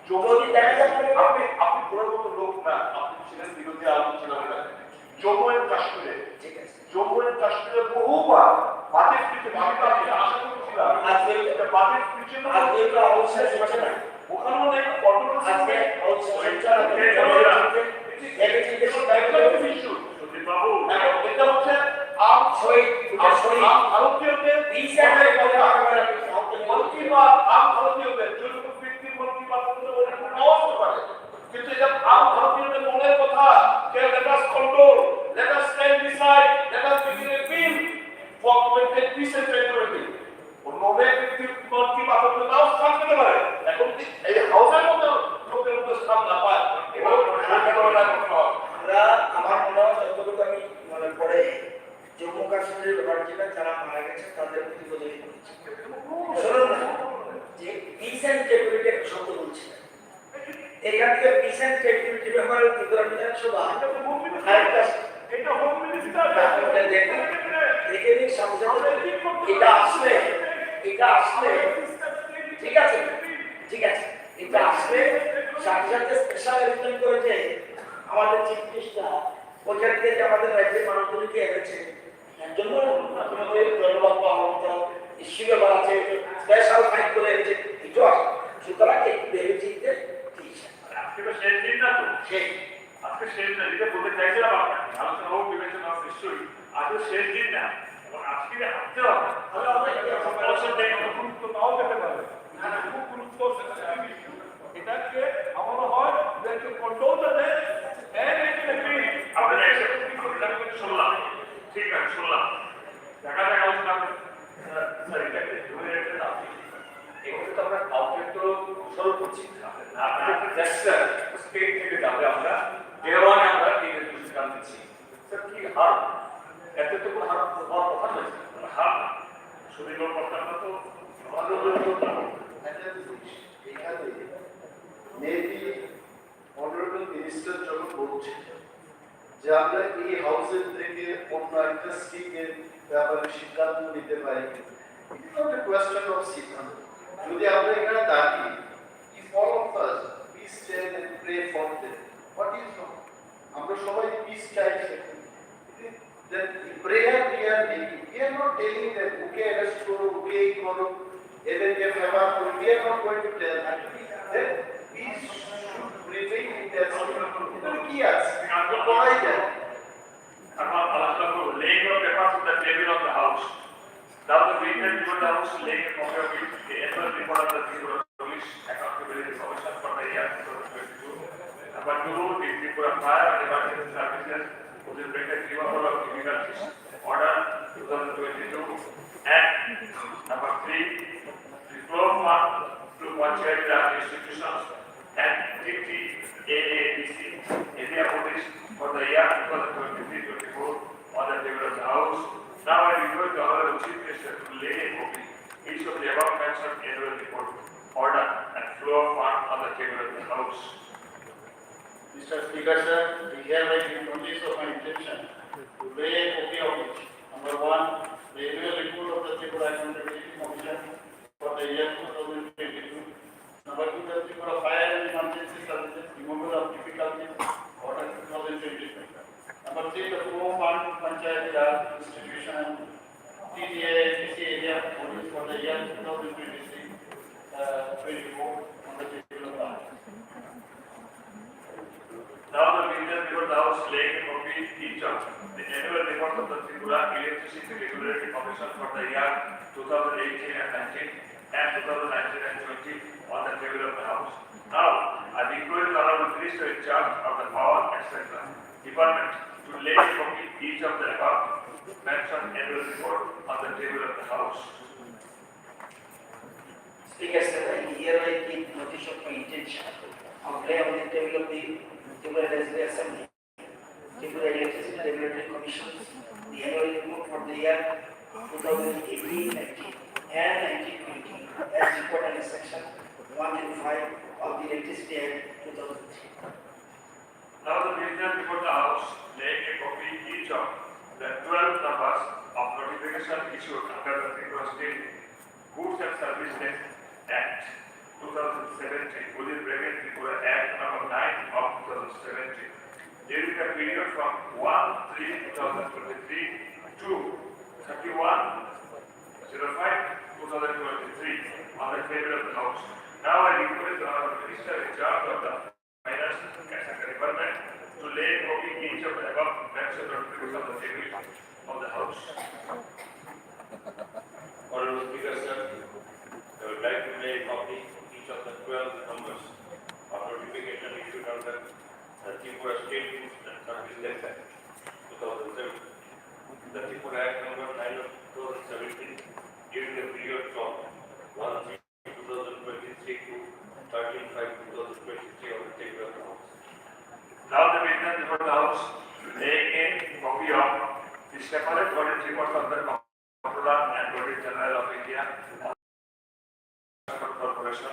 C: যদি দেখা যায়
E: আপনি আপনি পুরো মতো লোক না, আপনি ছিলেন বিরোধী আলোচনা ছিলেন না জম্মু এন্ড কাশ্মীরে।
C: ঠিক আছে
E: জম্মু এন্ড কাশ্মীরে বহুবার বাজেট পিছিয়ে আমি তো আপনি আশা করছিলাম
C: আজকে
E: বাজেট পিছিয়ে
C: আজকে তো অবস্থা হচ্ছে না
E: ওখানেও নেই কন্ট্রোল
C: আজকে অবস্থা
B: বাবু
E: এখন এটা হচ্ছে আম ভারতীয়দের মন কি বাত আম ভারতীয়দের জন্য ব্যক্তির মন কি বাত অবস্থা করে, কিন্তু এটা আম ভারতীয়দের মনের কথা যে let us control, let us stand beside, let us begin a bill for maintain peace and tranquility. অন্য ব্যক্তির মন কি বাত নাও স্থান পেতে পারে। এখন এই হাউসের মধ্যে লোকের মধ্যে স্থান না পায় এবার করতে হবে।
C: পিস অ্যান্ড স্টেবিলিটি একটা শব্দ বলছিলেন। এখান থেকে পিস অ্যান্ড স্টেবিলিটি ব্যাপারে ত্রিপুরা বিধানসভা আরেকটা
D: এটা হোম মিনিস্টার
C: আপনারা দেখুন, এখানে সাথে সাথে এটা আসলে ঠিক আছে, এটা আসলে সাথে সাথে স্পেশাল অ্যারেঞ্জমেন্ট করেছে আমাদের চিফ মিনিস্টার, ওইখান থেকে আমাদের রাজ্যের মানুষগুলিকে এনেছে। এর জন্য আপনাদের ধন্যবাদ পাওয়া ইস্যু ব্যাপার আছে, স্পেশাল ফাইট করে এনেছে, এটাও আছে। সুতরাং একটু ভেবে চিনতে দিয়েছেন।
B: আজকে তো শেষ দিন না তো,
C: সেই
B: আজকে শেষ দিন, এটা বলতে চাইছিলাম আপনাকে, আলোচনা হোক বিবেচনা হোক নিশ্চয়ই, আজকে শেষ দিন না, এবং আজকে হাঁটতে হবে।
D: তাহলে আমরা অবশ্যই দেখব, গুরুত্ব নাও পেতে পারে, খুব গুরুত্ব এটাকে আমার হয় যে কন্ট্রোল দেবে
B: আপনাদের একসাথে শুনলাম, ঠিক আছে শুনলাম, দেখা দেখা আলোচনা স্যার এটাকে ধরে রেখে দাও।
K: এগুলো তো আমরা কাউকে তো দোষারোপ করছি না, আপনাদের জ্যাকসন স্টেট থেকে যাবে, আমরা দেওয়ানে আমরা এই সিদ্ধান্ত দিচ্ছি। স্যার কি হার, এতে তো কোনো হার হওয়ার কথা নয়।
B: হার সুদীর্ঘ কথা তো
A: একটা জিনিস এখানে মেবি অনারেবল মিনিস্টার যখন বলছে যে আমরা এই হাউসের থেকে অন্য একটা স্কিমের ব্যাপারে সিদ্ধান্ত নিতে পারি, ইট is not a question of সিদ্ধান্ত। যদি আমরা এখানে দাঁড়িয়ে if all of us we stand and pray for them, what is wrong? আমরা সবাই পিস চাইছি, that the prayer we are making, we are not telling them okay arrest karo, okay karo, এদেরকে ফেভার করি, we are not going to tell them that peace should prevail in their community. কি আছে আমরা বলাই যায়
B: about laying of papers on the table of the house. Now the witness before the house laying a copy of it, the annual report of the Tripura Police Accountability Commission for the year 2022. Number 2, the Tripura Fire and Emergency Services for the breakage removal of difficulties. Order 2022. And number 3, the flow fund to Panchayat Raj institutions and TTAADC area police for the year 2023-24 on the table of the house. Now I request the Honorable Chief Minister to lay a copy each of the above mentioned annual report, order and flow of fund on the table of the house.
D: Mr. Speaker, sir, we hereby give notice of my intention to lay a copy of it. Number 1, the annual report of the Tripura Accountability Commission for the year 2022. Number 2, the Tripura Fire and Emergency Services removal of difficulties, order 2023. Number 3, the flow fund Panchayat Raj institution TTAADC area police for the year 2023-24 on the table of the house.
B: Now the witness before the house laying a copy each of the annual report of the Tripura Electricity Regulatory Commission for the year 2018 and 19 and 2019 and 20 on the table of the house. Now I request the Honorable Minister in charge of the Power etc. Department to lay a copy each of the above mentioned annual report on the table of the house.
C: Speaker, sir, I hereby give notice of my intention on lay on the table of the Tripura Legislative Assembly, Tripura Electricity Regulatory Commission, the annual report for the year 2018-19 and 19-20 as reported in section 105 of the Electricity Act 2003.
B: Now the business before the house laying a copy each of the 12 numbers of notification issued under the Tripura State Goods and Services Act 2017 within bracket Tripura Act number 9 of 2017 during the period from 1/3/2023 to 31/05/2023 on the table of the house. Now I request the Honorable Minister in charge of the Finance and Secretary Department to lay a copy each of the above mentioned notifications on the table of the house.
F: Honorable Speaker, sir, I would like to lay a copy of each of the 12 numbers of notification issued under the Tripura State Goods and Services Act 2007. The Tripura Act number 9 of 2017 during the period from 1/3/2023 to 13/5/2023 on the table of the house.
B: Now the business before the house laying a copy of the separate audit reports of the Comptroller and Auditor General of India Corporation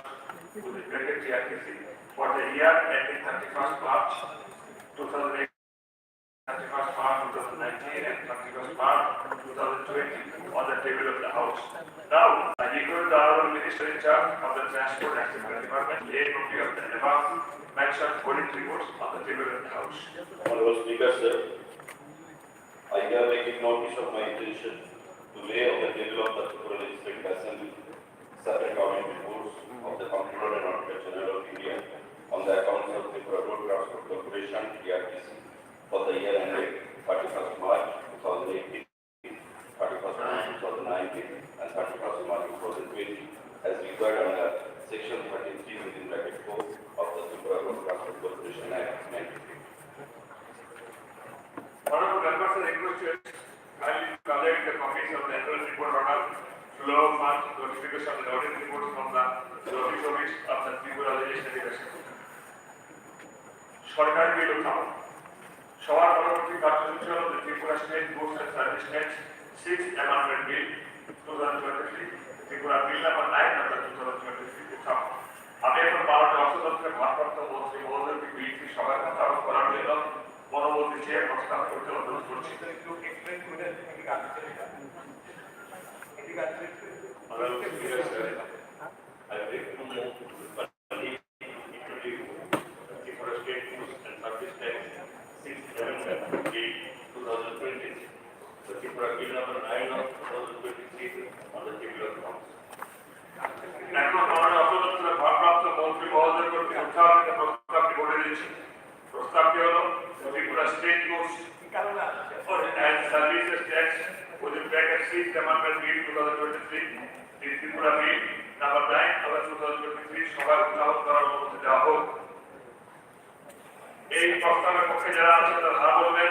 B: with the bracket GRTC for the year ending 31st March 2008, 31st March 2019 and 31st March 2020 on the table of the House. Now, I request the Honorable Minister in charge of the Transport and Similar Department, a copy of the above mentioned audit reports on the table of the House.
K: Honorable Speaker, sir, I hereby take notice of my intention to lay on the table of the Tripura Legislative Assembly separate audit reports of the Comptroller and Auditor General of India on the accounts of Tripura Road Transport Corporation (TRTC) for the year ended 31st March 2018, 31st March 2019, and 31st March 2020, as required under Section 33 within bracket 4 of the Tripura Road Transport Corporation Act 93.
B: Honorable members are requested kindly collect the copies of the annual report order, flow of funds, notification of the audit reports from the office of the Tripura Legislative Assembly. সরকারি বিল উঠাও সবার পরবর্তী কার্যসূচি হল Tripura state goods and service tax 6th amendment bill 2023 Tripura bill number 9 number 2023 উঠাও। আমি এখন ভারতের অর্থ দপ্তরের ভারপ্রাপ্ত মন্ত্রী মহোদয়কে বিলটি সবার কথা করার জন্য মনোমতি চেয়ে প্রস্তাব করতে অনুরোধ করছি।
F: I beg to move Tripura State Goods and Service Tax 6th Amendment Bill 2020, the Tripura Bill number 9 of 2023 on the table of the House.
B: এখন আমরা অর্থ দপ্তরের ভারপ্রাপ্ত মন্ত্রী মহোদয় কর্তৃক উত্থাপিত প্রস্তাবটি বলে দিচ্ছি। প্রস্তাবটি হল Tripura state goods and Services Tax within bracket 6th Amendment Bill 2023, the Tripura Bill number 9 of 2023 সভায় উত্থাপন করার অনুমতি দেওয়া হোক। এই প্রস্তাবের পক্ষে যারা আছেন তারা না বলবেন,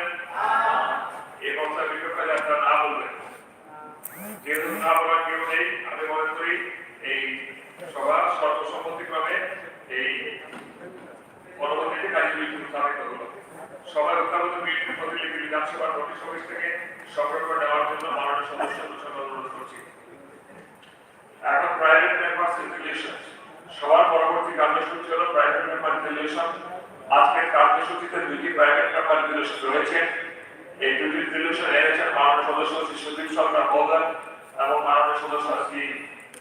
B: এই প্রস্তাবের বিপক্ষে যারা না বলবেন। যেহেতু না বলার কেউ নেই, আমি মনে করি এই সভা সর্বসম্মতিক্রমে এই অনুমতিতে কার্যবিধি উত্থাপিত হল। সভায় উত্থাপিত বিলটি প্রতিলিপি বিধানসভার নোটিশ অফিস থেকে সংগ্রহ করে নেওয়ার জন্য মাননীয় সদস্য অনুরোধ করছি। এখন প্রাইভেট মেম্বার্স রেজুলেশন সবার পরবর্তী কার্যসূচি হল প্রাইভেট মেম্বার রেজুলেশন। আজকের কার্যসূচিতে দুটি প্রাইভেট মেম্বার রেজুলেশন রয়েছে। এই দুটি রেজুলেশন এনেছেন মাননীয় সদস্য শ্রী সুদীপ সরকার মহোদয় এবং মাননীয় সদস্য শ্রী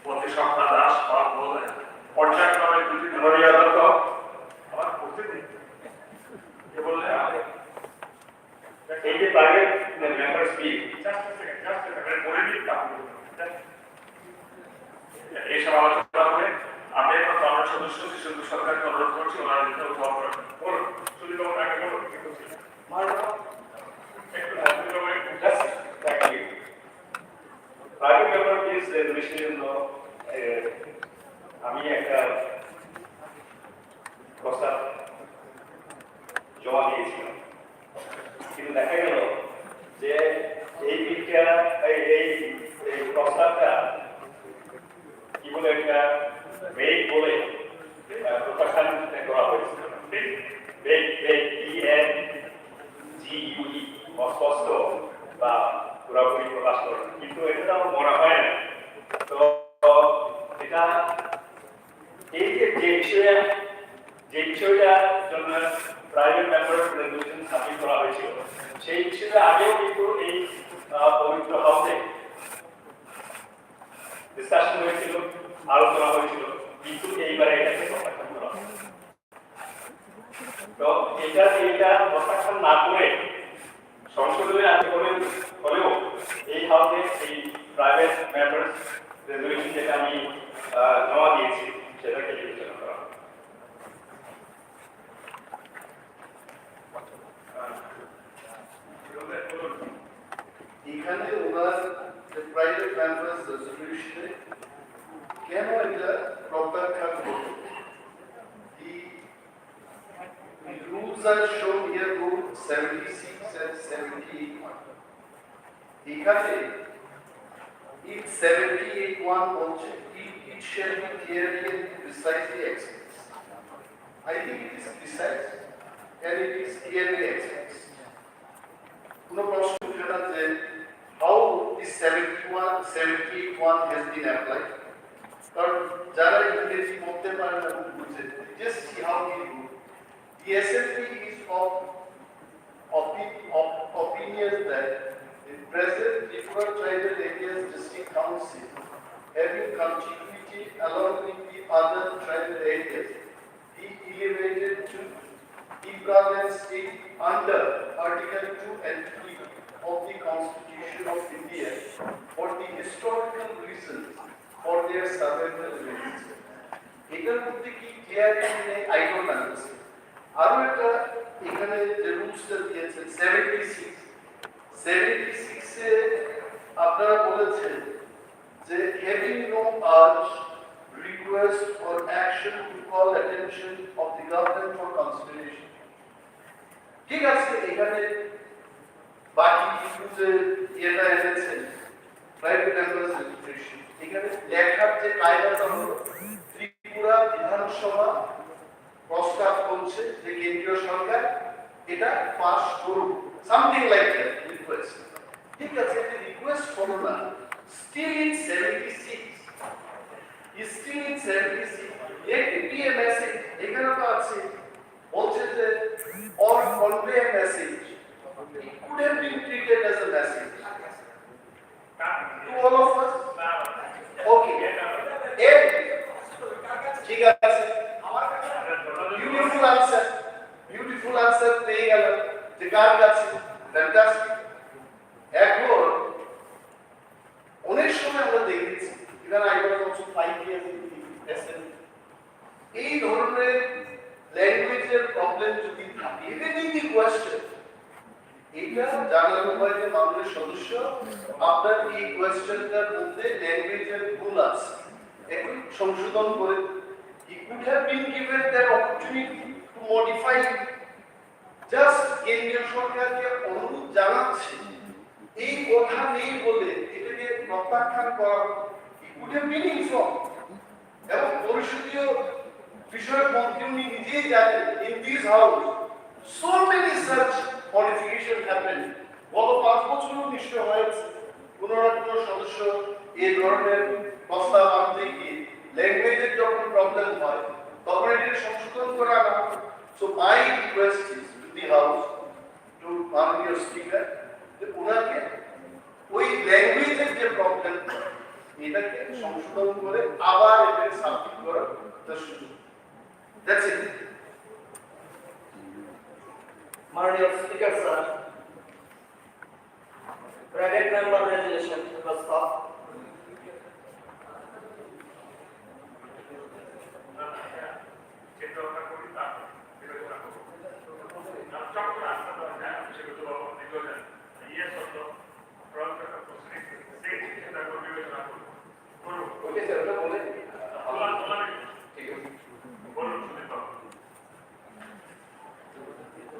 B: পতি সংখ্যা দাস মহোদয়। পর্যায়ক্রমে দুটি ধরনীয় আদালত আমার করতে দিন কে বললে
E: এই যে প্রাইভেট মেম্বার্স বিল
B: বলে দিন এইসব আলোচনা করে আমি এখন মাননীয় সদস্য শ্রী সুদীপ সরকারকে অনুরোধ করছি ওনারা যেতে উদ্ভাবন করেন। বলুন সুদীপ বাবু আগে বলুন কি করছেন
E: প্রাইভেট মেম্বার বিল রেজুলেশনের জন্য আমি একটা প্রস্তাব জমা দিয়েছিলাম, কিন্তু দেখা গেল যে এই বিলটা এই প্রস্তাবটা কি বলে একটা বেগ বলে প্রকাশন করা হয়েছিল। অস্পষ্ট বা পুরোপুরি প্রকাশ করে, কিন্তু এটা তো আমার মনে হয় না। তো এটা এই যে বিষয়টার জন্য প্রাইভেট মেম্বার রেজুলেশন সাবমিট করা হয়েছিল, সেই বিষয়টা আগেও কিন্তু এই পবিত্র হাউসে ডিসকাশন হয়েছিল, আলোচনা হয়েছিল, কিন্তু এইবারে এটাকে প্রত্যাখ্যান করা হয়। তো এটা প্রত্যাখ্যান না করে সংসদীয় আন্দোলন হলেও এই হাউসে এই প্রাইভেট মেম্বার্স রেজুলেশন যেটা আমি জমা দিয়েছি সেটাকে বিবেচনা করা হয়।
A: এখানে ওনার প্রাইভেট মেম্বার্স রেজলিউশনে কেন এটা প্রত্যাখ্যান করবে? The rules are shown here, rule 76 and 78(1). এখানে if 78(1) বলছে it shall be clearly and precisely expressed. I think it is precise and it is clearly expressed. No প্রশ্ন উঠে যে how this 78(1) has been applied. কারণ যারা ইংরেজি পড়তে পারে না The Assembly is of opinion that the present Tripura Tribal Areas District Council, having continuity along with the other tribal areas, be elevated to equivalent state under Article 2 and 3 of the Constitution of India for the historical reasons for their survival rights. এটার মধ্যে কি ক্লিয়ার নেই আই ডোন্ট আন্ডারস্ট্যান্ড। আরো একটা এখানে যে রুলসটা দিয়েছেন 76 এ আপনারা বলেছেন যে having no urge, request or action to call attention of the government for consideration. ঠিক আছে, এখানে বাকি কিছু যে এটা এনেছেন প্রাইভেট মেম্বার্স রেজিস্ট্রেশন, এখানে লেখার যে কায়দাটা হলো ত্রিপুরা বিধানসভা প্রস্তাব করছে যে কেন্দ্রীয় সরকার এটা পাস করুক, সামথিং লাইক দ্যাট রিকোয়েস্ট। ঠিক আছে, যে রিকোয়েস্ট করো না, still in 76 let it be a message. এখানে তো আছে বলছে যে or convey a message. It could have been treated as a message to all of us. Okay. ঠিক আছে, বিউটিফুল আনসার পেয়ে গেল যে কার কাছে ফ্যান্টাস্টিক। এখন অনেক সময় আমরা দেখেছি even I was also 5 years in the SNP, এই ধরনের ল্যাঙ্গুয়েজের প্রবলেম যদি থাকে even in the question, এটা জানানো হয় যে মাননীয় সদস্য আপনার এই কোয়েশ্চেনটার মধ্যে ল্যাঙ্গুয়েজের ভুল আছে, এখন সংশোধন করে he could have been given that opportunity to modify it. Just কেন্দ্রীয় সরকারকে অনুরোধ জানাচ্ছে এই কথা নেই বলে এটাকে প্রত্যাখ্যান করা it could have been informed, এবং পরিষদীয় বিষয়ক মন্ত্রী উনি নিজেই জানেন in this house so many such modification happened. গত 5 বছরও নিশ্চয় হয়েছে কোন না কোন সদস্য এই ধরনের প্রস্তাব আনতে গিয়ে ল্যাঙ্গুয়েজের যখন প্রবলেম হয় তখন এটাকে সংশোধন করা না। So my request is to the house, to মাননীয় স্পিকার, যে ওনাকে ওই ল্যাঙ্গুয়েজের যে প্রবলেম এটাকে সংশোধন করে আবার এটাকে সাবমিট করার সুযোগ। That's it.
C: माननीय speaker sir, private member resolution प्रस्ताव
I: ওকে স্যার, ওটা বলে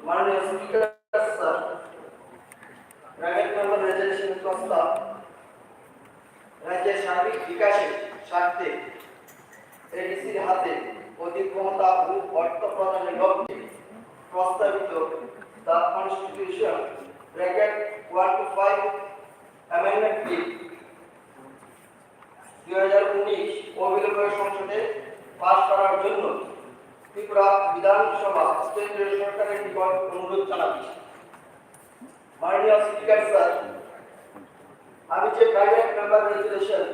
C: माननीय speaker sir, private member resolution प्रस्ताव राज्य सार्बिक विकासेर स्वार्थे एडीसीर हाथे अधिक क्षमता ও অর্থ প্রদানের লক্ষ্যে প্রস্তাবিত the constitution bracket 1 to 5 amendment bill 2019 অবিলম্বে সংসদে পাস করার জন্য ত্রিপুরা বিধানসভা কেন্দ্রীয় সরকারের নিকট অনুরোধ জানাচ্ছি। মাননীয় স্পিকার স্যার, আমি যে প্রাইভেট মেম্বার রেজুলেশন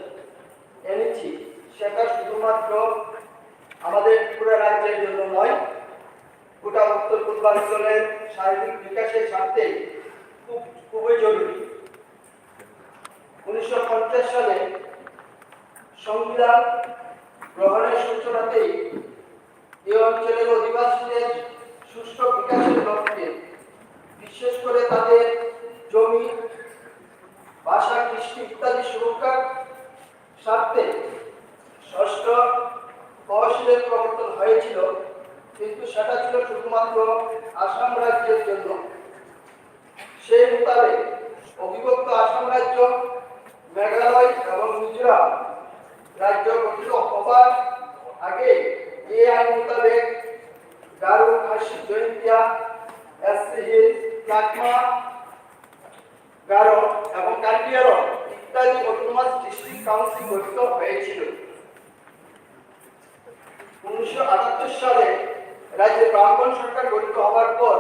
C: এনেছি সেটা শুধুমাত্র আমাদের ত্রিপুরা রাজ্যের জন্য নয়, গোটা উত্তর পূর্বাঞ্চলের সার্বিক বিকাশের স্বার্থে খুবই জরুরি। 1950 সালে সংবিধান গ্রহণের সূচনাতেই এই অঞ্চলের অধিবাসীদের সুষ্ঠু বিকাশের লক্ষ্যে, বিশেষ করে তাদের জমি, ভাষা, কৃষি ইত্যাদি সুরক্ষার স্বার্থে ষষ্ঠ তহসিলের প্রবর্তন হয়েছিল, কিন্তু সেটা ছিল শুধুমাত্র আসাম রাজ্যের জন্য। সেই মোতাবেক অবিভক্ত আসাম রাজ্য, মেঘালয় এবং মিজোরাম রাজ্য গঠিত হবার আগে এই আইন মোতাবেক গারো, খাসি, জয়ন্তিয়া, এসসি হিল, চাকমা, গারো এবং কার্বিআরও ইত্যাদি অটোনমাস ডিস্ট্রিক্ট কাউন্সিল গঠিত হয়েছিল। 1978 সালে রাজ্যে ব্রাহ্মণ সরকার গঠিত হওয়ার পর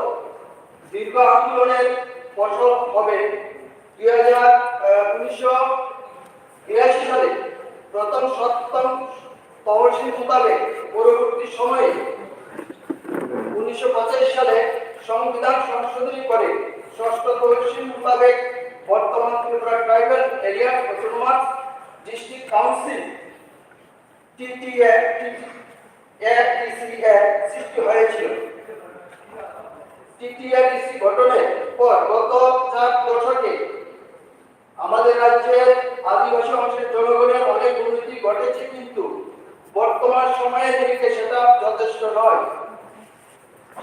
C: দীর্ঘ আন্দোলনের ফসল হবে 1982 সালে প্রথম সপ্তম তহসিল মোতাবেক পরবর্তী সময়ে 1985 সালে সংবিধান সংশোধনী করে ষষ্ঠ তহসিল মোতাবেক বর্তমান Tripura tribal area autonomous district council সৃষ্টি হয়েছিল। টিটিআরডিসি গঠনের পর গত 4 দশকে আমাদের রাজ্যের আদিবাসী অংশের জনগণের অনেক উন্নতি ঘটেছে, কিন্তু বর্তমান সময়ে দেখে সেটা যথেষ্ট নয়।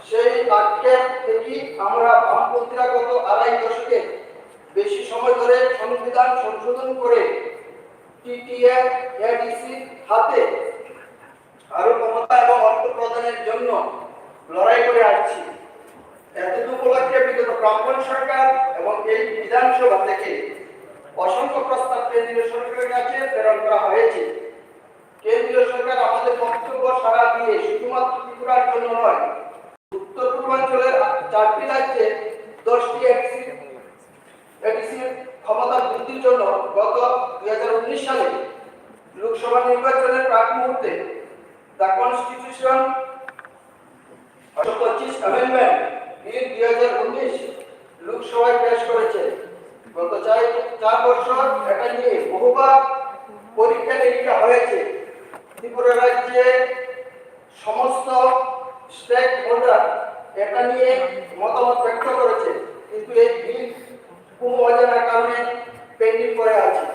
C: সেই আক্ষেপ থেকে আমরা বামপন্থীরা গত 2.5 দশকে বেশি সময় ধরে সংবিধান সংশোধন করে টিটিআরডিসি হাতে আরো ক্ষমতা এবং অর্থ প্রদানের জন্য লড়াই করে আসছি। এতদ উপলক্ষে বিগত ব্রাহ্মণ সরকার এবং এই বিধানসভা থেকে অসংখ্য প্রস্তাব কেন্দ্রীয় সরকারের কাছে প্রেরণ করা হয়েছে। কেন্দ্রীয় সরকার আমাদের বক্তব্য সাড়া দিয়ে শুধুমাত্র ত্রিপুরার জন্য নয়, উত্তর পূর্বাঞ্চলের 4টি রাজ্যে 10টি এডিসির ক্ষমতা বৃদ্ধির জন্য গত 2019 সালে লোকসভা নির্বাচনের প্রাক মুহূর্তে দ্য কনস্টিটিউশন 25 অ্যামেন্ডমেন্ট বিল 2019 লোকসভায় পেশ করেছে। গত 4 বছর এটা নিয়ে বহুবার পরীক্ষা নিরীক্ষা হয়েছে। ত্রিপুরা রাজ্যে সমস্ত স্টেক হোল্ডার এটা নিয়ে মতামত ব্যক্ত করেছে, কিন্তু এই বিল কোনো অজানার কারণে পেন্ডিং করে আছে।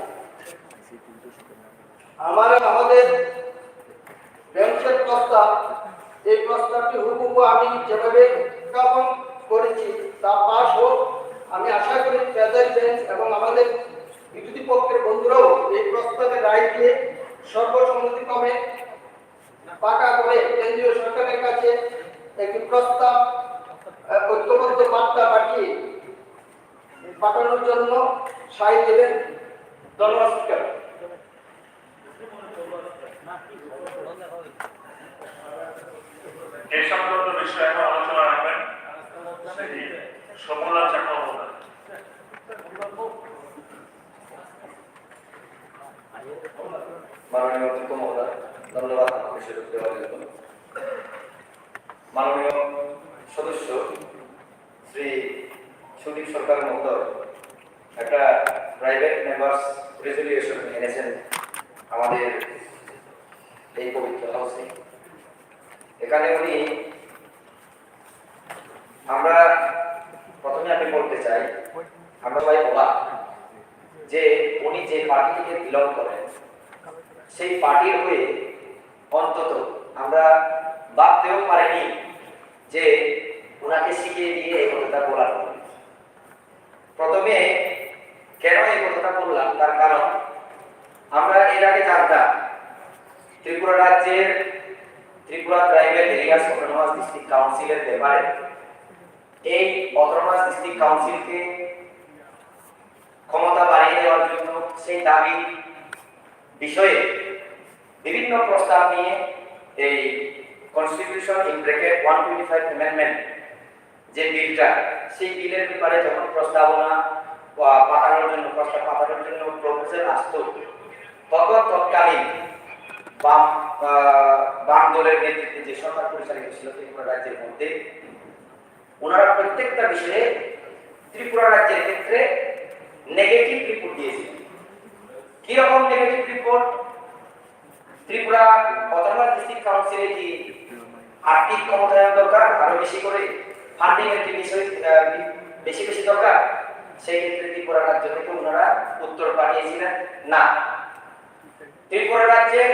C: আমাদের বেঞ্চের প্রস্তাব, এই প্রস্তাবটি হুবহু আমি যেভাবে উত্থাপন করেছি তা পাস হোক। আমি আশা করি ফেডারেল বেঞ্চ এবং আমাদের বিরোধী পক্ষের বন্ধুরাও এই প্রস্তাবে রায় দিয়ে সর্বসম্মতিক্রমে পাকা করে কেন্দ্রীয় সরকারের কাছে একটি প্রস্তাব ঐক্যবদ্ধ বার্তা পাঠানোর জন্য সায় দেবেন। ধন্যবাদ।
B: এই সংক্রান্ত বিষয়ে এখন আলোচনা রাখবেন সমলাল চক্রবর্তী।
L: মাননীয় অধ্যক্ষ মহোদয়, ধন্যবাদ আমাকে সুযোগ দেওয়ার জন্য। মাননীয় সদস্য শ্রী সুদীপ সরকার মহোদয় একটা প্রাইভেট মেম্বার্স রেজলিউশন এনেছেন আমাদের এই পবিত্র হাউসে। এখানে উনি আমরা প্রথমে আমি বলতে চাই, আমরা সবাই অবাক যে উনি যে পার্টিকে বিলং করেন সেই পার্টির হয়ে অন্তত আমরা ভাবতেও পারিনি যে ওনাকে শিখিয়ে দিয়ে এই কথাটা বলা হবে। প্রথমে কেন এই কথাটা বললাম তার কারণ আমরা এর আগে জানতাম ত্রিপুরা রাজ্যের Tripura tribal areas autonomous district কাউন্সিলের ব্যাপারে এই অটোনমাস ডিস্ট্রিক্ট কাউন্সিলকে ক্ষমতা বাড়িয়ে দেওয়ার জন্য সেই দাবি বিষয়ে বিভিন্ন প্রস্তাব নিয়ে এই কনস্টিটিউশন ইন ব্র্যাকেট 125 অ্যামেন্ডমেন্ট যে বিলটা, সেই বিলের ব্যাপারে যখন প্রস্তাব পাঠানোর জন্য প্রপোজাল আসতো, তখন তৎকালীন বাম দলের নেতৃত্বে যে সরকার পরিচালিত ছিল ত্রিপুরা রাজ্যের মধ্যে, ওনারা প্রত্যেকটা বিষয়ে ত্রিপুরা রাজ্যের ক্ষেত্রে নেগেটিভ রিপোর্ট দিয়েছিল। কিরকম negative report? Tripura autonomous district কাউন্সিলে কি আর্থিক ক্ষমতায়ন দরকার, আরো বেশি করে ফান্ডিং এর বিষয় বেশি দরকার, সেই ক্ষেত্রে ত্রিপুরা রাজ্য থেকে ওনারা উত্তর পাঠিয়েছিলেন না। ত্রিপুরা রাজ্যের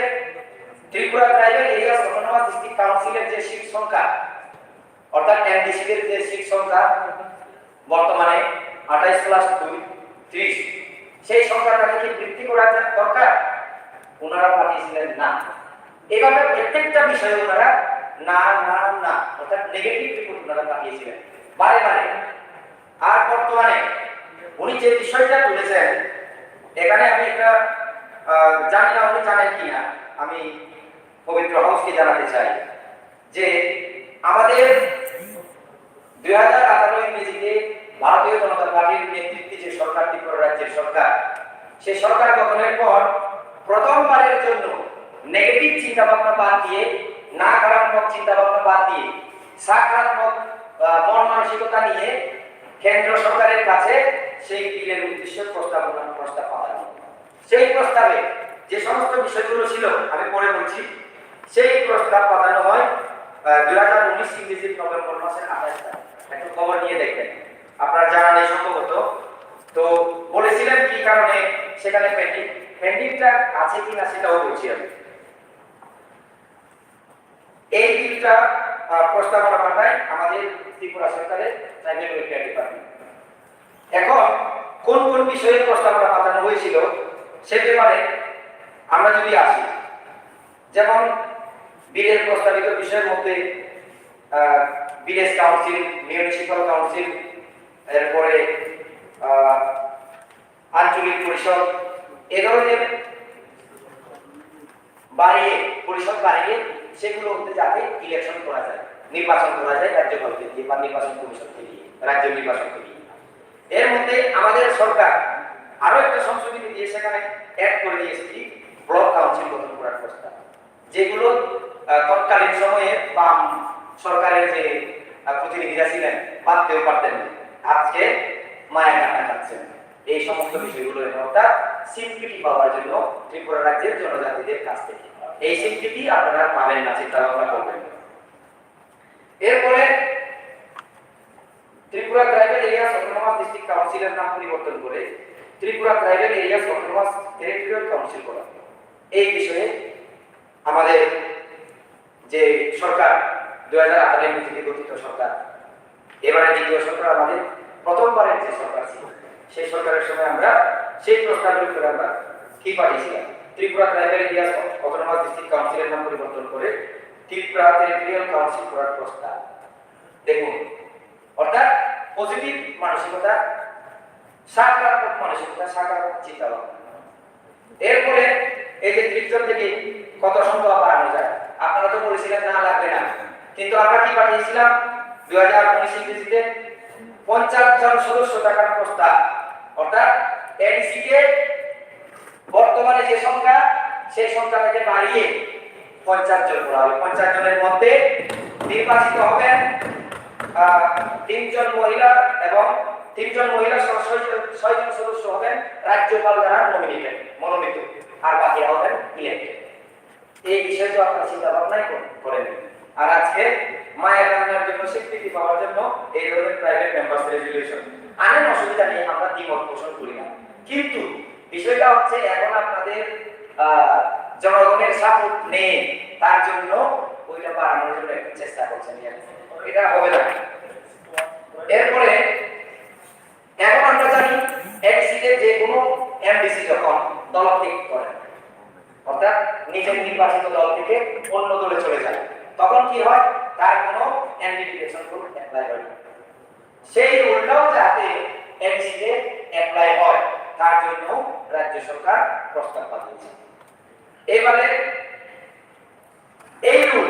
L: Tripura tribal areas autonomous district কাউন্সিলের যে সিট সংখ্যা অর্থাৎ এনডিসি এর যে সিট সংখ্যা বর্তমানে 28+2 30, সেই সংখ্যাটাকে কি বৃদ্ধি করা দরকার? ওনারা পাঠিয়েছিলেন না। এভাবে প্রত্যেকটা বিষয়ে ওনারা না না না অর্থাৎ নেগেটিভ রিপোর্ট ওনারা পাঠিয়েছিলেন বারে বারে। আর বর্তমানে উনি যে বিষয়টা তুলেছেন, এখানে আমি একটা জানি না উনি জানেন কিনা, আমি পবিত্র হাউসকে জানাতে চাই যে আমাদের 2018 ইংরেজিতে ভারতীয় জনতা পার্টির নেতৃত্বে যে সরকার, ত্রিপুরা রাজ্যের সরকার, সেই সরকার গঠনের পর প্রথমবারের জন্য নেগেটিভ চিন্তা ভাবনা বাদ দিয়ে, নাকারাত্মক চিন্তা ভাবনা বাদ দিয়ে, সকারাত্মক মন মানসিকতা নিয়ে কেন্দ্র সরকারের কাছে সেই বিলের উদ্দেশ্য প্রস্তাব পাঠানো। সেই প্রস্তাবে যে সমস্ত বিষয়গুলো ছিল আমি পরে বলছি, সেই প্রস্তাব পাঠানো হয় 2019 ইংরেজির নভেম্বর মাসের 28 তারিখ। একটু খবর নিয়ে দেখবেন, আপনারা জানেন এই সম্ভবত। তো বলেছিলেন কি কারণে সেখানে পেন্ডিংটা আছে কিনা সেটাও বলছি আমি। এই বিলটা প্রস্তাবনা পাঠায় আমাদের ত্রিপুরা সরকারের ট্রাইবাল ওয়েলফেয়ার ডিপার্টমেন্ট। এখন কোন কোন বিষয়ে প্রস্তাবনা পাঠানো হয়েছিল সে ব্যাপারে আমরা যদি আসি, যেমন বিলের প্রস্তাবিত বিষয়ের মধ্যে ভিলেজ কাউন্সিল, মিউনিসিপাল কাউন্সিল, এরপরে আঞ্চলিক পরিষদ, এ ধরনের পরিষদ বাড়িয়ে সেগুলো মধ্যে যাতে ইলেকশন করা যায়, নির্বাচন করা যায় রাজ্যপালকে দিয়ে বা নির্বাচন কমিশনকে দিয়ে, রাজ্য নির্বাচনকে দিয়ে। এর মধ্যে আমাদের সরকার আরো একটা সংশোধনী দিয়ে সেখানে অ্যাড করে দিয়েছে কি ব্লক কাউন্সিল গঠন করার প্রস্তাব, যেগুলো তৎকালীন সময়ে বাম সরকারের যে প্রতিনিধিরা ছিলেন পারতেও পারতেন না, আজকে মায়া কান্না কাটছেন। এই সমস্ত বিষয়গুলো অর্থাৎ সিম্পিটি পাওয়ার জন্য ত্রিপুরা রাজ্যের জনজাতিদের কাছ থেকে এই সিম্পিটি আপনারা পাবেন না, চিন্তা ভাবনা করবেন। এরপরে Tripura tribal areas autonomous district কাউন্সিলের নাম পরিবর্তন করে Tripura tribal areas autonomous territorial council করা। এই বিষয়ে আমাদের যে সরকার 2018 থেকে গঠিত সরকার, এবারে দ্বিতীয় সরকার আমাদের প্রথমবারের যে সরকার ছিল, সেই সরকারের সময় আমরা সেই প্রস্তাবের উপরে আমরা কি পাঠিয়েছিলাম, Tripura tribal areas autonomous district কাউন্সিলের নাম পরিবর্তন করে ত্রিপুরা টেরিটরিয়াল কাউন্সিল করার প্রস্তাব। দেখুন, অর্থাৎ পজিটিভ মানসিকতা, সকারাত্মক মানসিকতা, সকারাত্মক চিন্তা ভাবনা। এরপরে এই যে 30 জন থেকে কত সংখ্যা বাড়ানো যায়, আপনারা তো বলেছিলেন না লাগবে না, কিন্তু আমরা কি পাঠিয়েছিলাম 2019 ইংরেজিতে 50 জন সদস্য থাকার প্রস্তাব। অর্থাৎ এডিসি কে বর্তমানে যে সংখ্যা সেই সংখ্যা থেকে বাড়িয়ে 50 জন করা হবে। 50 জনের মধ্যে নির্বাচিত হবেন 3 জন মহিলা এবং 3 জন মহিলা সহ 6 জন সদস্য হবেন রাজ্যপাল দ্বারা মনোনীত, আর বাকিরা হবেন ইলেক্টেড। এই বিষয়ে তো আপনারা চিন্তা ভাবনাই করেন। আর আজকে মায়ের রান্নার জন্য স্বীকৃতি পাওয়ার জন্য এই ধরনের প্রাইভেট মেম্বার্স রেজুলেশন আনেন, অসুবিধা নেই, আমরা দ্বিমত পোষণ করি না। কিন্তু বিষয়টা হচ্ছে এখন আপনাদের জনগণের সাপোর্ট নেই, তার জন্য ওইটা বাড়ানোর জন্য একটু চেষ্টা করছেন, এটা হবে না। এরপরে এখন আমরা জানি এডিসিতে যে কোনো এমডিসি যখন দলত্যাগ করেন, অর্থাৎ নিজের নির্বাচিত দল থেকে অন্য দলে চলে যায়, তখন কি হয়, তার কোনো অ্যান্টিডিকেশন রুল অ্যাপ্লাই হয় না। সেই রুলটাও যাতে এডিসিতে অ্যাপ্লাই হয় তার জন্য রাজ্য সরকার প্রস্তাব পাঠিয়েছে। এবারে এই রুল,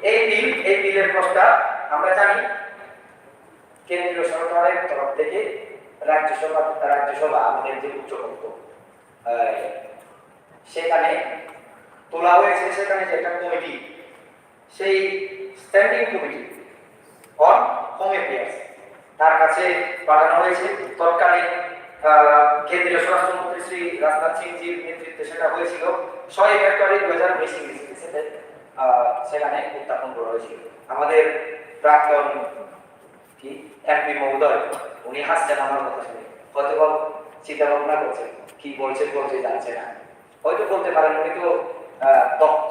L: এই বিলের প্রস্তাব আমরা জানি কেন্দ্রীয় সরকারের তরফ থেকে রাজ্যসভা আমাদের যে উচ্চকক্ষ সেখানে তোলা হয়েছে, সেখানে যে একটা কমিটি, সেই standing committee on home affairs তার কাছে পাঠানো হয়েছে। তৎকালীন কেন্দ্রীয় স্বরাষ্ট্রমন্ত্রী শ্রী রাজনাথ সিংজির নেতৃত্বে সেটা হয়েছিল। 6 ফেব্রুয়ারি 2020 ইংরেজিতে সেখানে উত্থাপন করা হয়েছিল। আমাদের প্রাক্তন এমপি মহোদয় উনি হাসছেন আমার কথা শুনে, হয়তো চিন্তা ভাবনা করছেন কি বলছে জানছে না, হয়তো বলতে পারেন উনি তো দক্ষ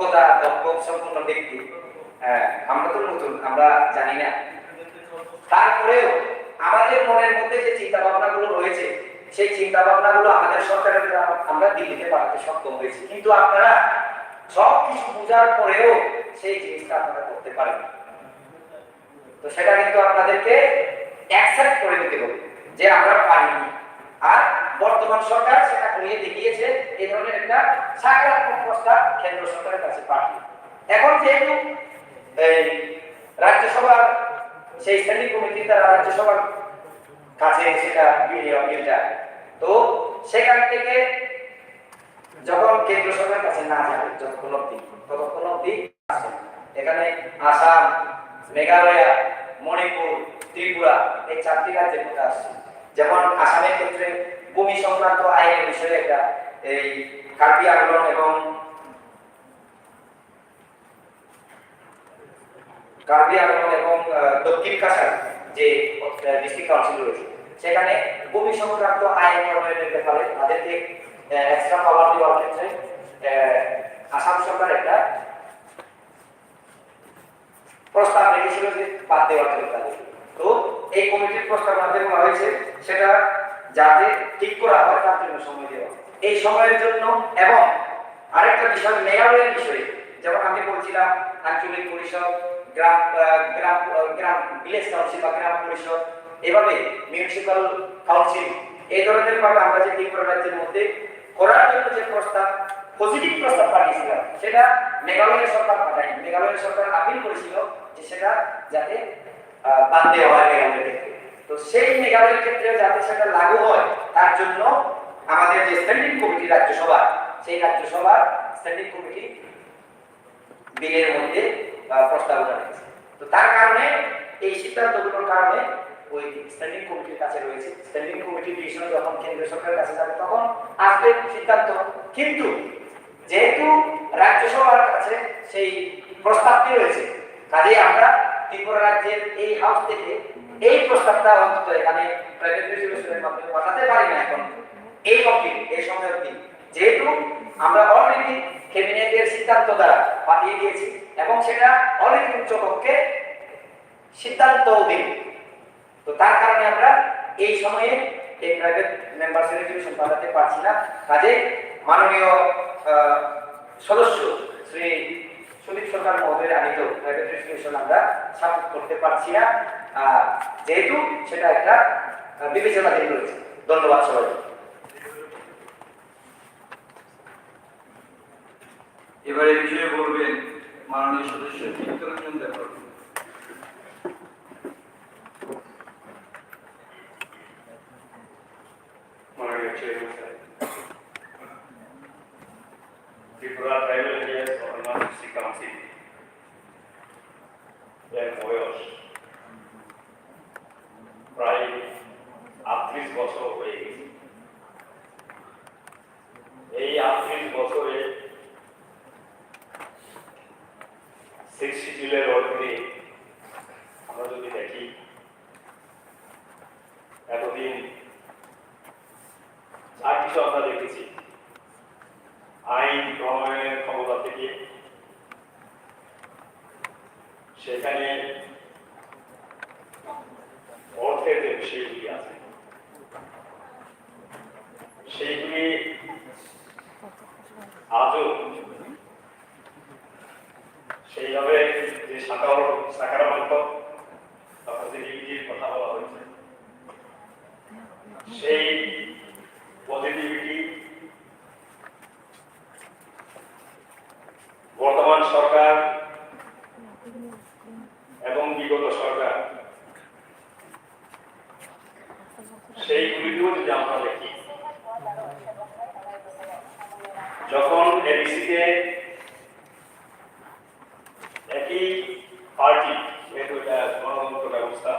L: সম্পূর্ণ ব্যক্তি, আমরা তো নতুন, আমরা জানি না। তারপরেও আমাদের মনের মধ্যে যে চিন্তা ভাবনা গুলো রয়েছে সেই চিন্তা ভাবনা গুলো আমাদের সরকারের আমরা দিল্লিতে পাঠাতে সক্ষম হয়েছি, কিন্তু আপনারা সব কিছু বোঝার পরেও সেই জিনিসটা আপনারা করতে পারেন। তো সেটা কিন্তু আপনাদেরকে অ্যাকসেপ্ট করে নিতে হবে যে আমরা পারিনি। আর বর্তমান সরকার সেটা করিয়ে দেখিয়েছে, এই ধরনের একটা সকারাত্মক প্রস্তাব কেন্দ্র সরকারের কাছে পাঠিয়ে। এখন যেহেতু রাজ্যসভা সেই স্ট্যান্ডিং কমিটি তারা রাজ্যসভার কাছে সেটা বিলটা, তো সেখান থেকে যখন কেন্দ্র সরকারের কাছে না যাবে ততক্ষণ অব্দি এখানে আসাম, মেঘালয়, মণিপুর, ত্রিপুরা এই 4টি রাজ্যের মধ্যে আসছে। যেমন আসামের ক্ষেত্রে ভূমি সংক্রান্ত আইনের বিষয়ে একটা এই কার্বি আংলং এবং দক্ষিণ কাছাড় যে ডিস্ট্রিক্ট কাউন্সিল রয়েছে সেখানে ভূমি সংক্রান্ত আইন প্রণয়নের ব্যাপারে তাদেরকে এক্সট্রা পাওয়ার দেওয়ার ক্ষেত্রে আসাম সরকার একটা প্রস্তাব রেখেছিল যে বাদ দেওয়ার জন্য তাদের। তো এই কমিটির প্রস্তাব আমাদের বলা হয়েছে সেটা যাতে ঠিক করা হয় তার জন্য সময় দেওয়া, এই সময়ের জন্য। এবং আরেকটা বিষয় মেঘালয়ের বিষয়ে, যেমন আমি বলছিলাম আঞ্চলিক পরিষদ, গ্রাম ভিলেজ কাউন্সিল বা গ্রাম পরিষদ, এভাবে মিউনিসিপাল কাউন্সিল, এই ধরনের ভাবে আমরা যে ত্রিপুরা রাজ্যের মধ্যে করার জন্য যে প্রস্তাব পজিটিভ প্রস্তাব পাঠিয়েছিলাম সেটা মেঘালয়ের সরকার পাঠায়নি। মেঘালয়ের সরকার আপিল করেছিল যে সেটা যাতে বাদ দেওয়া হয় মেঘালয়ের ক্ষেত্রে। তো সেই মেঘালয়ের ক্ষেত্রে যাতে সেটা লাগু হয় তার জন্য আমাদের যে স্ট্যান্ডিং কমিটি রাজ্যসভা, সেই রাজ্যসভার স্ট্যান্ডিং কমিটি বিলের মধ্যে প্রস্তাবনা রেখেছে। তো তার কারণে এই সিদ্ধান্তগুলোর কারণে ওই স্ট্যান্ডিং কমিটির কাছে রয়েছে। স্ট্যান্ডিং কমিটির ডিসিশন যখন কেন্দ্র সরকারের কাছে যাবে তখন আসবে সিদ্ধান্ত। কিন্তু যেহেতু রাজ্যসভার কাছে সেই প্রস্তাবটি রয়েছে, কাজেই আমরা ত্রিপুরা রাজ্যের এই হাউস থেকে এই প্রস্তাবটা অন্তত এখানে প্রাইভেট রেজলিউশনের মাধ্যমে পাঠাতে পারি না এখন এই সময় অবধি, যেহেতু আমরা অলরেডি ক্যাবিনেটের সিদ্ধান্ত দ্বারা পাঠিয়ে দিয়েছি এবং সেটা অলরেডি উচ্চকক্ষে সিদ্ধান্ত দিন। তো তার কারণে আমরা এই সময়ে এই প্রাইভেট মেম্বার্স রেজলিউশন পাঠাতে পারছি না। কাজে মাননীয় সদস্য শ্রী সুদীপ সরকার মহোদয়ের আনিত প্রাইভেট রেজলিউশন আমরা সাপোর্ট করতে পারছি না, যেহেতু সেটা একটা বিবেচনাধীন রয়েছে। ধন্যবাদ সবাই।
I: এবারে বিষয়ে বলবেন মাননীয় সদস্য Chittaranjan Debbarma.
F: Honorary Chairman, sir. Tripura Tribal Areas Autonomous District Council এর বয়স প্রায় 38 বছর হয়ে গেছে। এই 38 বছরে 6 শিডিউলের অধীনে আমরা যদি দেখি এতদিন যা কিছু আমরা দেখেছি আইন প্রণয়নের ক্ষমতা থেকে সেখানে অর্থের যে বিষয়গুলি আছে সেইগুলি আজও সেইভাবে যে সাকারাত্মক পজিটিভিটির কথা বলা হয়েছে সেই পজিটিভিটি বর্তমান সরকার এবং বিগত সরকার সেইগুলিকেও যদি আমরা দেখি, যখন এবিসিতে একই পার্টি, যেহেতু এটা গণতন্ত্র ব্যবস্থা,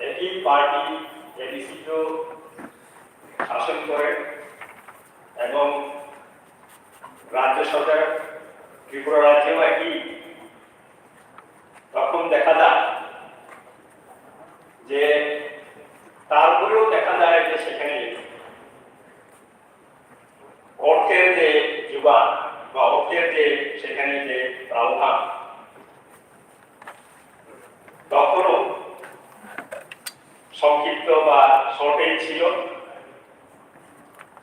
F: একই পার্টি এবিসিকেও শাসন করে এবং রাজ্য সরকার ত্রিপুরা রাজ্যেও একই, তখন দেখা যায় যে তারপরেও দেখা যায় যে সেখানে অর্থের যে যোগান বা অর্থের যে সেখানে যে প্রাবধান তখনও সংক্ষিপ্ত বা শর্টেজ ছিল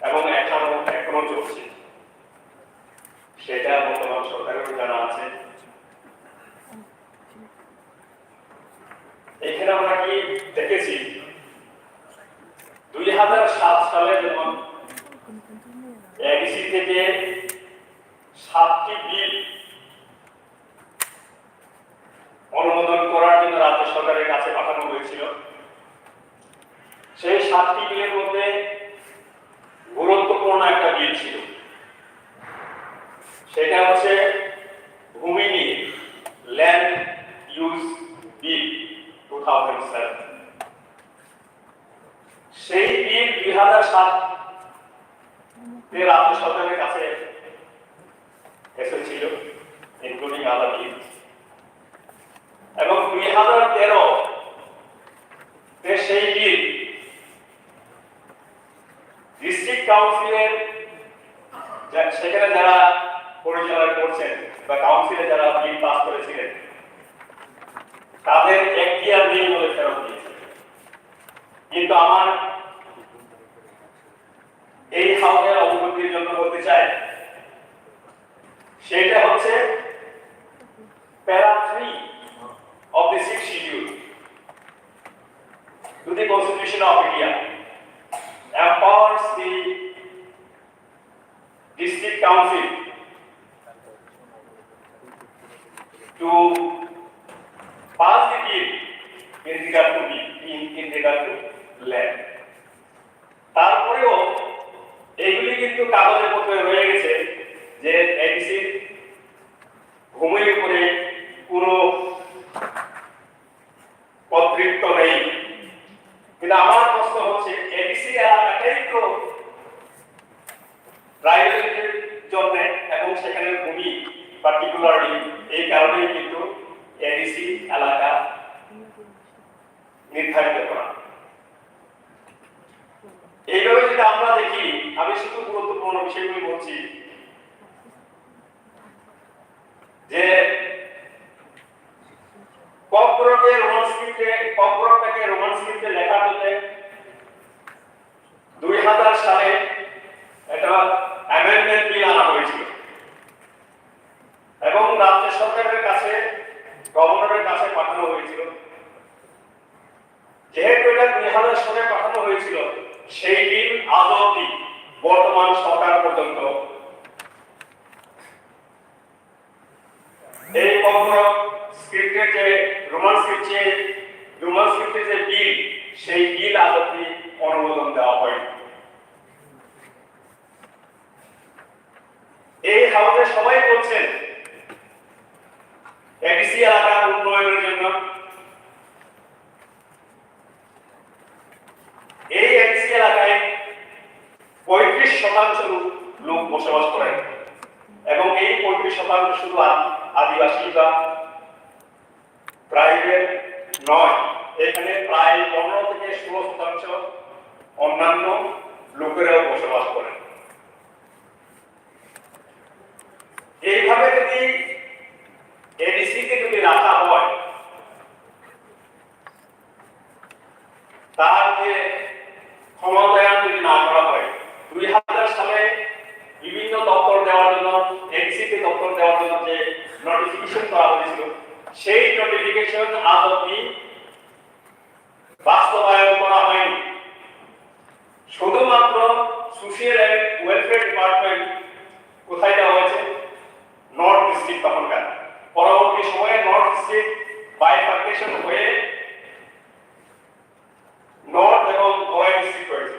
F: এবং এখনো চলছে। সেটা বর্তমান সরকারেরও জানা আছে। এখানে আমরা কি দেখেছি 2007 সালে যেমন এডিসি থেকে 7টি বিল অনুমোদন করার জন্য
M: সরকারের কাছে পাঠানো হয়েছিল। সেই 7টি বিলের মধ্যে গুরুত্বপূর্ণ একটা বিল ছিল, সেটা হচ্ছে ভূমি নিয়ে ল্যান্ড ইউজ বিল 2007। সেই বিল 2007 রাজ্য সরকারের কাছে এসেছিল, ইনক্লুডিং আদার বিল, এবং 2013 সেই বিল ডিস্ট্রিক্ট কাউন্সিলের সেখানে যারা পরিচালনা করছেন বা কাউন্সিলে যারা বিল পাস করেছিলেন তাদের এখতিয়ার নেই বলে ফেরত দিয়েছে। কিন্তু আমার এই হাউসের অবগতির জন্য বলতে চাই, সেটা হচ্ছে প্যারা 3 of the 6th schedule to the Constitution of India empowers the district council to pass the bill in regard to land. তারপরেও এগুলি কিন্তু কাগজের পত্রে রয়ে গেছে যে এডিসি ভূমির উপরে কোনো কর্তৃত্ব নেই। কিন্তু আমার প্রশ্ন হচ্ছে, এডিসি এলাকাটাই তো প্রাইভেটের জন্য এবং সেখানে ভূমি পার্টিকুলারলি এই কারণেই কিন্তু এডিসি এলাকা নির্ধারিত করা। এইভাবে যদি আমরা দেখি, আমি শুধু গুরুত্বপূর্ণ বিষয়গুলি বলছি যে ককবরকটাকে রোমান স্ক্রিপ্টে লেখা হতে 2000 সালে একটা অ্যামেন্ডমেন্ট বিল আনা হয়েছিল এবং রাজ্য সরকারের কাছে, গভর্নরের কাছে পাঠানো হয়েছিল। যেহেতু এটা 2000 সালে পাঠানো হয়েছিল, সেই বিল আজ অবধি বর্তমান সরকার পর্যন্ত এই ককবরক স্ক্রিপ্টের যে রোমান স্ক্রিপ্টের যে বিল, সেই বিল আজ অবধি অনুমোদন দেওয়া হয়নি। এই হাউসে সবাই বলছেন এডিসি এলাকার উন্নয়নের জন্য। এই এডিসি এলাকায় 35% লোক বসবাস করেন এবং এই 35% শুধু আদিবাসী বা প্রাইভেট নয়, এখানে প্রায় 15 থেকে 16% অন্যান্য লোকেরাও বসবাস করেন। এইভাবে যদি এডিসিকে যদি রাখা হয়, তার যে ক্ষমতায়ন যদি না করা হয়, 2000 সালে বিভিন্ন দপ্তর দেওয়ার জন্য, এডিসিকে দপ্তর দেওয়ার জন্য যে নোটিফিকেশন করা হয়েছিল, সেই নোটিফিকেশন আজ অবধি বাস্তবায়ন করা হয়নি। শুধুমাত্র সোশিয়াল এন্ড ওয়েলফেয়ার ডিপার্টমেন্ট কোথায় দেওয়া হয়েছে? North district. তখনকার পরবর্তী সময়ে নর্থ ডিস্ট্রিক্ট বাইফার্কেশন হয়ে নর্থ এবং ওয়েস্ট ডিস্ট্রিক্ট হয়েছে।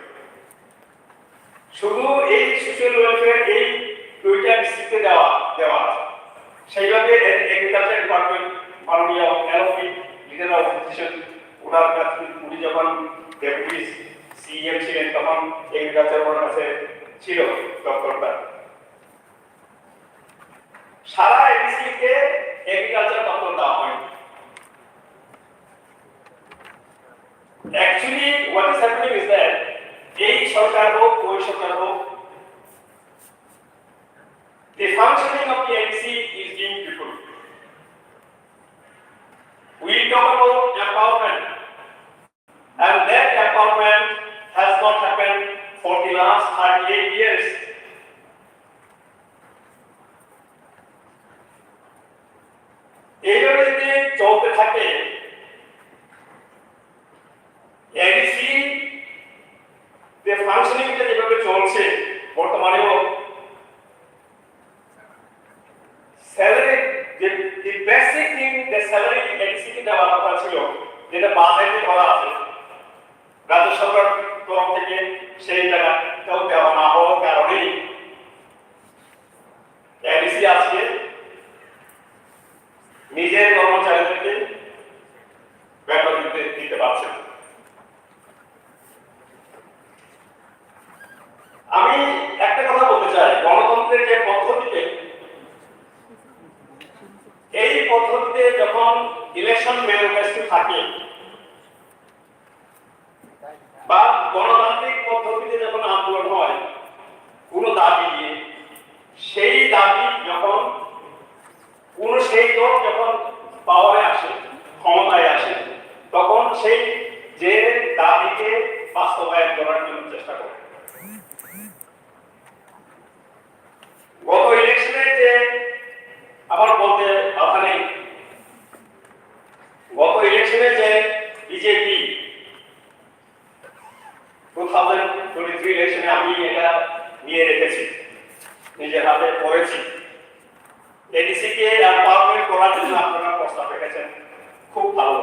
M: শুধু এই সোশিয়াল ওয়েলফেয়ার এই দুইটা ডিস্ট্রিক্টে দেওয়া আছে। সেইভাবে এগ্রিকালচার ডিপার্টমেন্ট মাননীয় এলওপি লিডার অফ অপোজিশন, ওনার কাছে উনি যখন ডেপুটি সিএম ছিলেন তখন এগ্রিকালচার ওনার কাছে ছিল দপ্তরটা। সারা এডিসিকে এগ্রিকালচার দপ্তর দেওয়া হয়নি। Actually, what is happening is that এই সরকার হোক, ওই সরকার হোক, the functioning of the NC is being crippled. We talk about empowerment, and that empowerment has not happened for the last 38 years. এইভাবে যদি চলতে থাকে, এডিসি যে ফাংশনিংটা যেভাবে চলছে বর্তমানেও, স্যালারি, যে বেসিক থিং, যে স্যালারি এডিসিকে দেওয়ার কথা ছিল যেটা বাজেটে করা আছে রাজ্য সরকার তরফ থেকে সেই জায়গাটাও দেওয়া না হওয়ার কারণেই এডিসি আজকে নিজের কর্মচারীদেরকে বেতন দিতে পারছে না। আমি একটা কথা বলতে চাই, গণতন্ত্রের যে পদ্ধতিতে, এই পদ্ধতিতে যখন ইলেকশন ম্যানিফেস্টো থাকে বা গণতান্ত্রিক পদ্ধতিতে যখন আন্দোলন হয় কোনো দাবি নিয়ে, সেই দাবি যখন সেই লোক যখন পাওয়ারে আসে, ক্ষমতায় আসে, তখন সেই যে দাবিকে বাস্তবায়ন করার জন্য চেষ্টা করে। গত ইলেকশনে যে আমার বলতে বাধা নেই, গত ইলেকশনে যে বিজেপি 2023 ইলেকশনে আমি এটা নিয়ে রেখেছি, নিজের হাতে পড়েছি। এডিসি কে এম্পাওয়ারমেন্ট করার জন্য আপনারা প্রস্তাব রেখেছেন, খুব ভালো।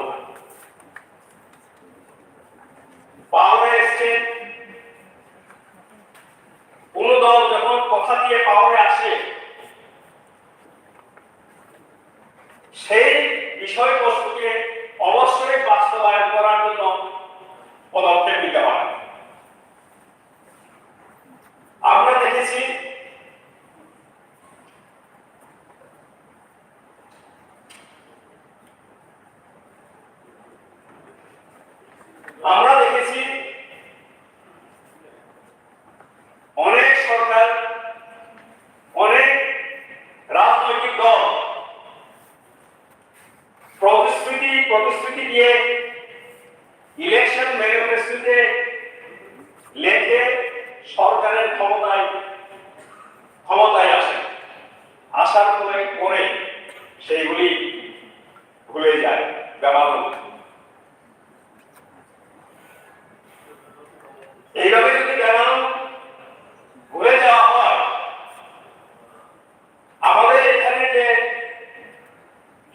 M: পাওয়ারে এসছে, কোন দল যখন কথা দিয়ে পাওয়ারে আসে, সেই বিষয়বস্তুকে অবশ্যই বাস্তবায়ন করার জন্য পদক্ষেপ নিতে হয়। আমরা দেখেছি অনেক সরকার, অনেক রাজনৈতিক দল প্রতিশ্রুতি দিয়ে ইলেকশন ম্যানিফেস্টোতে লেখে সরকারের ক্ষমতায় আসে, আসার পরে সেইগুলি ভুলে যায়, ব্যবহার। এইভাবে যদি ব্যবহার ভুলে যাওয়া হয়, আমাদের এখানে যে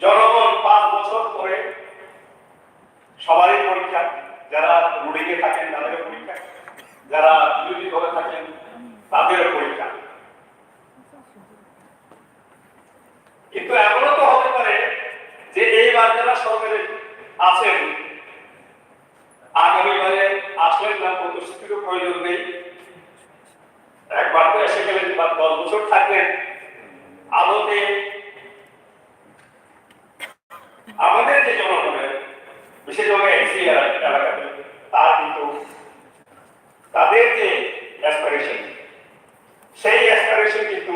M: জনগণ 5 বছর পরে সবারই পরীক্ষা, যারা রুডিংয়ে থাকেন তাদেরও পরীক্ষা, যারা বিরোধী দলে থাকেন তাদেরও পরীক্ষা। কিন্তু এমনও তো হতে পারে যে এইবার যারা সরকারে আছেন আগামীবারে আসলেন না, প্রতিশ্রুতিরও প্রয়োজন নেই, একবার তো এসে গেলেন বা 10 বছর থাকলেন, আদতে আমাদের যে জনগণের, বিশেষ করে এসি এলাকাতে, তার কিন্তু তাদের যে অ্যাসপিরেশন, সেই অ্যাসপিরেশন কিন্তু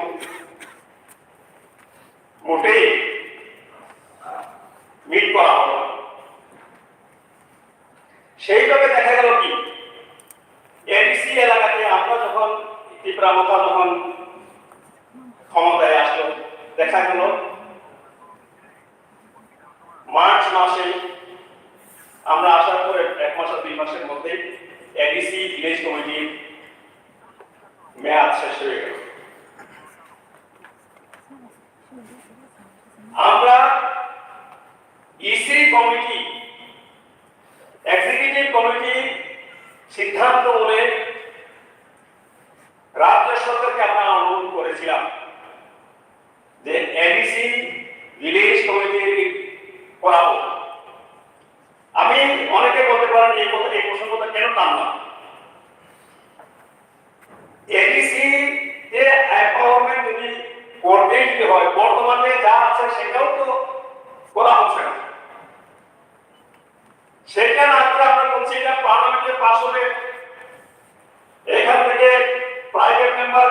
M: মোটেই মিট করা হলো। সেইভাবে দেখা গেল কি, এডিসি এলাকাতে আমরা যখন ত্রিপুরা যখন ক্ষমতায় আসলো, দেখা গেল মার্চ মাসে আমরা আসার পরে 1 মাস আর 2 মাসের মধ্যে এডিসি ভিলেজ কমিটির মেয়াদ শেষ হয়ে গেল। আমরা ইসি কমিটি, এক্সিকিউটিভ কমিটি সিদ্ধান্ত বলে রাজ্য সরকারকে আমরা অনুরোধ করেছিলাম যে এডিসি ভিলেজ কমিটি করাবো। আমি অনেকে বলতে পারেন এই প্রসঙ্গটা কেন টানলাম। এডিসি যে এম্পাওয়ারমেন্ট যদি করতে হয়, বর্তমানে যা আছে সেটাও তো করা হচ্ছে না। সেটা না করে আমরা বলছি এটা পার্লামেন্টে পাস হবে, এখান থেকে প্রাইভেট মেম্বার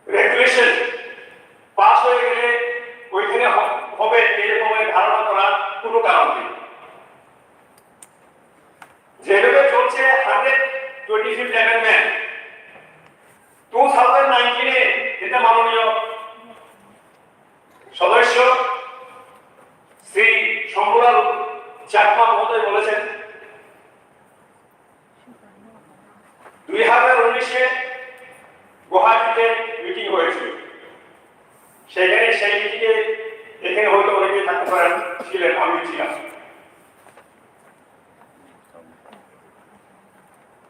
M: রেগুলেশন পাস হয়ে গেলে ওইখানে হবে, এরকম ধারণা করার কোনো কারণ নেই। যেভাবে চলছে 125th অ্যামেন্ডমেন্ট 2019-এ, যেটা মাননীয় সদস্য শ্রী শঙ্করলাল চাকমা মহোদয় বলেছেন, 2019-এ গুয়াহাটিতে মিটিং হয়েছিল, সেখানে সেই মিটিংয়ে এখানে হয়তো অনেকেই থাকতে পারেন, ছিলেন, আমিও ছিলাম।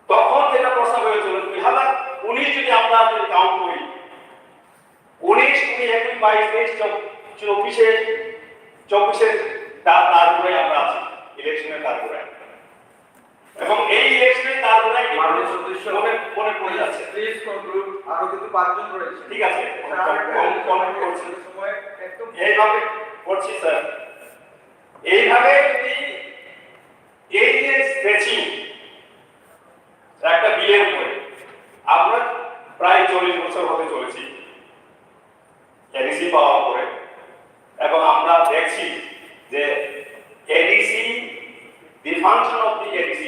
M: তখন যেটা প্রস্তাব হয়েছিল 2019 যদি আমরা কাউন্ট করি, 19, 20, 21, 22, 23, 24 তারপরে আমরা আছি ইলেকশনের তারপরে, এবং এই ইলেকশনের তারপরে
J: মাননীয় সদস্য
M: মনে পড়ে যাচ্ছে।
J: প্লিজ কনক্লুড, আরো কিন্তু 5 জন রয়েছে।
M: ঠিক আছে, কমেন্ট করছি,
J: সময় একদম
M: এইভাবে করছি স্যার। এইভাবে যদি এই যে স্ট্রেচিং একটা বিলের উপরে আমরা প্রায় 40 বছর হতে চলেছি এডিসি পাওয়ার পরে, এবং আমরা দেখছি যে ADC, the function of the ADC,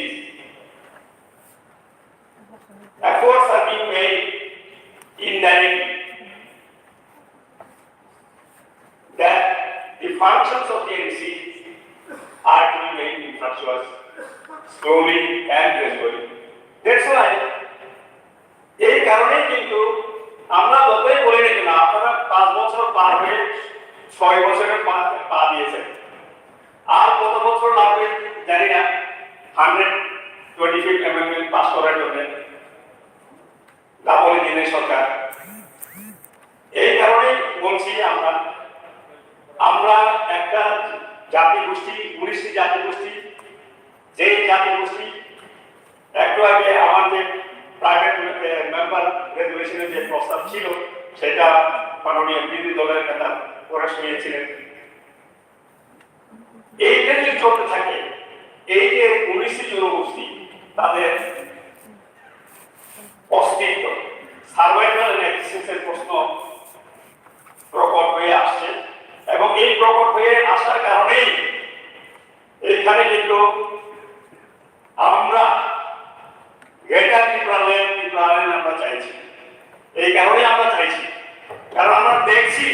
M: efforts are being made indirectly, that the functions of the ADC are to be made infructuous slowly and gradually. That's why এই কারণেই কিন্তু আমরা যতই বলি না কেন, আপনারা 5 বছর পার হয়ে 6 বছরের পা দিয়েছেন, আর কত বছর লাগবে জানি না 125 অ্যামেন্ডমেন্ট পাস করার জন্য দাপলে দিনের সরকার। এই কারণেই বলছি আমরা একটা জাতিগোষ্ঠী, 19টি জাতিগোষ্ঠী, যে জাতিগোষ্ঠী একটু আগে আমাদের প্রাইভেট মেম্বার রেজুলেশনের যে প্রস্তাব ছিল সেটা মাননীয় বিরোধী দলের নেতা পড়ে শুনিয়েছিলেন। এইটা যদি চলতে থাকে, এই যে 19টি জনগোষ্ঠী, তাদের অস্তিত্ব, সার্ভাইভাল এন্ড এক্সিস্টেন্সের প্রশ্ন প্রকট হয়ে আসছে, এবং এই প্রকট হয়ে আসার কারণেই এইখানে কিন্তু আমরা গ্রেটার ত্রিপুরাল্যান্ড আমরা চাইছি। এই কারণে আমরা চাইছি, কারণ আমরা দেখছি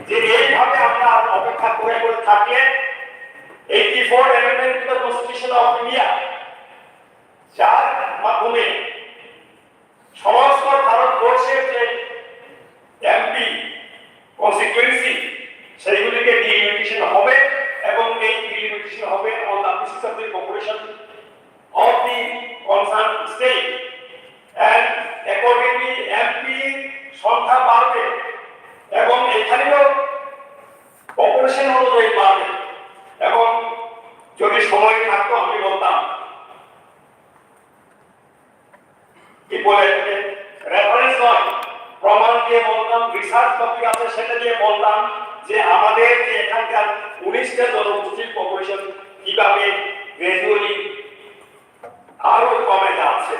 M: যে এইভাবে আমরা অপেক্ষা করে থাকলে 84 amendment to the Constitution of India, যার মাধ্যমে সমস্ত ভারতবর্ষের যে এমপি কনস্টিটুয়েন্সি সেইগুলিকে ডিলিমিটেশন হবে, এবং এই ডিলিমিটেশন হবে on the basis of the population of the concerned state, and accordingly MP সংখ্যা বাড়বে, এবং এখানেও পপুলেশন অনুযায়ী বাড়বে। এবং যদি সময় থাকতো আমি বলতাম, কি বলে রেফারেন্স নয়, প্রমাণ দিয়ে বলতাম, রিসার্চ কপি আছে সেটা দিয়ে বলতাম যে আমাদের যে এখানকার 19টা জনগোষ্ঠীর পপুলেশন কিভাবে গ্রাজুয়ালি আরো কমে যাচ্ছে,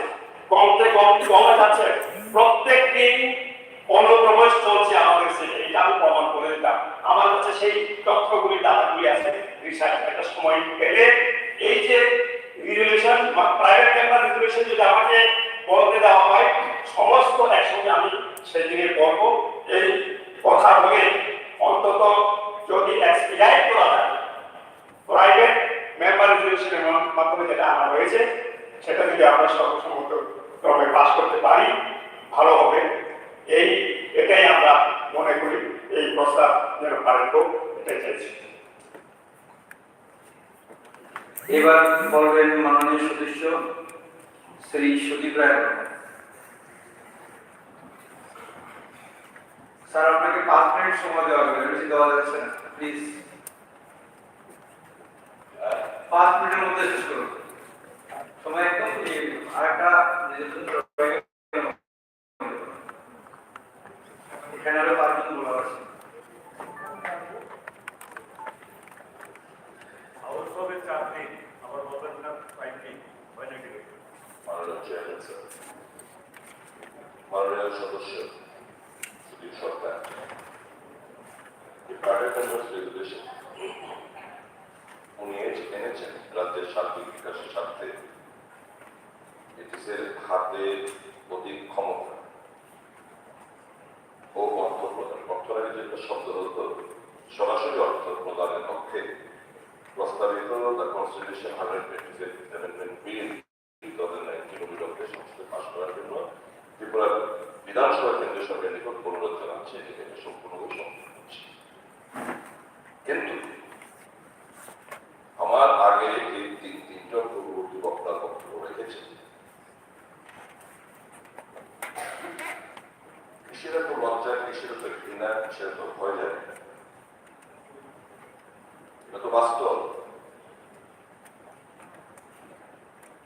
M: কমে যাচ্ছে, প্রত্যেক দিন অনুপ্রবেশ চলছে আমাদের সেটা, এটা আমি প্রমাণ করে দিতাম। আমার কাছে সেই তথ্যগুলি, ডাটাগুলি আছে, রিসার্চ একটা সময় পেলে এই যে রিজুলেশন, প্রাইভেট মেম্বার রিজুলেশন যদি আমাকে বলতে দেওয়া হয়, সমস্ত একসঙ্গে আমি সেদিনে পড়বো। এই কথা বলে অন্তত যদি এক্সপিডাইট করা যায়, প্রাইভেট মেম্বার রেজুলেশনের মাধ্যমে যেটা আনা হয়েছে সেটা যদি আমরা সর্বসম্মত ক্রমে পাস করতে পারি ভালো হবে। এটাই আমরা মনে করি, এই প্রস্তাব যেন পারেন, এটাই চাইছি।
J: এবার বলবেন মাননীয় সদস্য শ্রী সুদীপ রায়। স্যার, আপনাকে 5 মিনিট সময় দেওয়া হবে, বেশি দেওয়া যাচ্ছে না, প্লিজ 5 মিনিটের মধ্যে শেষ করুন। সময় একদম আরেকটা এখানে আরো 5 জন বলা আছে।
D: আউটসোর্সের চাকরি আমার বলবেন না, ফাইটিং হয় নাকি?
E: মাননীয় চেয়ারম্যান স্যার, মাননীয় সদস্য সুদীপ সরকার, প্রাইভেট মেম্বার্স রেজুলেশন উনি এনেছেন রাজ্যের সার্বিক বিকাশের স্বার্থে এটিসের হাতে অধিক ক্ষমতা ও অর্থ প্রদান, অর্থের যে শব্দ হতো সরাসরি অর্থ প্রদানের পক্ষে প্রস্তাবিত দ্য কনস্টিটিউশন 127 অ্যামেন্ডমেন্ট বিল 2019 সংসদে পাস করার জন্য ত্রিপুরার বিধানসভা কেন্দ্রীয় সরকারের নিকট অনুরোধ জানাচ্ছে। এটাকে সম্পূর্ণভাবে সমর্থন করছি। কিন্তু আমার আগে যে তিনজন পূর্ববর্তী বক্তা বক্তব্য রেখেছেন, কিসের তো লজ্জা, কিসের তো ঘৃণা, কিসের তো ভয় যায়, এটা তো বাস্তব।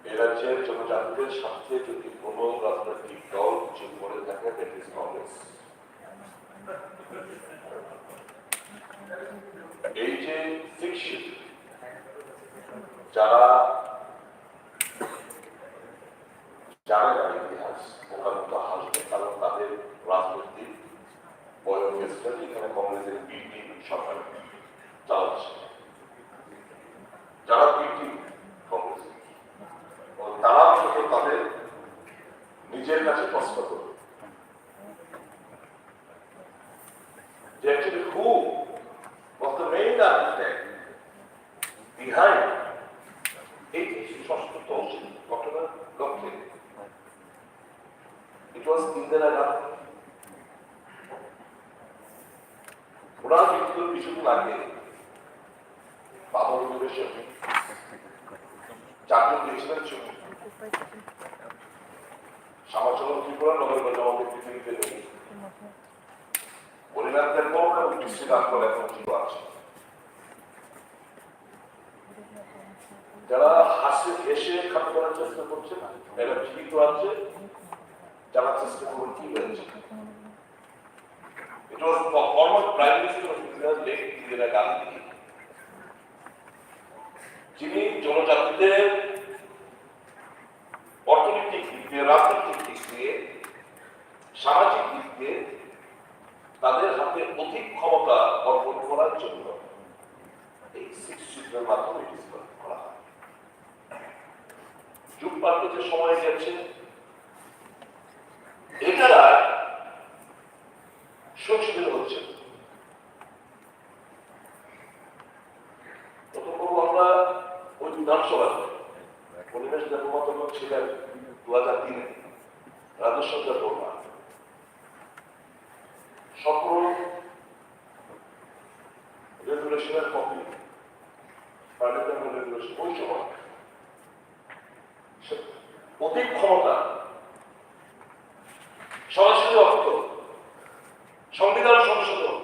E: এ রাজ্যের জনজাতিদের স্বার্থে যদি কোন রাজনৈতিক দল কিছু করে থাকে, দ্যাট ইজ কংগ্রেস। এই যে ফিকশন, যারা জানে না ইতিহাস, ওখানে তো হাসবে, কারণ তাদের রাজনৈতিক বয়োজ্যেষ্ঠ এখানে কংগ্রেসের বিটি সরকার চালাচ্ছে। যারা বিটি কংগ্রেস, তারা অন্তত তাদের নিজের কাছে প্রশ্ন করবে যে actually who was the main architect behind এই সংস্কৃত ঘটনার লক্ষ্যে। It was Indira Gandhi. ওনার মৃত্যুর কিছুদিন আগে বাবর অধিবেশন চারজন দিয়েছিলেন ছবি, শ্যামাচরণ ত্রিপুরা, নগরগঞ্জ আমাদের পৃথিবীতে নেই, হরিনাথের পর এবং কৃষ্ণকান্ত এখন জীব আছে। যারা হাসি হেসে খাপ করার চেষ্টা করছে না, এরা জীবিত আছে, যারা চেষ্টা করবেন কি হয়েছে। It was the former Prime Minister of India, late Indira Gandhi, যিনি জনজাতিদের অর্থনৈতিক দিক দিয়ে, রাজনৈতিক দিক দিয়ে, সামাজিক দিক দিয়ে তাদের হাতে অধিক ক্ষমতা অর্পণ করার জন্য এই 6 সূত্রের মাধ্যমে ডিসকাস করা হয়। যুগ পাল্টে যে সময় গেছে, এটারা সংশোধন হচ্ছে। আমরা ওই বিধানসভায় পরিবেশ দেবমাতক ছিলেন 2003 রাজস্ব দেবমা, সকল রেজুলেশনের কপি পার্লামেন্ট রেজুলেশন ওই সময় অধিক ক্ষমতা সরাসরি অর্থ সংবিধান সংশোধন,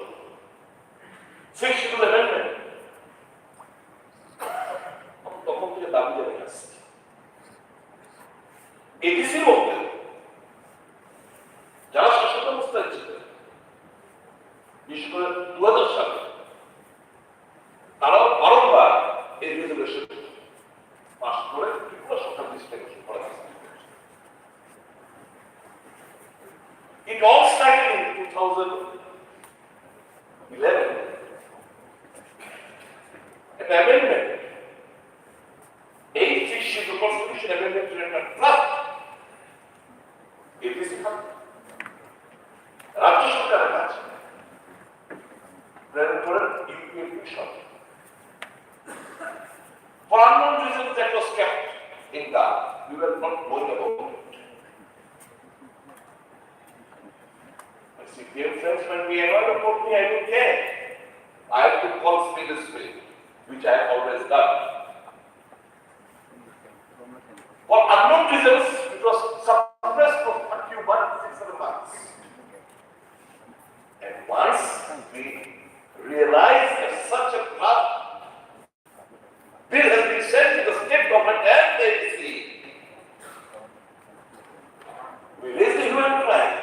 E: সিক্স শিডিউল অ্যামেন্ডমেন্ট, তখন থেকে দাবি জানিয়ে আসছে। এডিসির মধ্যে যারা শাসক অবস্থায় ছিলেন, বিশেষ করে 2000 সালে, তারাও বারংবার এই রেজুলেশন পাস করে ত্রিপুরা সরকার দৃষ্টি করা হয়েছে। It all started in 2011. An amendment, 8th Schedule Constitution Amendment to enter draft. It is রাজ্য সরকারের কাছে প্রেরণ করেন UPA mission. For unknown reasons that was kept in that, we were not knowing about it. Dear friends, when we ever report me, I don't care. I have to call spade a spade, which I have always done. For unknown reasons, it was suppressed for a few months, 6-7 months. And once we realized that such a draft bill has been sent to the state government and the ADC, we raised the human crime.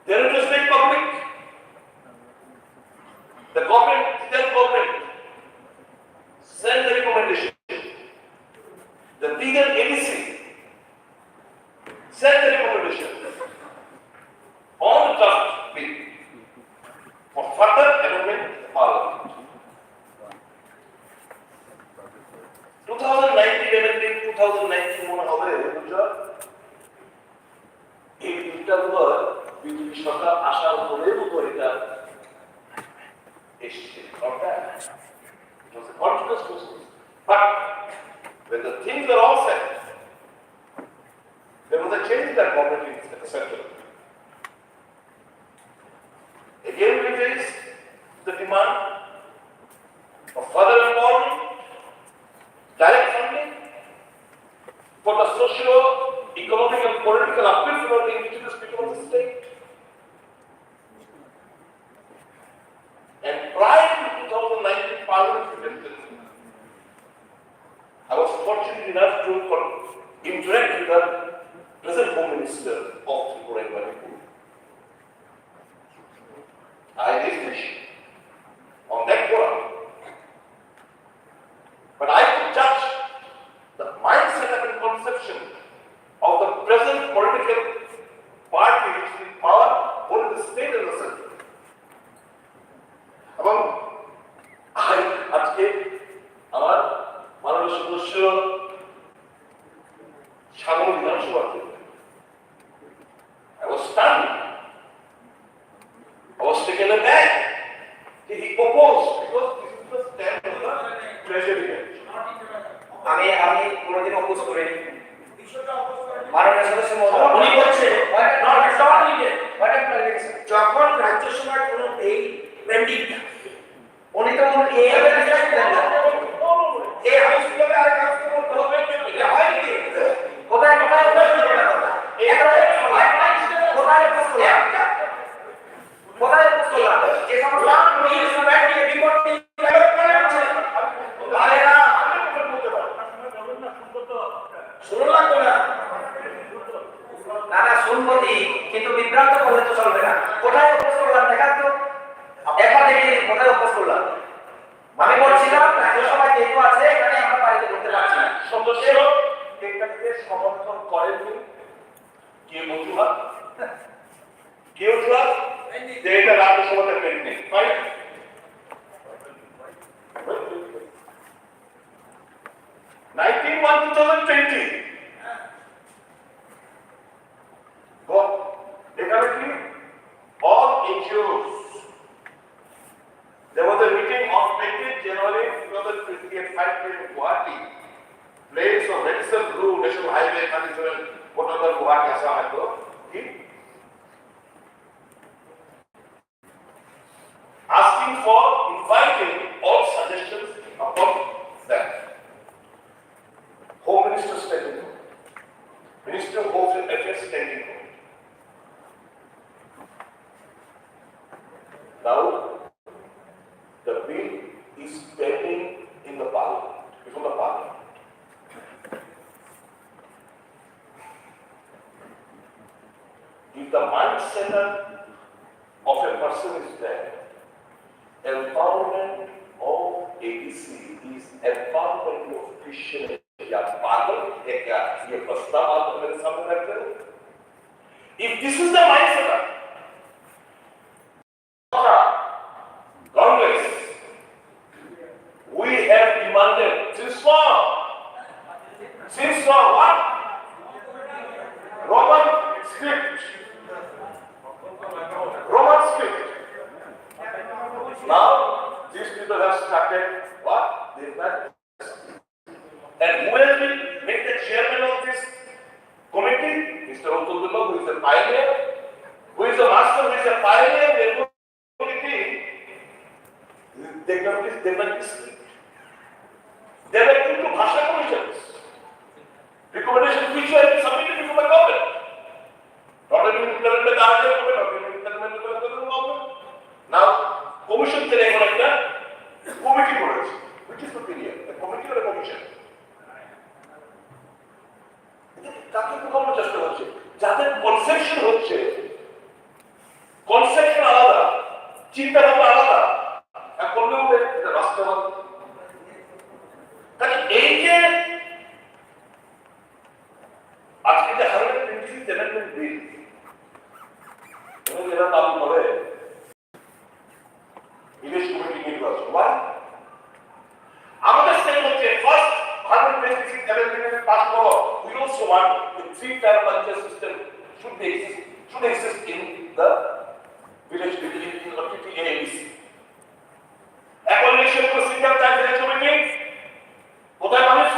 E: Then it was made public. The government, state government, sent the recommendation. The legal ADC sent the recommendation on the draft bill for further amendment in the Parliament. 2019 মনে হবে এই বিলটা হলো বিজেপি সরকার আসার পরে মতো এটা এসেছে। It was a continuous process. But when the things were all set, there was a change in that government at the center. Again we faced the demand for further empowerment, direct funding for the socio-economic and political upliftment of the indigenous people of the state. And prior to 2019 Parliament elections, I was fortunate enough to interact with the present Home Minister of Tripura and Manipur. I raised the issue on that forum. But I could judge the mindset and conception of the present political party which is in power both in the state and the centre. এবং আজকে আমার মাননীয় সদস্য সাগর বিধানসভাতে I was stunned. I was taken aback. He opposed because this is the stand of the treasury bench.
L: আমি কোনোদিন অপোজ করিনি। মাননীয় সদস্য মহোদয় উনি বলছে যখন রাজ্যসভার কোনো এই পেন্ডিং উনি তো এই হাউসগুলোকে আরেক হাউসকে বলতে হবে এটা হয় কি কোথায় কোথায় কোথায় যে সমস্ত রিপোর্ট না শুনবতি কিন্তু বিভ্রান্ত করলে তো চলবে না। কোথায় অপোজ করলাম দেখান তো, একবার দেখে কোথায় অপোজ করলাম। আমি বলছিলাম রাজ্যসভায় যেহেতু আছে এখানে আমরা বাড়িতে করতে পারছি না।
E: সদস্য এটাকে সমর্থন করেননি কে অজুহাত যে এটা রাজ্যসভাতে pending, right? 19/1/2020 all NGOs. There was a meeting on 20th January 2020 at 5 p.m. in Guwahati. Place of Redison Blue National Highway 37, whatever Guwahati Assam had to. Asking for inviting all suggestions upon that. Home Minister standing room, Minister of Home Affairs standing room. Now, the bill is pending in the Parliament, before the Parliament. If the mindset of a person is there, empowerment of ADC is empowerment of Christian. If this is the mindset, Congress, we have demanded since long what? Roman script. Now, these people have started what? And who has been made the chairman of this committee? Mr. Otulullah, who is a pioneer, who is a master, who is a pioneer in the committee. They were into Bhasha commissions. Recommendation which were submitted before the government. Not only implemented by the earlier government, not only implemented by the government. Now, commission থেকে এখন একটা কমিটি করেছে, which is superior, a committee or a commission. তাকে বোঝানোর চেষ্টা হচ্ছে যাদের কনসেপশন হচ্ছে কনসেপশন আলাদা, চিন্তা ভাবনা আলাদা, করলেও এটা বাস্তবায়ন। কারণ এই যে আজকে যে 126 অ্যামেন্ডমেন্ট বিল এবং এরা দাবি করে বিদেশ কমিটি নির্বাচন, আমাদের স্টেপ হচ্ছে ফার্স্ট 126 অ্যামেন্ডমেন্ট পাস করো। We also want the three-tier panchayat system should exist in the village in the PPAABC. Abolition procedure that village committee. কোথায় মানুষ?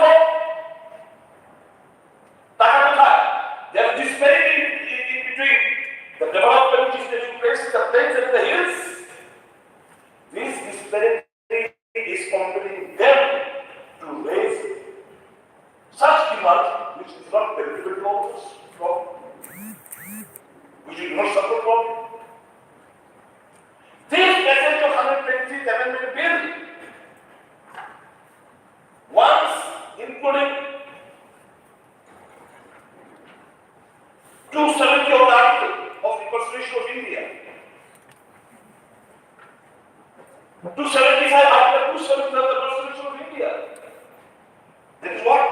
E: টাকা কোথায়? There is disparity in between the development which is taking place in the plains and the hills. These 14th Amendment Bill. Once including 270 of the article of the Constitution of India. 275 article 270 of the Constitution of India. That is what?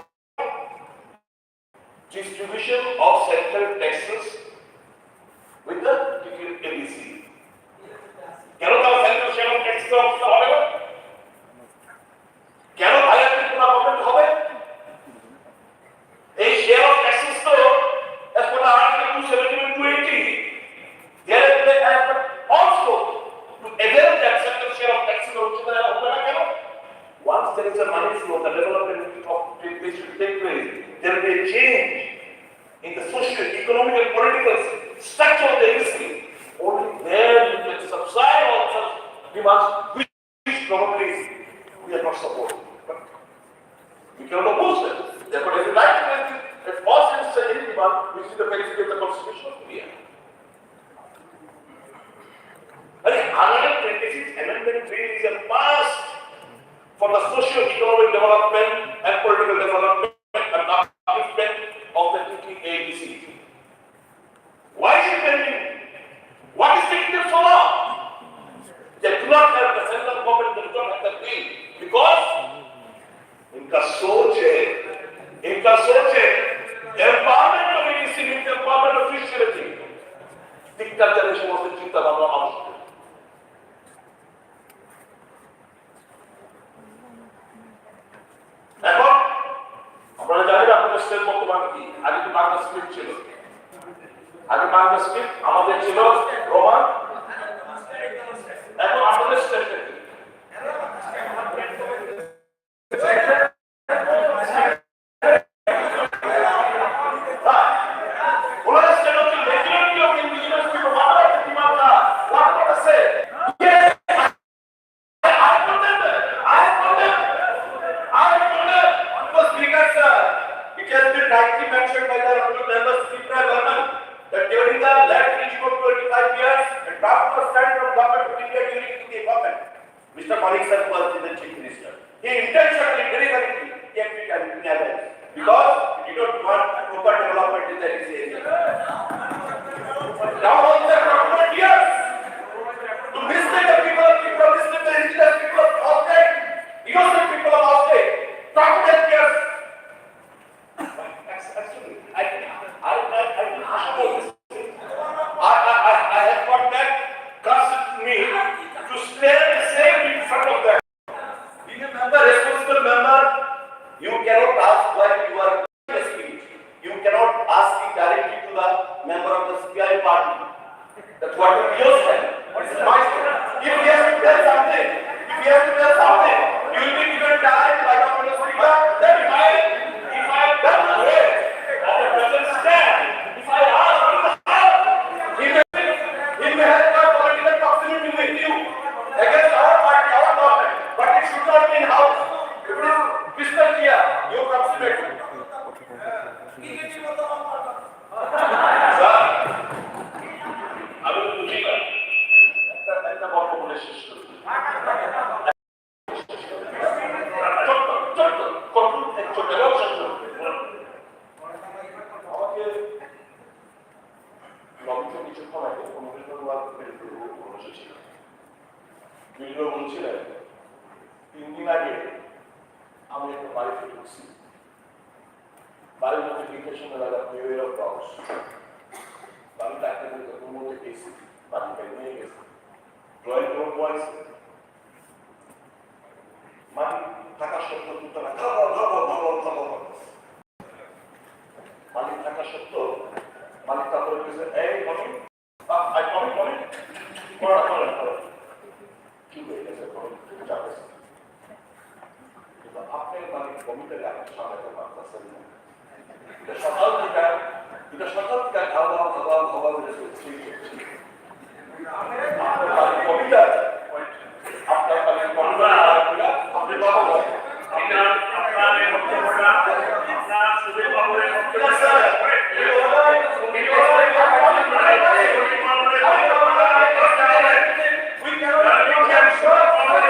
E: Distribution of central taxes with the ABC. কেন তারা central share of tax officer হবে না? কেন হায়ার ট্রিবিউনাল গভর্নমেন্ট হবে? এই শেয়ার অফ ট্যাক্সেস তো as per the article 270 and 280 they have also to avail that central share of taxes হবে না কেন? Once there is a money flow, the development of this will take place. There will be a change in the social, economic and political structure of the industry. Only then you can subside all such demands which probably we are not supporting. We cannot oppose them. Therefore, if you like to make it, if all sense any demand, which is the benefit of the Constitution of India. And the 126th Amendment Bill is a must for the socio-economic development and political development and upliftment of the TTABC. Why is it pending? What is taking them so long? They do not have the central government, they do not have the bill. Because इनका सोच है empowerment of ABC means empowerment of Christianity. Dictator generation was the চিন্তা ভাবনা আবশ্যক। এখন আপনারা জানেন আপনাদের স্টেট বর্তমান কি? আগে তো বাংলা স্ক্রিপ্ট ছিল। আগে বাংলা স্ক্রিপ্ট আমাদের ছিল রোমান। এখন আপনাদের স্টেট কি? Mr. Malik sir was the chief minister. He intentionally, very deliberately kept it as in abeyance because he did not want proper development in that area. Now also for 20 years to mislead the people, mislead the indigenous people of outside, innocent people of outside, for 10 years. Actually, I have got that guts in me to stand and say in front of them. Being a member, responsible member, you cannot ask why you are in the speech. You cannot ask it directly to the member of the CPI party. That's what will be your stand. It's my stand. If he has to tell something, you will be given time like a speaker. Then if I have done the way of the present stand, if I ask he may have got political proximity with you against our party, our government, but it should not be in house. It is crystal clear. You proximate. Sir, I will do it. That's the population. বলছিলেন 3 দিন আগে আমি একটা বাড়িতে ঢুকছি, বাড়ির মধ্যে ডিকেশন লাগা বের অফ হাউস, আমি তাকে রুম মধ্যে গেছি, বাড়িতে নিয়ে গেছি, ড্রয়িং রুম বয়েস মানে থাকা সত্ত্বেও দুটো না মালিক থাকা সত্ত্বেও মালিক তারপরে বলেছে এই কমি কি হয়ে গেছে কিন্তু আপনার মালিক কমিতে আপনি সামলাতে পারতেছেন না। সকাল থেকে খাওয়া আপনার মালিক কমিটা আপনার মালিক কমিটা আপনি পাবো We cannot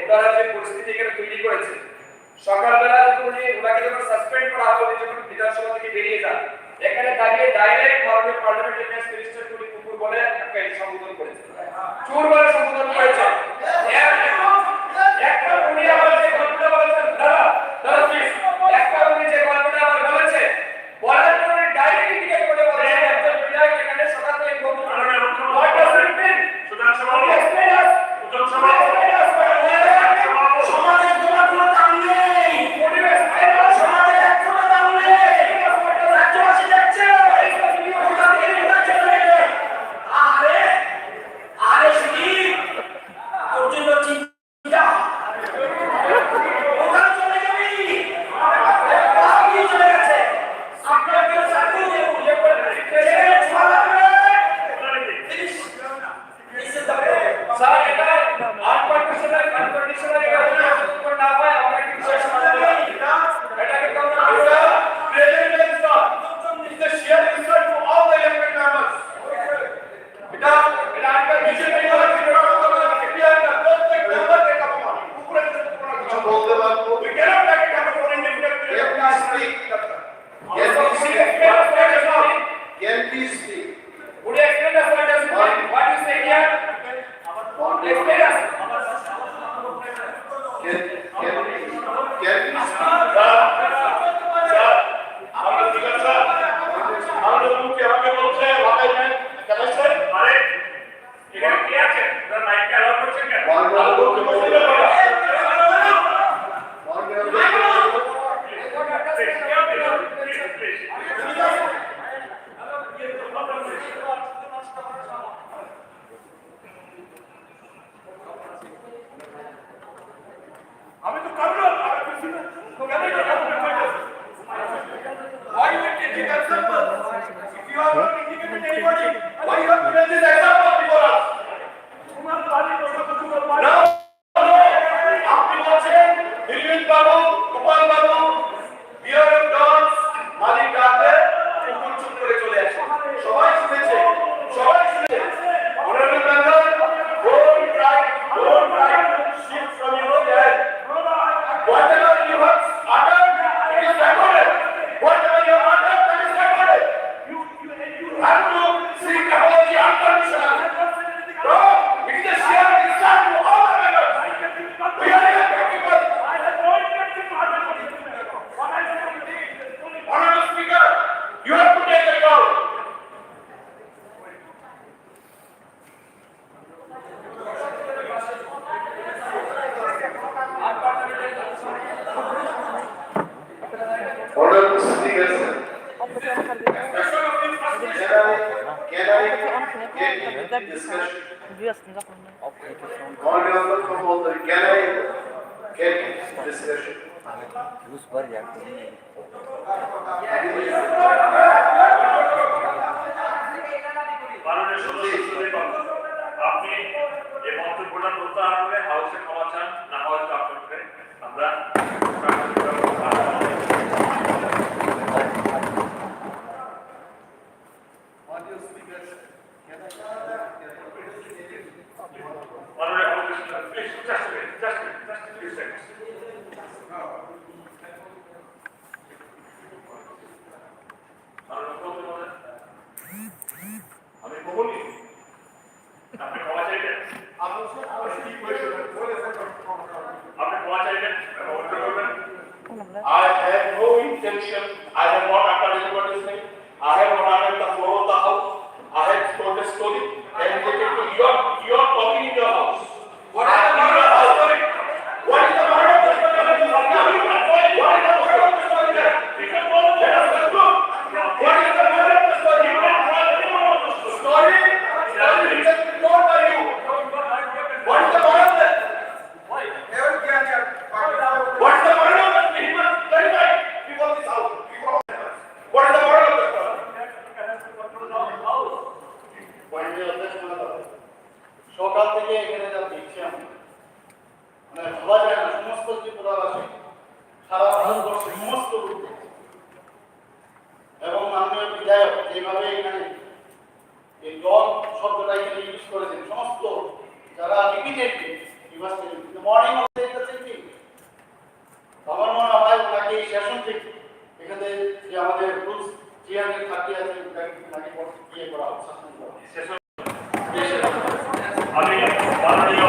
M: ওনারা যে পরিস্থিতি এখানে তৈরি করেছে, সকালবেলা যখন ওনাকে যখন সাসপেন্ড করা হবে, যখন বিধানসভা থেকে বেরিয়ে যান, এখানে দাঁড়িয়ে ডাইরেক্ট মাননীয় পার্লামেন্ট অ্যাফেয়ার্স মিনিস্টার কোটি কুকুর বলে একটা সম্বোধন করেছে, চোর বলে সম্বোধন করেছে। একটা উনি আবার যে গল্পটা বলেছেন, দাদা প্লিজ, একটা উনি যে গল্পটা আবার বলেছে, বলার পরে ডাইরেক্ট ইন্ডিকেট করে বলেছে একজন বিধায়ক এখানে সকাল থেকে বলতে what does it mean? Explain us. সমাজের তোমার কোনো দাম নেই, সমাজের এক কোনো দাম নেই, রাজ্যবাসী দেখছে কোথা থেকে নির্বাচন হয়েছে। আরে আরে সুদীপ, তোর জন্য চিন্তা, ওখানে চলে যাবি, আপনি চলে গেছে, আপনাকে সাথে ইয়ে করে ছোঁয়া লাগবে। স্যার, এটা আনকন্ডিশনাল এটা না হয় আমরা কি বিষয় সমাধান করব, এটাকে তো আমরা present sir is the share inside to all the elected members. এটা আনকন্ডিশনাল প্রত্যেক মেম্বার থেকে অপমান উপরে
A: কিছু বলতে পারবো?
M: we cannot take it as a foreign defect.
A: Can we speak? Can we speak?
M: Would you explain us what does it mean? What you say here? Explain us.
A: Can we speak?
E: আমরা ঠিক আছে স্যার, আমাদের মুখে আমাকে বলছে ভাই ম্যান কেন স্যার? আরে এখানে কি আছে? স্যার মাইক অ্যালাউ করছেন কেন? আর লোককে বলতে পারে
M: আমি তো কারণ why you take it example? If you are not indicating anybody, why you have to take this example before us? No, আপনি বলছেন দিলীপ বাবু, গোপাল বাবু, বিয়ার ডনস, মালিক ডাকে কুকুর চুপ করে চলে আসে। সবাই শুনেছে, সবাই শুনেছে। Honorable member, don't try shift from your head. Whatever you have uttered, it is recorded. Whatever you have uttered, that is recorded. You have to seek apology unconditionally. No, it is a sheer insult to all the members. We are elected people. Honorable Speaker, you have to take account.
A: Honorable Speaker, sir. Can I get discussion? Honorable promoter, can I get discussion?
B: মাননীয় সদস্য, আপনি এই মন্তব্যটা প্রত্যাহার করে হাউসে ক্ষমা চান, না হয়তো আপনাকে আমরা আমি বলি আপনি ক্ষমা চাইবেন, আপনি ক্ষমা চাইবেন, করবেন।
E: I have no intention, I have not uttered anybody's name, I have not uttered the floor of the house, I have told a story and related to your talking in your house.
M: What is the matter of the story? What is the matter of the story? What is the matter of the story there? Let us conclude. What is the matter of the story? Story is told by you. What is the matter of that? What is the matter of that? He must clarify before this house. What is the matter of the story?
D: সকাল থেকে এখানে যা দেখছি আমি, মানে ভাবা যায় না, সমস্ত ত্রিপুরাবাসী সারা ভারতবর্ষের সমস্ত লোক এবং মাননীয় বিধায়ক যেভাবে এখানে এই দল শব্দটা এখানে ইউজ করেছেন, সমস্ত যারা repeatedly was telling in the morning of the same thing. আমার মনে হয় ওনাকে এই সেশন থেকে এখানে যে আমাদের রুলস 330 আছে ওনাকে ইয়ে করা হবে, সাসপেন্ড করা হবে।
B: আমি মাননীয়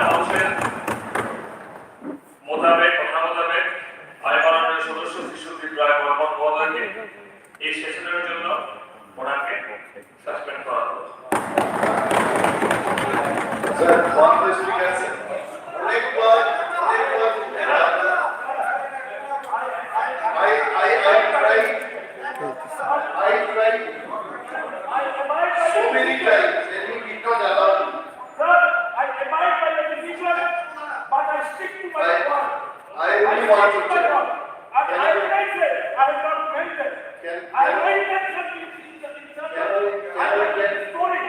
B: হাউসের মোতাবেক কথা মোতাবেক আমি মাননীয় সদস্য শিশুদ্দিন রায় মোহাম্মদ মহোদয়কে এই সেশনের জন্য ওনাকে সাসপেন্ড করা হলো।
A: স্যার কনফারেন্স ঠিক আছে অনেকবার I tried so many times and he did not allow me.
D: Sir, I abide by the decision, but I stick to my word.
A: I only want to check.
D: I mentioned, I have not mentioned. I mentioned something. I mentioned story.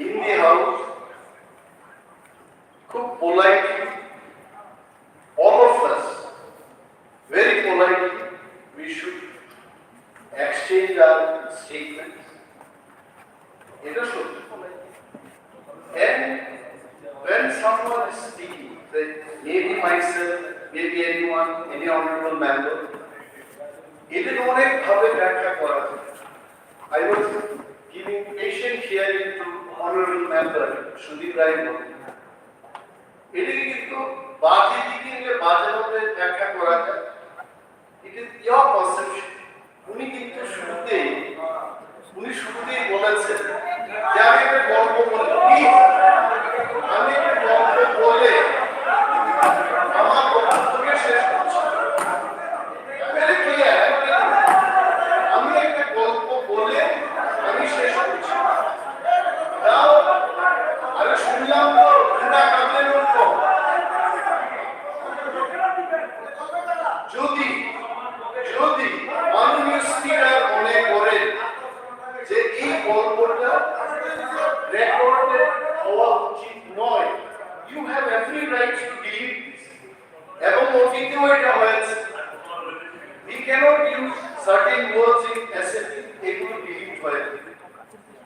D: In the house, খুব politely, all of us, very politely, we should exchange our statements. It is so. And when someone is speaking, say, maybe myself, maybe anyone, any honorable member, it is only public ব্যাখ্যা করা যায়. I was giving patient hearing to honorable member Sudhir Rai. এটি কিন্তু বাজে দিকে নিয়ে বাজে ভাবে ব্যাখ্যা করা যায়। It is your perception. উনি কিন্তু শুরুতেই বলেছেন যে আমি একটা গল্প বলে আমার বক্তব্যকে শেষ করছি। Very clear. আমি একটা গল্প বলে আমি শেষ করছি। Now, আমি শুনলাম তো ঘোড়া কাঁদলেন ওরকম। যদি মাননীয় স্পিকার মনে করেন যে এই গল্পটা রেকর্ডে হওয়া উচিত নয়, you have every right to delete this. এবং অতীতেও এটা হয়েছে। We cannot use certain words in assembly, এগুলো ডিলিট হয়েছে।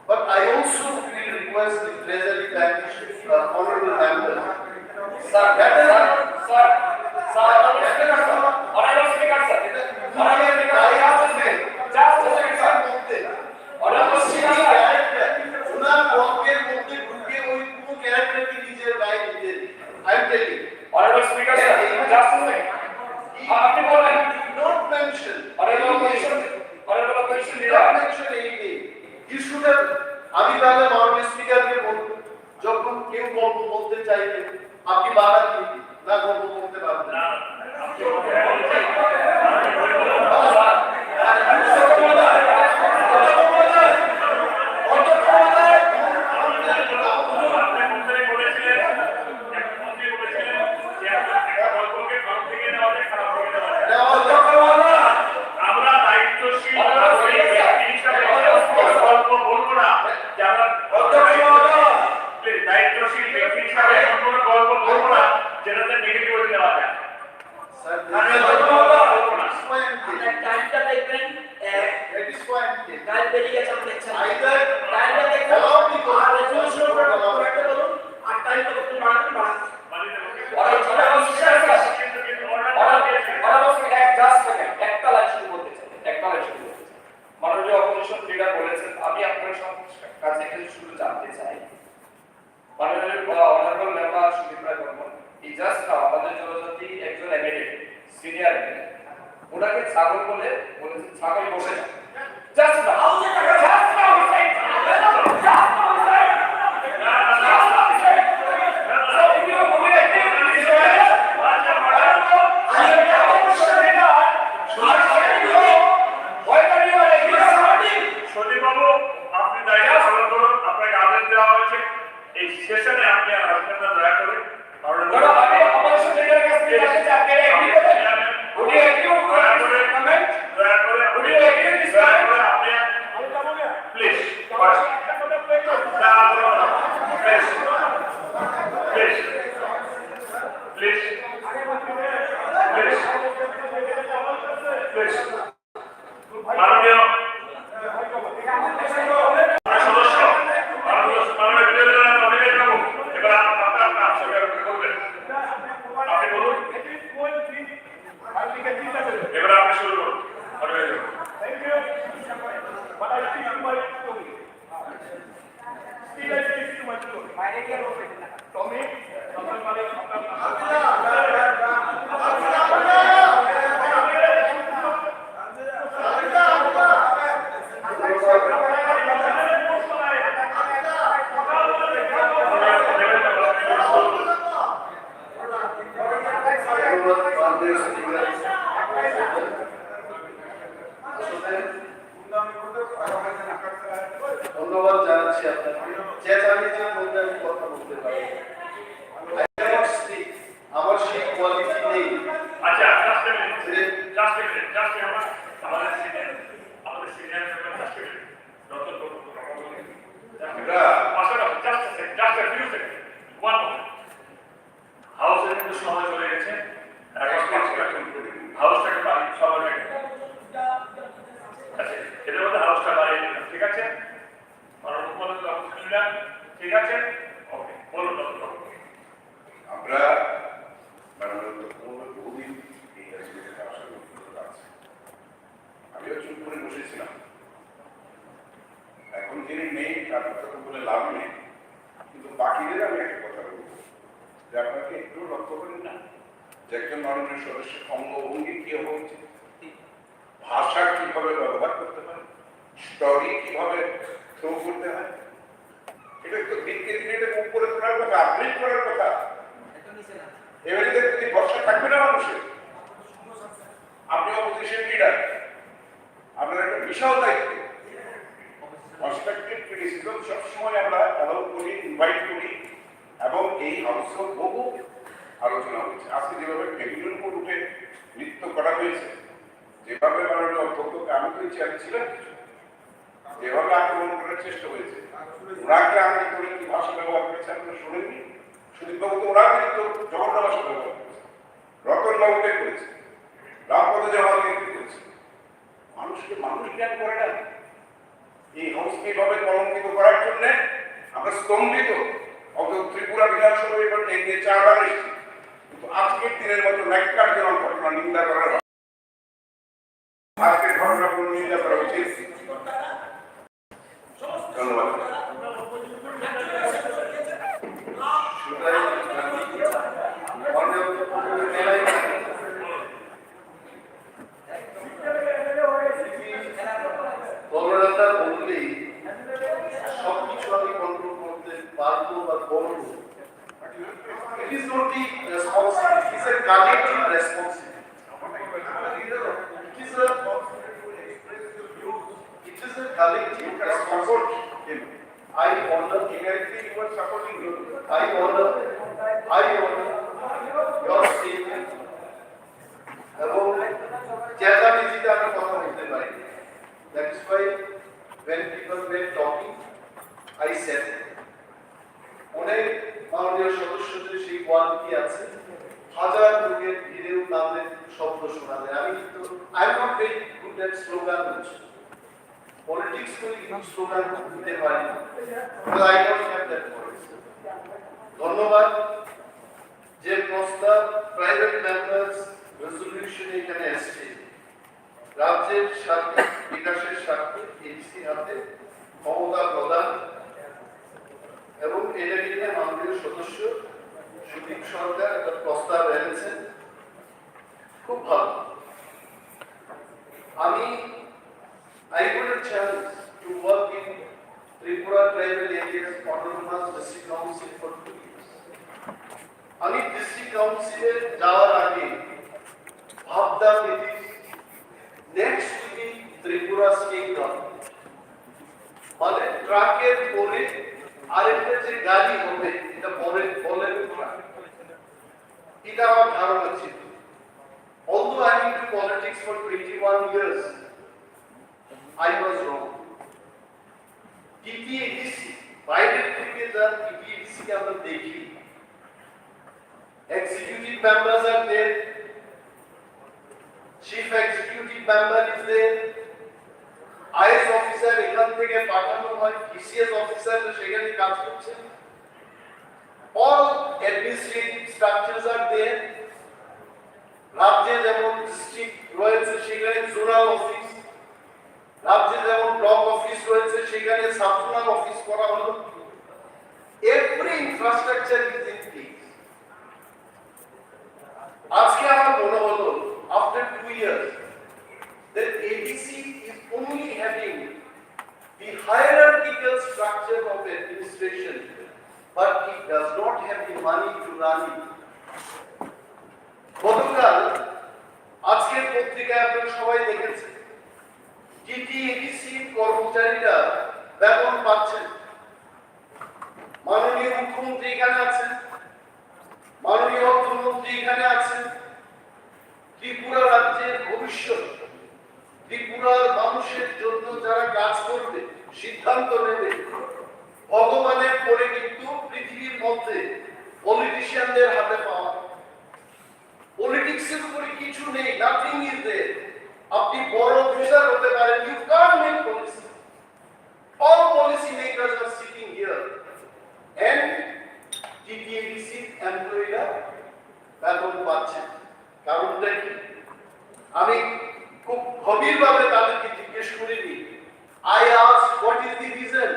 D: But I also will request the Treasury Bank honorable member. Sir, honorable speaker, sir. উনার বক্তব্যের মধ্যে ঢুকে ওই পুরো ক্যারেক্টারকে নিজের গায়ে দিতে I am telling you.
E: Honorable Speaker, sir, just a second. আপনি বলেন
A: Not mention.
E: honorable opposition leader.
A: Not mention anything. You should have. আমি তাহলে মাননীয় স্পিকারকে বলবো যখন কেউ গল্প বলতে চাইবে আপনি বাধা দিন না গল্প বলতে পারবেন না।
B: আমরা দায়িত্বশীল বলবো না যে আমরা দায়িত্বশীল ব্যক্তি হিসাবে কোনো গল্প বলবো না যেটাতে নেগেটিভ দেওয়া যায়।
C: টাইমটা দেখবেন, কাল বেরিয়ে গেছে আমরা দেখছেন। টাইমটা দেখবেন আর রেজলিউশন করতে বলুন আর টাইমটা করতে বাড়াতে
E: মাননীয় অপোজিশন লিডার বলেছেন, আমি আপনার কাছে শুধু জানতে চাই, মাননীয় অনারেবল মেম্বার সুদীপ রায় বর্মন এই জাস্ট আমাদের জনজাতি একজন এমএলএ, সিনিয়র এমএলএ, ওনাকে ছাগল বলে বলেছেন, ছাগল বলে জাস্ট না
B: প্লিজ প্লিজ মাননীয় সদস্য মাননীয় বিরোধী দলের অভিনেতা বাবু, এবার আপনার করবেন, আপনি বলুন, এবার আপনি শুরু করুন।
D: Thank you. But I speak to my story. Still I speak to my story. Tommy,
A: ধন্যবাদ জানাচ্ছি আপনাকে। চেঁচামেচির মধ্যে আমি কথা বলতে পারি, আমার সেই কোয়ালিটি নেই।
B: আচ্ছা, আমাদের সিনিয়র পাশাপাশি হাউসে কিন্তু সময় চলে গেছে, হাউসটাকে বাড়ি সবাই এদের মধ্যে হাউসটা বাড়িয়ে দিলাম, ঠিক আছে? ঠিক আছে, ওকে, বলুন।
I: আমরা বহুদিন এই রাজনীতিতে আসার অভিজ্ঞতা আছে। আমিও চুপ করে বসেছিলাম। এখন যিনি নেই তার কথা তো বলে লাভ নেই, কিন্তু বাকিদের আমি একটা কথা বলবো যে আপনাকে একটু লক্ষ্য করেন না যে একজন মাননীয় সদস্যের অঙ্গভঙ্গি কি হওয়া উচিত, ভাষা কিভাবে ব্যবহার করতে হয়, স্টোরি কিভাবে থ্রো করতে হয়। এটা তো দিনকে দিনে এটা উপরে তোলার কথা, আপডেট করার কথা। এবারে যদি ভরসা থাকবে না মানুষের, আপনি অপোজিশন লিডার, আপনার একটা বিশাল দায়িত্ব। কনস্ট্রাকটিভ ক্রিটিসিজম সবসময় আমরা অ্যালাউ করি, ইনভাইট করি, এবং এই হাউসে বহু আলোচনা হয়েছে। আজকে যেভাবে টেবিলের উপর উঠে নৃত্য করা হয়েছে, যেভাবে মাননীয় অধ্যক্ষকে, আমি তো চেয়ারে ছিলাম কিছু, যেভাবে আক্রমণ করার চেষ্টা হয়েছে, ওনাকে আমি করে কি ভাষা ব্যবহার করেছে আপনারা শোনেননি? সুদীপবাবু তো ওরা কিন্তু জঘন্য ভাষা ব্যবহার করেছে, রতনবাবুকে করেছে, রামপদ জামালকে করেছে। মানুষকে মানুষ জ্ঞান করে না। এই হাউসকে এইভাবে কলঙ্কিত করার জন্য আমরা স্তম্ভিত। অন্তত ত্রিপুরা বিধানসভা এবার এগিয়ে 4 বার এসেছি, কিন্তু আজকের দিনের মতো ন্যাক্কারজনক ঘটনা নিন্দা করার, আজকের ঘটনাগুলো নিন্দা করা উচিত। ধন্যবাদ।
A: গণনেতা বললেই সবকিছু আমি কন্ট্রোল করতে পারবো বা করবো। It is not the responsibility, it is a collective responsibility. It is a collective responsibility. I honor, indirectly you are supporting you. I honor your statement. এবং চেঁচামেচিতে আমি কথা বলতে পারি। That is why when people were talking, I said, অনেক মাননীয় সদস্যদের সেই কোয়ালিটি আছে, হাজার লোকের ভিড়েও তাদের শব্দ শোনা যায়। আমি কিন্তু I am not very good at slogan, politics করে কিন্তু স্লোগান দিতে পারি না, but I don't have that voice. ধন্যবাদ যে প্রস্তাব প্রাইভেট মেম্বার্স রেজলিউশন এখানে আসছে, রাজ্যের স্বার্থে, বিকাশের স্বার্থে এডিসি হাতে ক্ষমতা প্রদান, এবং এটা নিয়ে মাননীয় সদস্য সুদীপ সরকার একটা প্রস্তাব এনেছেন, খুব ভালো। আমি I would have chance to work in Tripura tribal areas autonomous district council for 2 years. আমি ডিস্ট্রিক্ট কাউন্সিলে যাওয়ার আগে ভাবতাম it is next to the Tripura state government, মানে ট্রাকের পরে আরেকটা যে গাড়ি হবে এটা বলের ট্রাক, এটা আমার ধারণা ছিল। Although I am into politics for 21 years, I was wrong. TPADC, বাইরের থেকে যার TPADC কে আমরা দেখি, executive members are there, chief executive member is there, IS officer এখান থেকে পাঠানো হয়, PCS officer সেখানে কাজ করছে, all administrative structures are there, রাজ্যে যেমন ডিস্ট্রিক্ট রয়েছে সেখানে জোনাল অফিস, রাজ্যে যেমন ব্লক অফিস রয়েছে সেখানে সাব জোনাল অফিস করা হলো, every infrastructure is in place. আজকে আমার মনে হলো after 2 years that ADC is only having the hierarchical structure of administration, but it does not have the money to run it. গতকাল আজকের পত্রিকায় আপনারা সবাই দেখেছেন টিটিএডিসি কর্মচারীরা বেতন পাচ্ছেন, মাননীয় মুখ্যমন্ত্রী এখানে আছেন, মাননীয় অর্থমন্ত্রী এখানে আছেন, ত্রিপুরা রাজ্যের ভবিষ্যৎ, ত্রিপুরার মানুষের জন্য যারা কাজ করবে, সিদ্ধান্ত নেবে, ভগবানের পরে কিন্তু পৃথিবীর মধ্যে পলিটিশিয়ানদের হাতে পাওয়া, পলিটিক্সের উপরে কিছু নেই, নাথিং ইজ দেয়ার। আপনি বড় অফিসার হতে পারেন, you can make policy, all policy makers are sitting here, and TTADC এমপ্লয়িরা বেতন পাচ্ছেন। কারণটা কি? আমি খুব গভীরভাবে তাদেরকে জিজ্ঞেস করিনি, I ask what is the reason.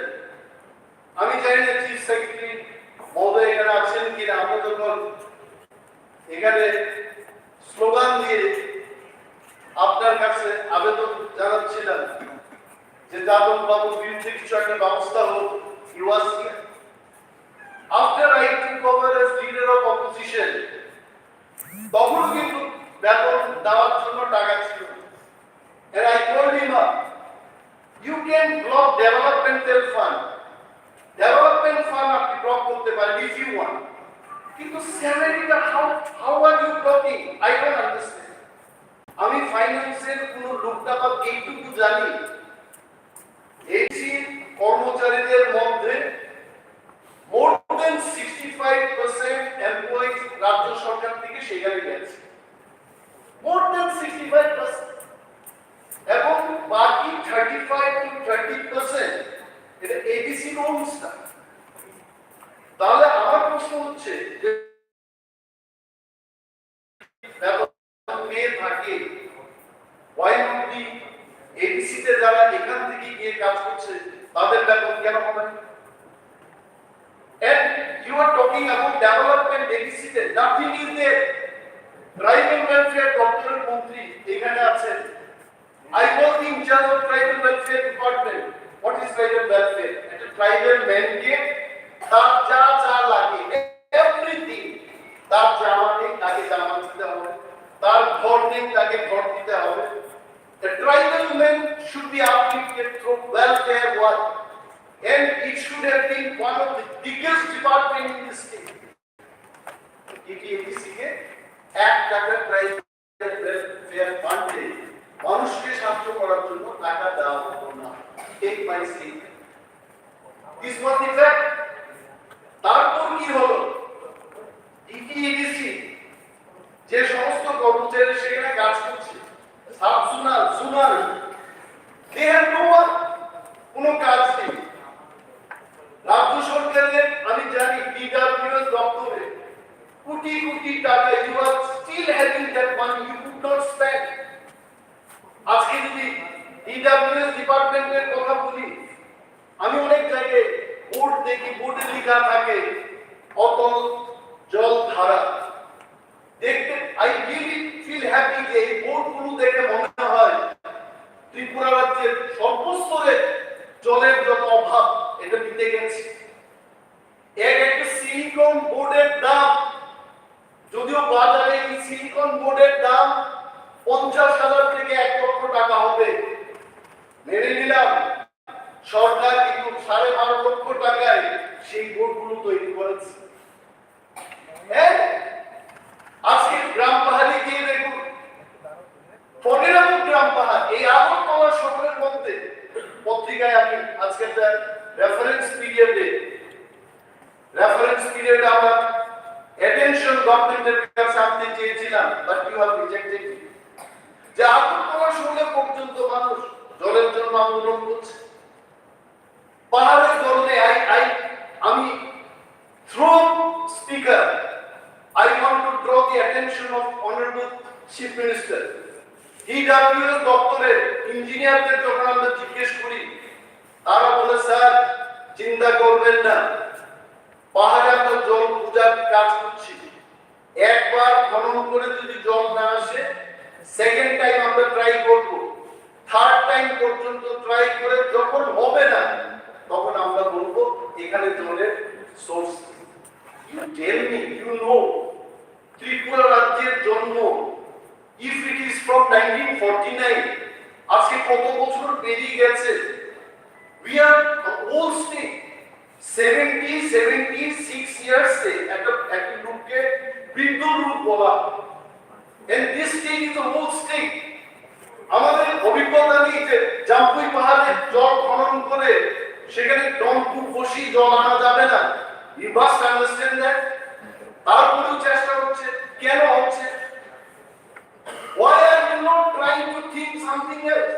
A: আমি জানি না চিফ সেক্রেটারি মহোদয় এখানে আছেন কিনা, আমরা যখন এখানে স্লোগান দিয়ে আপনার কাছে আবেদন জানাচ্ছিলাম যে যাদব বাবুর বিরুদ্ধে কিছু একটা ব্যবস্থা হোক, he was here. After I took over as leader of opposition, তখন কিন্তু বেতন দেওয়ার জন্য টাকা ছিল, and I told him you can block developmental fund আপনি ব্লক করতে পারেন if you want, কিন্তু স্যালারিটা how are you blocking? I don't understand. আমি ফাইন্যান্সের কোন লোকটা বা এইটুকু জানি, এই কর্মচারীদের মধ্যে more than 65% এমপ্লয়িজ রাজ্য সরকার থেকে সেখানে গেছে, more than 65%, এবং বাকি 35 to 30% এটা এডিসি রুলস না। তাহলে আমার প্রশ্ন হচ্ছে যে থাকে why not the ADC তে যারা এখান থেকে গিয়ে কাজ করছে তাদের বেতন কেন হবে? And you are talking about development ADC তে nothing is there. Tribal welfare দপ্তরের মন্ত্রী এখানে আছেন, I was in charge of tribal welfare department. What is tribal welfare? It's a tribal mandate, তার যা যা লাগে everything, তার জামা নেই তাকে জামা দিতে হবে, তার ঘর নেই তাকে ঘর দিতে হবে। The tribal men should be uplifted through welfare work, and it should have been one of the biggest department in this state. TTADC কে 1 টাকা ট্রাইবাল welfare ফান্ডে মানুষকে সাহায্য করার জন্য টাকা দেওয়া হতো না। Take my seat. This was the fact. তারপর কি হলো? TTADC যে সমস্ত কর্মচারী সেখানে কাজ করছে, sub zonal they have no work, কোনো কাজ নেই। রাজ্য সরকারের আমি জানি DWS দপ্তরে কোটি কোটি টাকা, you are still having that money, you could not spend. আজকে যদি DWS ডিপার্টমেন্টের কথা বলি, আমি অনেক জায়গায় বোর্ড দেখি, বোর্ডে লেখা থাকে অতল জল ধারা, দেখতে I really feel happy যে এই বোর্ডগুলো দেখে মনে হয় ত্রিপুরা রাজ্যের সর্বস্তরে জলের যত অভাব এটা মিটে গেছে। একটা সিলিকন বোর্ডের দাম, যদিও বাজারে এই সিলিকন বোর্ডের দাম 50,000 থেকে 1 লক্ষ টাকা হবে, মেনে নিলাম, সরকার কিন্তু 12.5 লক্ষ টাকায় সেই বোর্ডগুলো তৈরি করেছে। আজকে গ্রাম পাহাড়ে গিয়ে দেখুন, 15 গ্রাম পাহাড় এই আগরতলা শহরের মধ্যে, পত্রিকায় আমি আজকে রেফারেন্স পিরিয়ডে আমার অ্যাটেনশন গভর্নমেন্টের কাছে আনতে চেয়েছিলাম, বাট ইউ হ্যাভ রিজেক্টেড ইট। যে আগরতলা শহরে পর্যন্ত মানুষ জলের জন্য আন্দোলন করছে। পাহাড়ের জলে আমি through speaker I want to draw the attention of Honorable Chief Minister. EWS দপ্তরের ইঞ্জিনিয়ারদের যখন আমরা জিজ্ঞেস করি, তারা বলে স্যার চিন্তা করবেন না, পাহাড়ে আমরা জল পূজার কাজ করছি, একবার খনন করে যদি জল না আসে সেকেন্ড টাইম আমরা ট্রাই করব, থার্ড টাইম পর্যন্ত ট্রাই করে যখন হবে না তখন আমরা বলবো এখানে জলের source. You tell me, you know, Tripura রাজ্যের জন্ম, if it is from 1949, আজকে কত বছর পেরিয়ে গেছে। We are an old state, 76 years এ একটা রূপকে বৃদ্ধ রূপ বলা, and this state is a old state. আমাদের অভিজ্ঞতা নেই যে জাম্পুই পাহাড়ে জল খনন করে সেখানে টম্পু বসি জল আনা যাবে না। You must understand that. তারপরেও চেষ্টা হচ্ছে, কেন হচ্ছে? Why are you not trying to think something else?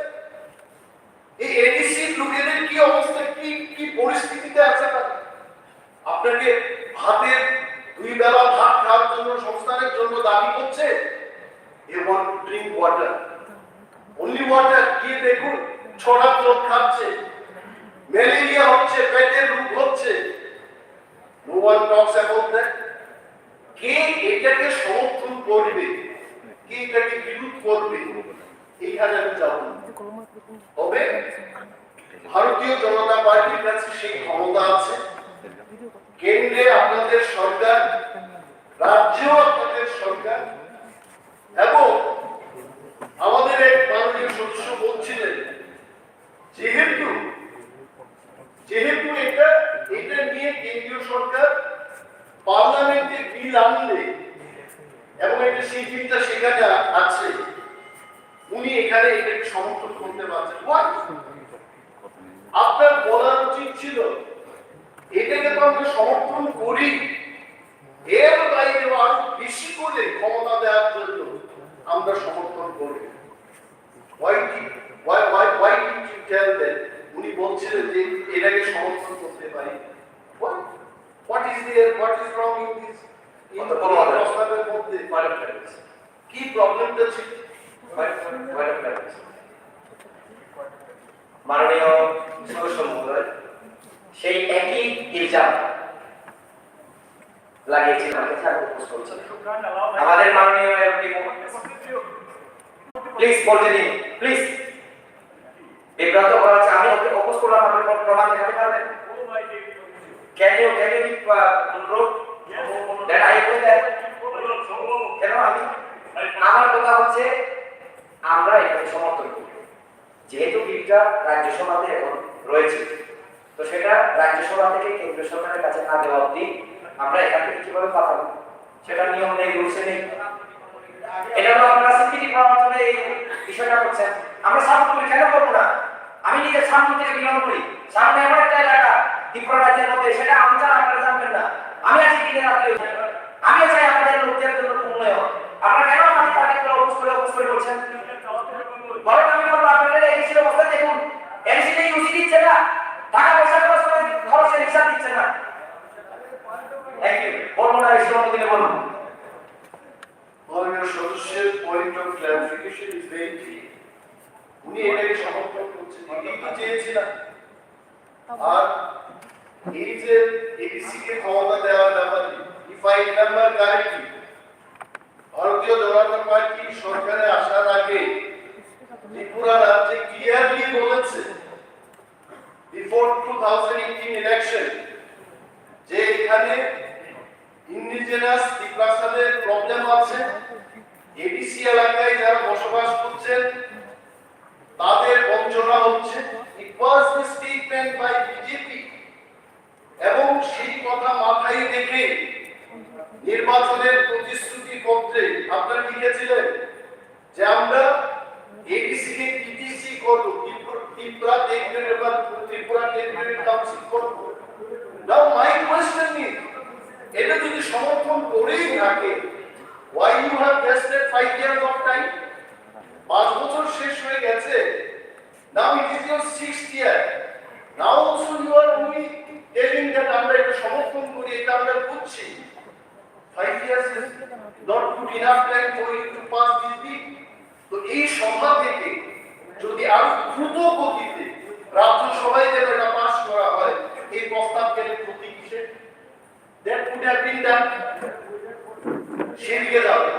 A: এই এডিসি লোকেদের কি অবস্থা, কি পরিস্থিতিতে আছে তারা? আপনাকে ভাতের 2 বেলা ভাত খাওয়ার জন্য সংস্থানের জন্য দাবি করছে। They want to drink water. Only water. গিয়ে দেখুন ছড়া লোক খাচ্ছে, ম্যালেরিয়া হচ্ছে, পেটের রোগ হচ্ছে। No one talks about that. কে এটাকে সমর্থন করবে, কে এটাকে বিরোধ করবে, এইখানে আমি যাব না। তবে ভারতীয় জনতা পার্টির কাছে সেই ক্ষমতা আছে। কেন্দ্রে আপনাদের সরকার, রাজ্যেও আপনাদের সরকার, এবং আমাদের এক মাননীয় সদস্য বলছিলেন যেহেতু এটা নিয়ে কেন্দ্রীয় সরকার পার্লামেন্টে বিল আনলে এবং এটা সেই বিলটা সেখানে আছে, উনি এখানে এটাকে সমর্থন করতে পারছেন। আপনার বলার উচিত ছিল এটাকে তো আমরা সমর্থন করি, এর বাইরে আরো বেশি করে ক্ষমতা দেওয়ার জন্য আমরা সমর্থন করি। Why did you tell them? উনি বলছিলেন যে এটাকে সমর্থন করতে পারি। What is wrong in this? প্রস্তাবের মধ্যে কি প্রবলেমটা ছিল?
L: মাননীয় সদস্য মহোদয়, সেই একই ইলজাম লাগিয়েছিলেন আমাদের মাননীয় এমপি। প্লিজ বলতে দিন, প্লিজ। বিব্রত করা হচ্ছে, আমি ওকে অপোজ করলাম, আপনি প্রমাণ দেখাতে পারবেন? Can you give proof that I do that? কেন আমার কথা হচ্ছে আমরা এটাকে সমর্থন করি, যেহেতু বিলটা রাজ্যসভাতে এখন রয়েছে, তো সেটা রাজ্যসভা থেকে কেন্দ্রীয় সরকারের কাছে না দেওয়া অবধি আমরা এখান থেকে কিভাবে পাঠাবো, সেটা নিয়ম নেই, রুলসে নেই। এটা হলো আপনারা সিপিটি পাওয়ার জন্য এই বিষয়টা করছেন। আমরা সাপোর্ট করি, কেন করবো না? আমি নিজে সামনে থেকে বিলম্ব করি, সামনে এমন একটা এলাকা ত্রিপুরা রাজ্যের মধ্যে, সেটা আমি ছাড়া আপনারা জানবেন না। আমি আছি কিনে রাখলে আমিও চাই আপনাদের লোকদের জন্য উন্নয়ন। আপনারা কেন আমাদের তাদেরকে অবস্থ করে বলছেন? বলেন, আমি বলবো আপনাদের এডিসির অবস্থা দেখুন, এডিসিতে ইউসি দিচ্ছে না, টাকা পয়সা খরচের হিসাব দিচ্ছে না। Thank you. বলবো না, এসে দিনে বলুন।
A: মাননীয় সদস্যের point of clarification is very clear. উনি এটাকে সমর্থন করছেন, এটাই তো চেয়েছিলাম। আর এই যে এডিসি কে ক্ষমতা দেওয়ার ব্যাপারে, ইফ আই রিমেম্বার কারেক্টলি, ভারতীয় জনতা পার্টি সরকারে আসার আগে ত্রিপুরা রাজ্যে ক্লিয়ারলি বলেছে বিফোর 2018 ইলেকশন যে এখানে ইন্ডিজেনাস ত্রিপ্রাসাদের প্রবলেম আছে, এডিসি এলাকায় যারা বসবাস করছেন তাদের বঞ্চনা হচ্ছে। It was the statement by BJP, এবং সেই কথা মাথায় রেখে নির্বাচনের প্রতিশ্রুতি পত্রে আপনারা লিখেছিলেন যে আমরা এডিসি কে টিটিসি করব, ত্রিপুরা টেরিটরি কাউন্সিল করব। নাও মাই কোয়েশ্চন ইজ, এটা যদি সমর্থন করেই থাকে you have wasted 5 years of time? 5 বছর শেষ হয়ে গেছে। Now it is your 6th year. Now also you are only telling that আমরা এটা সমর্থন করি, এটা আমরা করছি। 5 years is not good enough time for you to pass this bill. তো এই সভা থেকে যদি আরো দ্রুত গতিতে রাজ্য সভায় যেন এটা পাস করা হয়, এই প্রস্তাব গেলে প্রতি কিসে that could have been done. সেদিকে যাবে।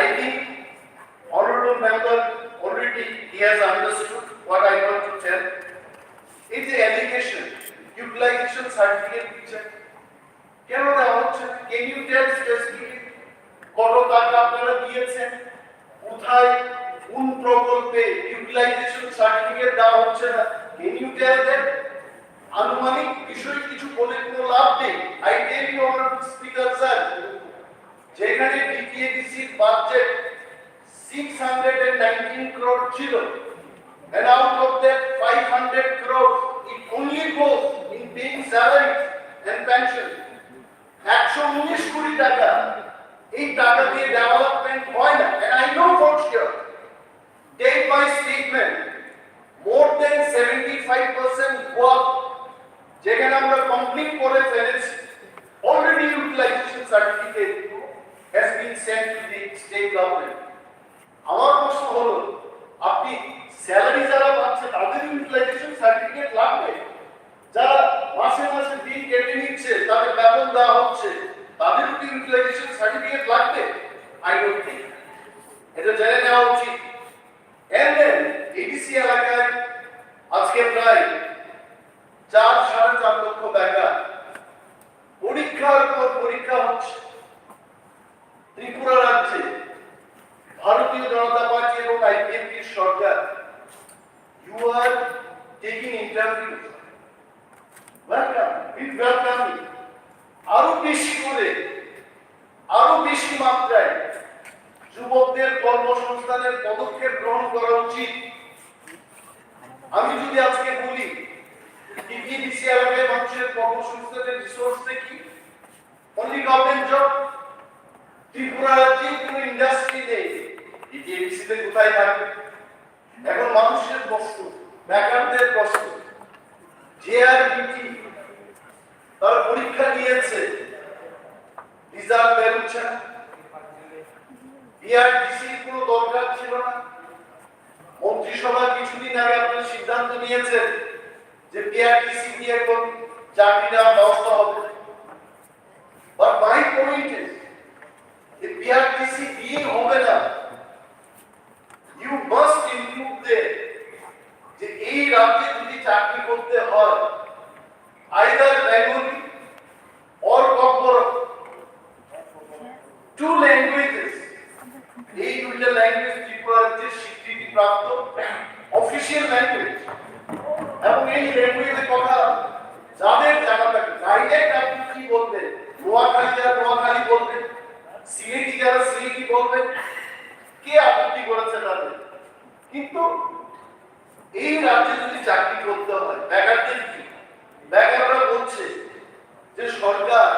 A: I think honorable member already he has understood what I want to tell. It's the education utilization certificate picture. কেন দেওয়া হচ্ছে? Can you tell specifically কত টাকা আপনারা দিয়েছেন, কোথায় কোন প্রকল্পে ইউটিলাইজেশন সার্টিফিকেট দেওয়া হচ্ছে না? Can you tell that? আনুমানিক বিষয় কিছু বলে কোনো লাভ নেই। I tell you honorable speaker sir, যেখানে ডিপিএডিসির বাজেট 619 crore ছিল, and out of that 500 crore it only goes in paying salaries and pension. 119 কোটি টাকা এই টাকা দিয়ে ডেভেলপমেন্ট হয় না, and I know for sure, take my statement, more than 75% work যেখানে আমরা কমপ্লিট করে ফেলেছি, already utilization certificate has been sent to the state government. আমার প্রশ্ন হলো, আপনি স্যালারি যারা পাচ্ছে তাদের ইউটিলাইজেশন সার্টিফিকেট লাগবে? যারা মাসে মাসে দিন কেটে নিচ্ছে, তাদের বেতন দেওয়া হচ্ছে, তাদের কি ইউটিলাইজেশন সার্টিফিকেট লাগবে? I don't think. এটা জেনে নেওয়া উচিত। এন্ড দেন এডিসি এলাকায় আজকে প্রায় 4-4.5 লক্ষ বেকার, পরীক্ষার পর পরীক্ষা হচ্ছে। ত্রিপুরা রাজ্যে ভারতীয় জনতা পার্টি এবং আইপিএফটির সরকার, you are taking interview, welcome, we welcome you. আরো বেশি করে, আরো বেশি মাত্রায় যুবকদের কর্মসংস্থানের পদক্ষেপ গ্রহণ করা উচিত। আমি যদি আজকে বলি ডিপিএডিসি এলাকায় মানুষের কর্মসংস্থানের রিসোর্স দেখি, অনলি গভর্নমেন্ট জব। ত্রিপুরা রাজ্যে কোনো ইন্ডাস্ট্রি নেই, ডিপিএডিসিতে কোথায় থাকবে? এখন মানুষের কষ্ট, বেকারদের কষ্ট। জেআরবিটি তার পরীক্ষা দিয়েছে, রেজাল্ট বেরোচ্ছে না। বিআরটিসি কোনো দরকার ছিল না। মন্ত্রিসভা কিছুদিন আগে আপনারা সিদ্ধান্ত নিয়েছেন যে বিআরটিসি দিয়ে কোন চাকরি দেওয়ার ব্যবস্থা হবে। But my point is, if BRTC দিয়ে হবে না, you must include there যে এই রাজ্যে যদি চাকরি করতে হয়, either Bengali or Kokboro, 2 languages, এই দুইটা ল্যাঙ্গুয়েজ ত্রিপুরা রাজ্যের স্বীকৃতি প্রাপ্ত অফিসিয়াল ল্যাঙ্গুয়েজ, এবং এই ল্যাঙ্গুয়েজে কথা যাদের জানা থাকে, ডাইরেক্ট আপনি কি বলবেন, নোয়াখালী যারা নোয়াখালী বলবেন, সিলেটি যারা সিলেটি বলবেন, কে আপত্তি করেছে তাদের? কিন্তু এই রাজ্যে যদি চাকরি করতে হয়, বেকারদের কি? বেকাররা বলছে যে সরকার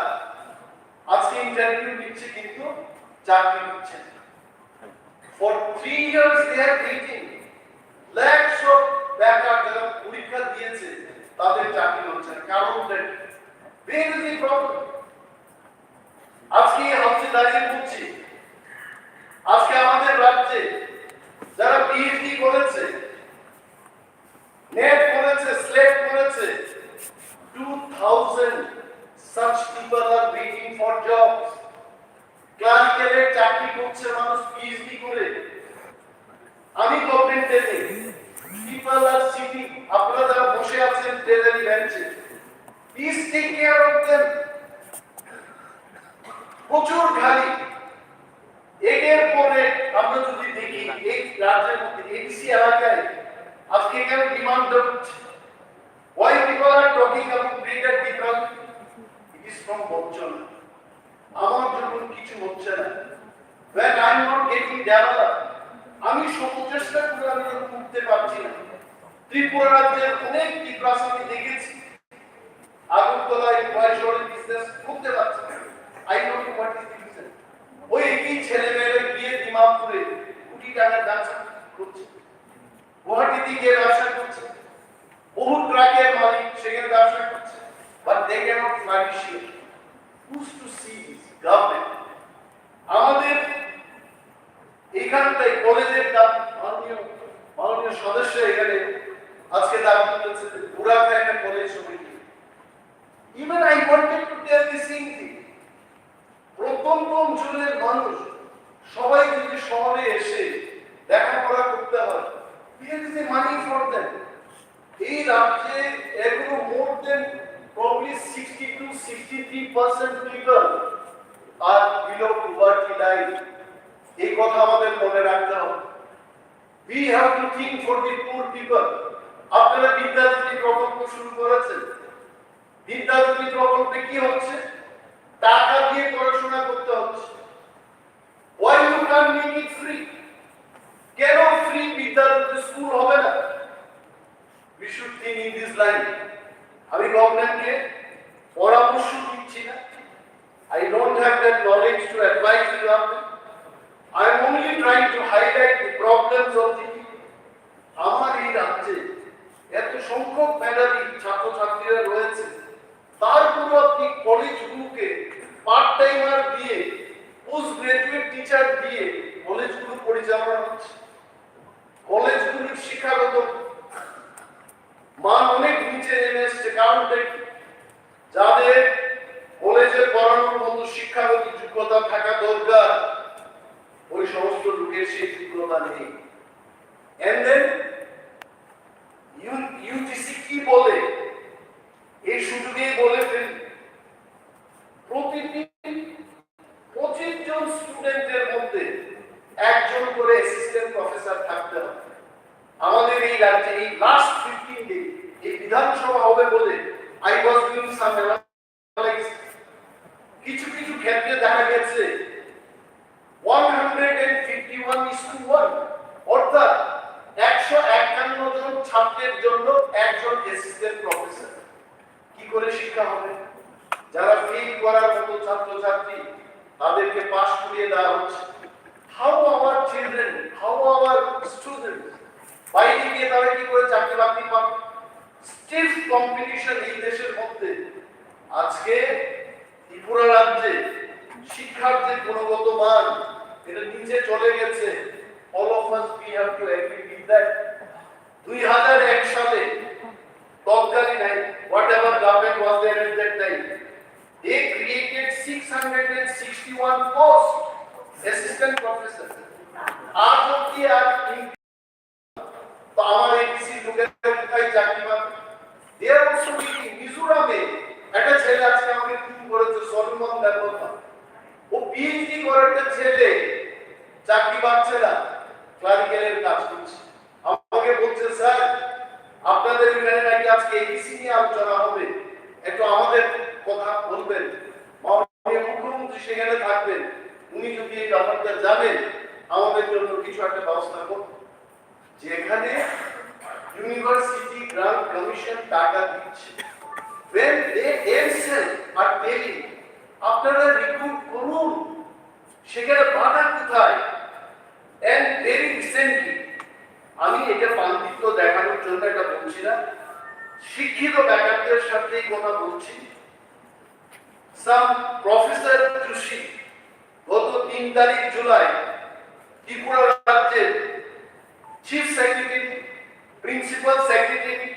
A: আজকে ইন্টারভিউ দিচ্ছে কিন্তু চাকরি দিচ্ছে না। For 3 years they are waiting. Lakhs of বেকার যারা পরীক্ষা দিয়েছে তাদের চাকরি হচ্ছে না। কারণ where is the problem? আজকে হাতে দাঁড়িয়ে বলছি, আজকে আমাদের রাজ্যে যারা পিএইচডি করেছে, নেট করেছে, স্লেট করেছে, 2000 such people are waiting for jobs. ক্লারিক্যালের চাকরি করছে মানুষ পিএইচডি করে। আমি গভর্নমেন্টে নেই, people are sitting, আপনারা যারা বসে আছেন ট্রেজারি বেঞ্চে, please take care of them. প্রচুর খালি। এর পরে আমরা যদি দেখি এই রাজ্যের মধ্যে এডিসি এলাকায় আজকে কেন ডিমান্ড হচ্ছে? Why people are talking about greater demand? It is from Bocchana. আমার জন্য কিছু হচ্ছে না। When I am not getting developed, আমি সচেষ্টা করে আমি করতে পারছি না। ত্রিপুরা রাজ্যের অনেক বিকাশ আমি দেখেছি, আগরতলায় পয়সা বিজনেস করতে পারছে না। I don't know what is the reason. ওই একই ছেলে কোটি টাকার ব্যবসা করছে, গুয়াহাটিতে গিয়ে ব্যবসা করছে, বহু ট্রাকের মালিক সেখানে ব্যবসা করছে, but they cannot flourish here. Who's to see this? Government. আমাদের এখানটাই কলেজের মাননীয় সদস্য এখানে আজকে দাবি তুলেছে যে পুরাটা একটা কলেজ সমিতি। Even I wanted to tell the same thing. প্রত্যন্ত অঞ্চলের মানুষ সবাই যদি শহরে এসে লেখাপড়া করতে হয়, here is the money for them. এই রাজ্যে এখনো more than probably 60-63% people are below poverty line. এই কথা আমাদের মনে রাখতে হবে। We have to think for the poor people. আপনারা বিদ্যাজ্যোতি প্রকল্প শুরু করেছেন। বিদ্যাজ্যোতি প্রকল্পে কি হচ্ছে? টাকা দিয়ে পড়াশোনা করতে হচ্ছে। Why you can't make it free? কেন ফ্রি বিদ্যাজ্যোতি স্কুল হবে না? We should think in this line. আমি গভর্নমেন্টকে পরামর্শ দিচ্ছি না। I don't have that knowledge to advise the government. I am only trying to highlight the problems of the people. আমার এই রাজ্যে এত সংখ্যক মেধাবী ছাত্রছাত্রীরা রয়েছে, তারপর আপনি কলেজগুলোকে পার্ট টাইমার দিয়ে, পোস্ট গ্রাজুয়েট টিচার দিয়ে কলেজগুলো পরিচালনা হচ্ছে। কলেজগুলোর শিক্ষাগত মান অনেক নিচে নেমে এসছে। কারণটা কি? যাদের কলেজে পড়ানোর মতো শিক্ষাগত যোগ্যতা থাকা দরকার, ওই সমস্ত লোকের সেই যোগ্যতা নেই। And then ইউজিসি কি বলে? এই সুযোগেই বলে ফেলি, প্রতিদিন 25 জন স্টুডেন্টের মধ্যে একজন করে অ্যাসিস্ট্যান্ট প্রফেসর থাকতে হবে। আমাদের এই রাজ্যে এই লাস্ট 15 ডে এই বিধানসভা হবে বলে I was doing some analysis. কিছু কিছু ক্ষেত্রে দেখা গেছে 151:1, অর্থাৎ 151 জন ছাত্রের জন্য একজন অ্যাসিস্ট্যান্ট প্রফেসর। কি করে শিক্ষা হবে? যারা ফেল করার মতো ছাত্রছাত্রী তাদেরকে পাস করিয়ে দেওয়া হচ্ছে। How our children, how hour student বাইরে গিয়ে তারা কি করে চাকরি বাকরি পাবে? স্টিফ কম্পিটিশন এই দেশের মধ্যে। আজকে ত্রিপুরা রাজ্যে শিক্ষার যে গুণগত মান এটা নিচে চলে গেছে। all of us we have to agree with that. 2001 সালে তৎকালীন whatever government was there at that time, they created 661 posts assistant professor. আজ অবধি আর তো আমার এবিসি লোকের কোথায় চাকরি পাবে? they are also making মিজোরামে একটা ছেলে আজকে আমাকে ফোন করেছে, সলমন দেবতা, ও পিএইচডি করে একটা ছেলে চাকরি পাচ্ছে না, ক্লারিক্যালের কাজ করছে। আমাকে বলছে স্যার আপনাদের এখানে নাকি আজকে এবিসি নিয়ে আলোচনা হবে, একটু আমাদের কথা বলবেন। মাননীয় মুখ্যমন্ত্রী সেখানে থাকবেন, উনি যদি এই ব্যাপারটা জানেন আমাদের জন্য কিছু একটা ব্যবস্থা করুন। যেখানে ইউনিভার্সিটি গ্রান্ট কমিশন টাকা দিচ্ছে, when they themselves are telling আপনারা রিক্রুট করুন, সেখানে বাধা কোথায়? and very recently আমি এটা পাণ্ডিত্য দেখানোর জন্য এটা বলছি না, শিক্ষিত ব্যাপারদের সাথেই কথা বলছি। some প্রফেসর জোশী গত 3 তারিখ জুলাই ত্রিপুরা রাজ্যের chief secretary, principal secretary,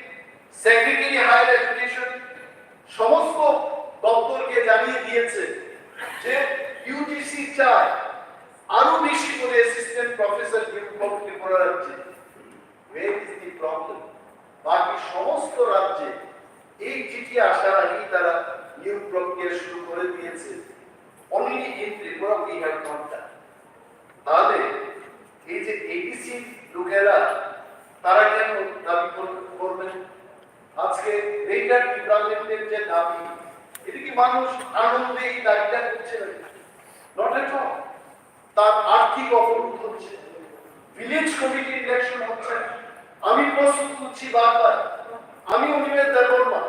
A: secretary higher education সমস্ত দপ্তরকে জানিয়ে দিয়েছে যে ইউজিসি চায় আরো বেশি করে অ্যাসিস্ট্যান্ট প্রফেসর নিয়োগ করা হচ্ছে। where is the problem? বাকি সমস্ত রাজ্যে এই চিঠি আসার আগেই তারা নিয়োগ প্রক্রিয়া শুরু করে দিয়েছে। only in Tripura we have not done. তাহলে এই যে এবিসি লোকেরা তারা কেন দাবি করবেন? আজকে রেটার ডিপার্টমেন্টের যে দাবি, এটা কি মানুষ আনন্দে এই দাবিটা করছে না? Not at all. তার আর্থিক অবরোধ হচ্ছে, ভিলেজ কমিটি ইলেকশন হচ্ছে। আমি প্রশ্ন তুলছি বারবার, আমি Animesh Debbarma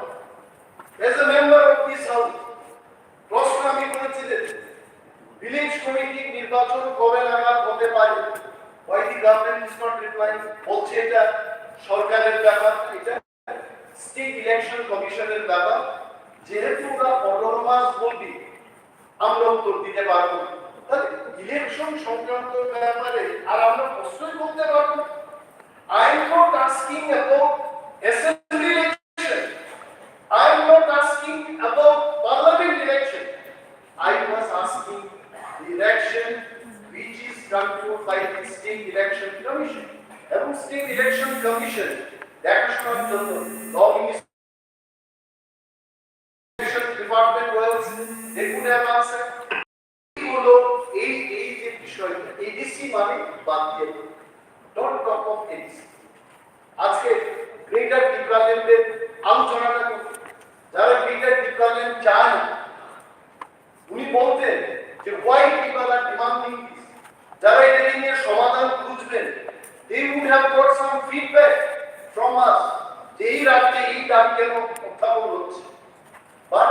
A: as a member of this house প্রশ্ন আমি করেছি যে ভিলেজ কমিটি নির্বাচন কবে নাগাদ হতে পারে? Why the government is not replying? বলছে এটা সরকারের ব্যাপার, এটা স্টেট ইলেকশন কমিশনের ব্যাপার। যেহেতু ওরা 15 মাস বলবি, আমরা উত্তর দিতে পারবো না। তাহলে ইলেকশন সংক্রান্ত ব্যাপারে আর আমরা প্রশ্নই করতে পারবো না। I am not asking about assembly election. I am not asking about parliament election. I was asking the election which is controlled by the State Election Commission. এবং State Election Commission দেখাশোনার জন্য law ministry department রয়েছে, they could have answered. হলো এই যে বিষয়টা, এডিসি মানে বাদ দিয়ে দিন। Don't talk of ADC. আজকে গ্রেটার ডিপার্টমেন্টের আলোচনাটা করতে, যারা গ্রেটার ডিপার্টমেন্ট চান, উনি বলতেন যে why people are demanding this, যারা এটা নিয়ে সমাধান খুঁজবেন, they would have got some feedback from us যে এই রাজ্যে এই দাম কেন উত্থাপন হচ্ছে। বাট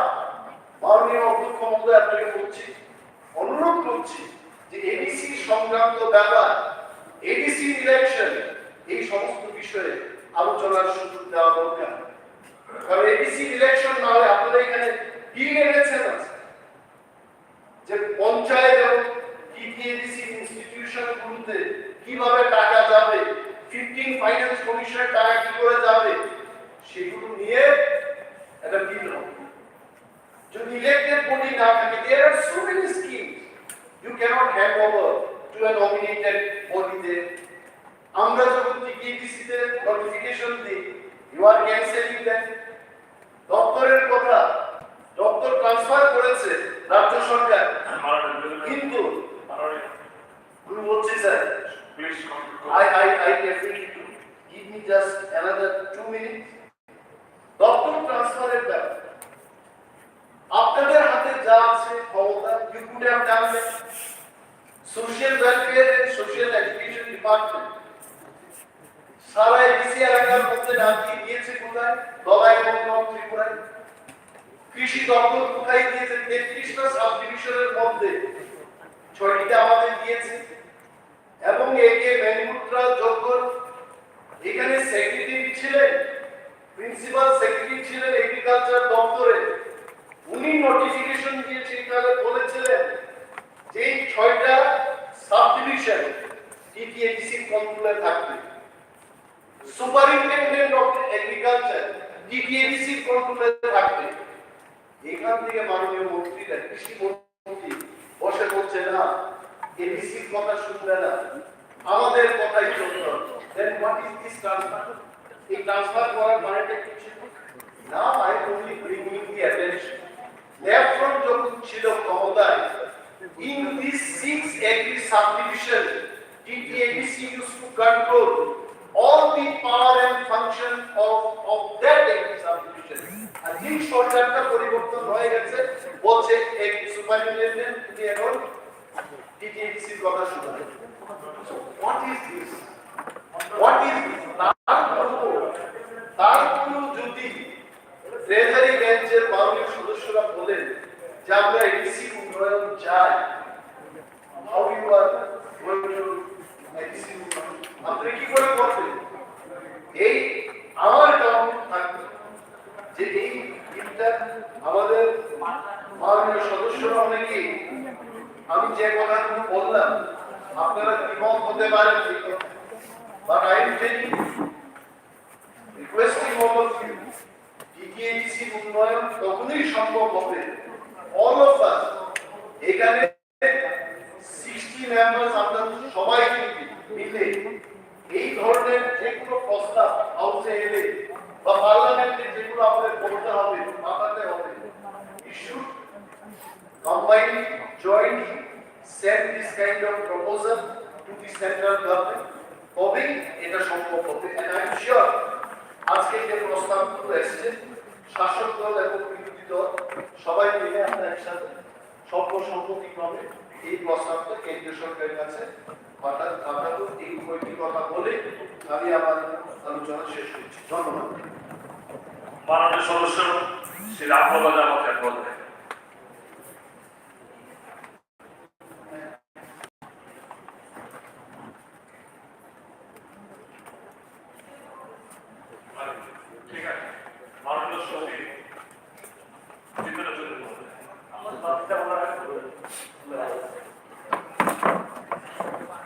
A: মাননীয় অধ্যক্ষ মহোদয় আপনাকে বলছি, অনুরোধ করছি যে এডিসি সংক্রান্ত ব্যাপার, এডিসি ইলেকশন, এই সমস্ত বিষয়ে আলোচনার সুযোগ দেওয়া দরকার। কারণ এডিসি ইলেকশন না হলে আপনারা এখানে বিল এনেছেন যে পঞ্চায়েত এবং টিটিএডিসি ইনস্টিটিউশন গুলোতে কিভাবে টাকা যাবে, 15 ফাইন্যান্স কমিশনের টাকা কি করে যাবে, সেগুলো নিয়ে একটা বিল হবে। যদি ইলেক্টেড বডি না থাকে, there are so many schemes you cannot hand over to a nominated body there. আমরা যখন টিটিএডিসি তে নোটিফিকেশন দিই, you are cancelling that. দপ্তরের কথা, দপ্তর ট্রান্সফার করেছে রাজ্য সরকার, কিন্তু আমি বলছি sir,
B: please
A: I definitely do. Give me just another 2 minutes. দপ্তর ট্রান্সফারের ব্যাপার আপনাদের হাতে যা আছে ক্ষমতা, you could have done that. Social welfare and social education department সারা এডিসি এলাকার মধ্যে রাখি দিয়েছে কোথায়? দলাই এবং নর্থ ত্রিপুরায়। কৃষি দপ্তর কোথায় দিয়েছে? 33টা সাব ডিভিশনের মধ্যে 6টিতে আমাদের দিয়েছে। এবং একে মেনমুত্রা জগর এখানে সেক্রেটারি ছিলেন, প্রিন্সিপাল সেক্রেটারি ছিলেন এগ্রিকালচার দপ্তরে। উনি নোটিফিকেশন দিয়েছিলেন, বলেছিলেন যে 6টা সাব ডিভিশন টিটিএডিসি কন্ট্রোলে থাকবে। সুপারিনটেনডেন্ট অফ এগ্রিকালচার টিটিএডিসি কন্ট্রোলে থাকবে। এখান থেকে মাননীয় মন্ত্রীরা, কৃষি মন্ত্রী বসে বলছে না, এডিসির কথা শুনবে না, আমাদের কথাই চলবে। দেন হোয়াট ইজ দিস ট্রান্সফার? এই ট্রান্সফার করার মানেটা কি ছিল? না, I only bringing the attention. Left front যখন ছিল ক্ষমতায়, in these 6 agri subdivision, TTADC used to control all the power and function of that agri subdivision. আর এই সরকারটা পরিবর্তন হয়ে গেছে, বলছে এক সুপারিনটেনডেন্ট তিনি এখন টিটিএডিসির কথা শুনবেন। What is this? What is this? তারপরেও যদি ট্রেজারি বেঞ্চের মাননীয় সদস্যরা বলেন যে আমরা এডিসি উন্নয়ন চাই, how you are going to ADC উন্নয়ন আপনি কি করে করবেন? এই আমার ডাউট থাকবে যে এই বিলটা আমাদের মাননীয় সদস্যরা অনেকেই, আমি যে কথাগুলো বললাম আপনারা দ্বিমত হতে পারেন, but I am telling requesting all of you, TTADC উন্নয়ন তখনই সম্ভব হবে অল অফ আস। এখানে 60 মেম্বার্স আমরা সবাই মিলে এই ধরনের যে কোনো প্রস্তাব হাউসে এলে বা পার্লামেন্টে যেগুলো আমাদের করতে হবে, মাথাতে হবে, we should combine, jointly send this kind of proposal to the central government. তবেই এটা সম্ভব হবে। And I am sure আজকে যে প্রস্তাবগুলো এসেছে, শাসক দল এবং বিরোধী দল সবাই মিলে আমরা একসাথে সর্বসম্মতিক্রমে এই প্রস্তাবটা কেন্দ্রীয় সরকারের কাছে পাঠাবো। এই কয়েকটি কথা বলে আমি আমার আলোচনা শেষ করছি। ধন্যবাদ।
B: মাননীয় সদস্য শ্রী রামপ্রসাদ আমাকে বলবেন।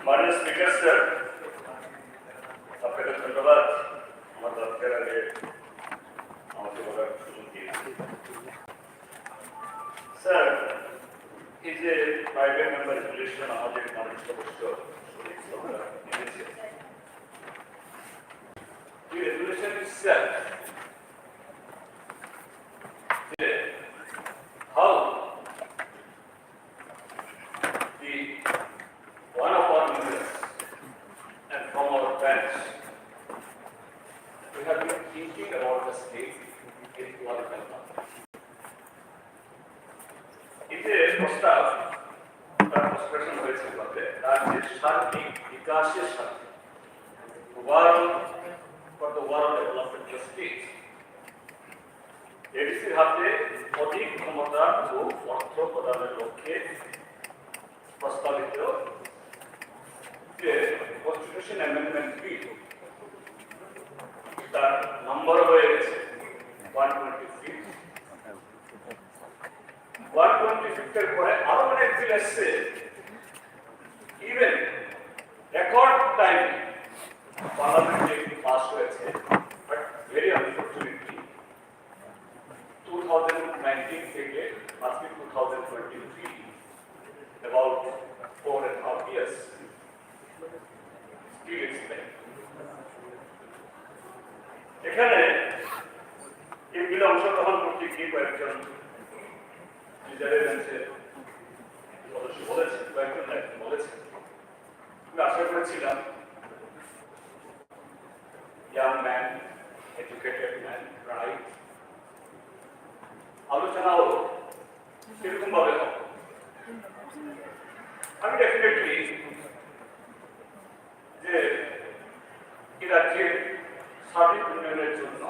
B: माननीय स्पीकर सर, আপনাকে ধন্যবাদ আমার দপ্তরের আগে আমাকে বলার সুযোগ দিয়েছেন। স্যার, এই যে প্রাইভেট মেম্বার রেজুলেশন আমাদের মাননীয় সদস্য শরীফ সরকার এনেছে, এই resolution itself how the one of our members and from our bench we have been thinking about the state in political matter. It is প্রস্তাব তার প্রশ্ন হয়েছে বলতে রাজ্যের সার্বিক বিকাশের সাথে overall for the overall development of the state. এডিসির হাতে অধিক ক্ষমতা ও অর্থ প্রদানের লক্ষ্যে প্রস্তাবিত যে কনস্টিটিউশন অ্যামেন্ডমেন্ট বিল, তার নম্বর হয়ে গেছে 125 এর পরে আরো অনেক বিল এসছে, ইভেন রেকর্ড টাইম পার্লামেন্টে পাস হয়েছে, বাট ভেরি আনফর্চুনেটলি 2019 থেকে আজকে 2023 about 4.5 years still explained. এখানে এই বিলে অংশগ্রহণ করতে গিয়ে কয়েকজন লিডারের বেঞ্চের সদস্য বলেছেন, কয়েকজন বলেছেন, আমি আশা করেছিলাম young man, educated man, right? আলোচনা হলো কিরকম ভাবে হবে। আমি ডেফিনেটলি যে এই রাজ্যের সার্বিক উন্নয়নের জন্য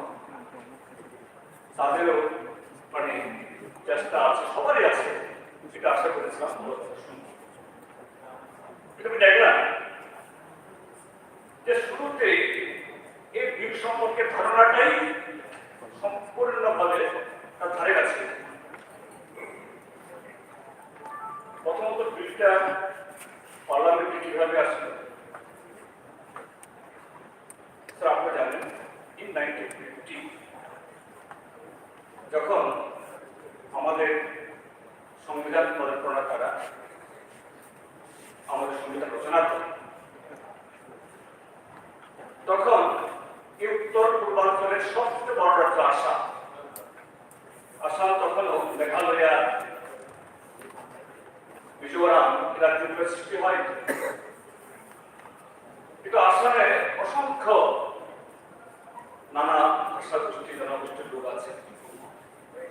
B: তাদেরও মানে চেষ্টা আছে, সবারই আছে, এটা আশা করেছিলাম। এটা আমি দেখলাম যে শুরুতেই এই বিল সম্পর্কে ধারণাটাই সম্পূর্ণভাবে তার ধারে কাছে। প্রথমত বিলটা পার্লামেন্টে কিভাবে আসলো, স্যার আপনি জানেন ইন 1950 যখন আমাদের সংবিধান প্রণেতারা আমাদের সংবিধান রচনা করেন, তখন এই উত্তর পূর্বাঞ্চলের সবচেয়ে বড় রাজ্য আসাম, আসাম তখনও মেঘালয়া, মিজোরাম রাজ্যগুলোর সৃষ্টি হয়নি, কিন্তু আসামে অসংখ্য নানা ভাষা গোষ্ঠী জনগোষ্ঠীর লোক আছে,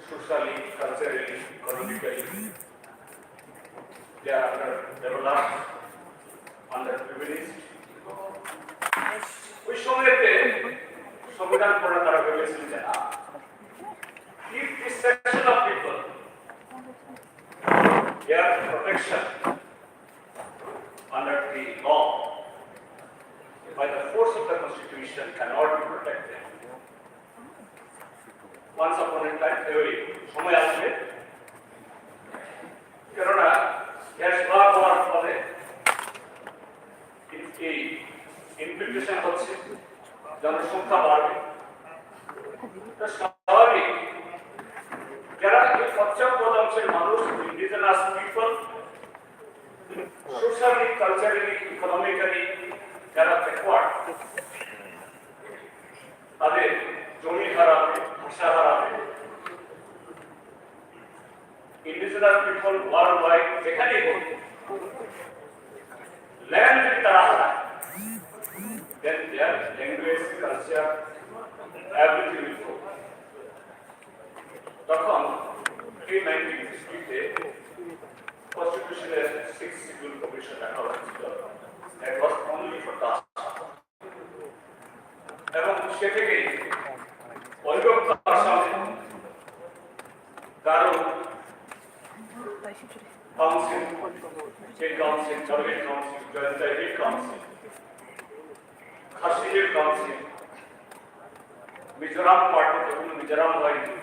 B: socially, culturally, economically they are underdeveloped, underprivileged. ওই সময়তে সংবিধান প্রণেতারা ভেবেছিলেন যে না, if this section of people their protection under the law by the force of the constitution cannot be protected, once upon a time সময় আসবে, কেননা গ্যাস ভাগ হওয়ার ফলে এই ইনফিল্ট্রেশন হচ্ছে, জনসংখ্যা বাড়বে, স্বাভাবিক যারা এই পশ্চাৎ অংশের মানুষ, indigenous people, socially, culturally, economically যারা ব্যাকওয়ার্ড, তাদের জমি হারাবে, ভাষা হারাবে। ইন্ডিজিনাস পিপল ওয়ার্ল্ড ওয়াইড যেখানেই হোক, ল্যান্ড যদি তারা হারায়, then their language, culture, everything will go. তখন এই 1960-তে কনস্টিটিউশনের 6th শিডিউল কমিশন রাখা হয়েছিল, that was only for the এবং সে থেকে অবিভক্ত আসামে কারো council, state council, joint council, joint council, Khasi hill council, Mizoram party যখন মিজোরাম হয়নি,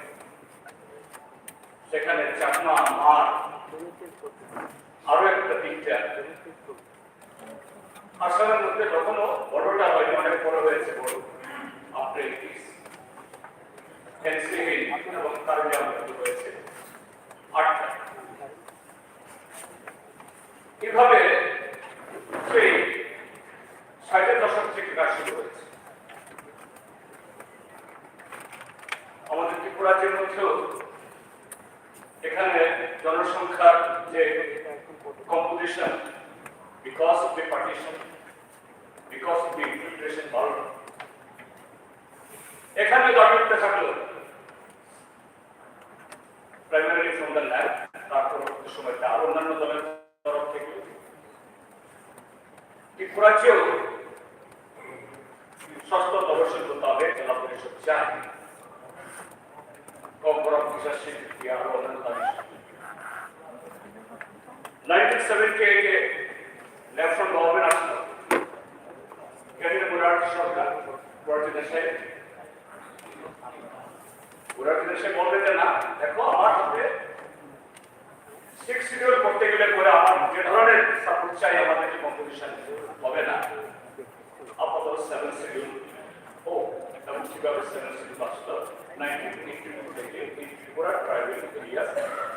B: সেখানে চাকমা, মার, আরো একটা দিকটা আসামের মধ্যে কখনো বড়টা হয়নি, অনেক বড় হয়েছে বড় আপ্রেন্টিস এনসিবি এবং কার্বি আমদানি হয়েছে 8টা। এভাবে সেই 60-এর দশক থেকে কাজ শুরু হয়েছে। আমাদের ত্রিপুরা রাজ্যের মধ্যেও এখানে জনসংখ্যার যে composition, because of the partition, because of the infiltration বাড়ল, এখানে দরকারটা থাকলো প্রাইমারি ফ্রম দ্য ল্যান্ড, তার পরবর্তী সময়তে আরো অন্যান্য দলের তরফ থেকে ত্রিপুরা রাজ্যেও ষষ্ঠ তহসিল মোতাবেক জেলা পরিষদ চায়, কম বড় বিশেষ স্বীকৃতি আরো অন্যান্য দাবি। 1978-এ ন্যাশনাল গভর্নমেন্ট আসলো, কেন্দ্রীয় মুরারজি সরকার মুরারজি দেশাই বললেন যে না দেখো, আমার হাতে 6 শিডিউল করতে গেলে পরে আমার যে ধরনের সাপোর্ট চাই আমাদের যে কম্পোজিশন হবে না, আপাতত 7 শিডিউল ও এবং কিভাবে 7 শিডিউল আসলো 1982 থেকে এই Tripura tribal area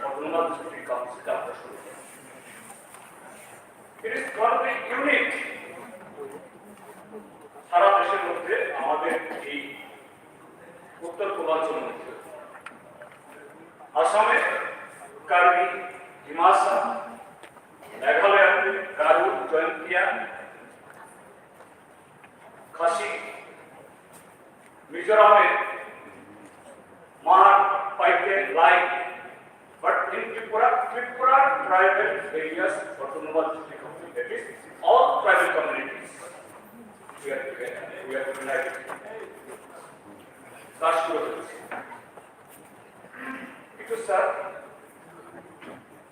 B: autonomous district council আমরা শুরু করি। It is not very unique. সারা দেশের মধ্যে আমাদের এই উত্তর পূর্বাঞ্চল মধ্যে আসামে কার্বি, ডিমাসা, মেঘালয়, গারো, জয়ন্তিয়া, খাসি, মিজোরামে মার, পাইকে, লাই, but in Tripura tribal areas, autonomous district council, that is all tribal communities. We are together, we are united. Because sir,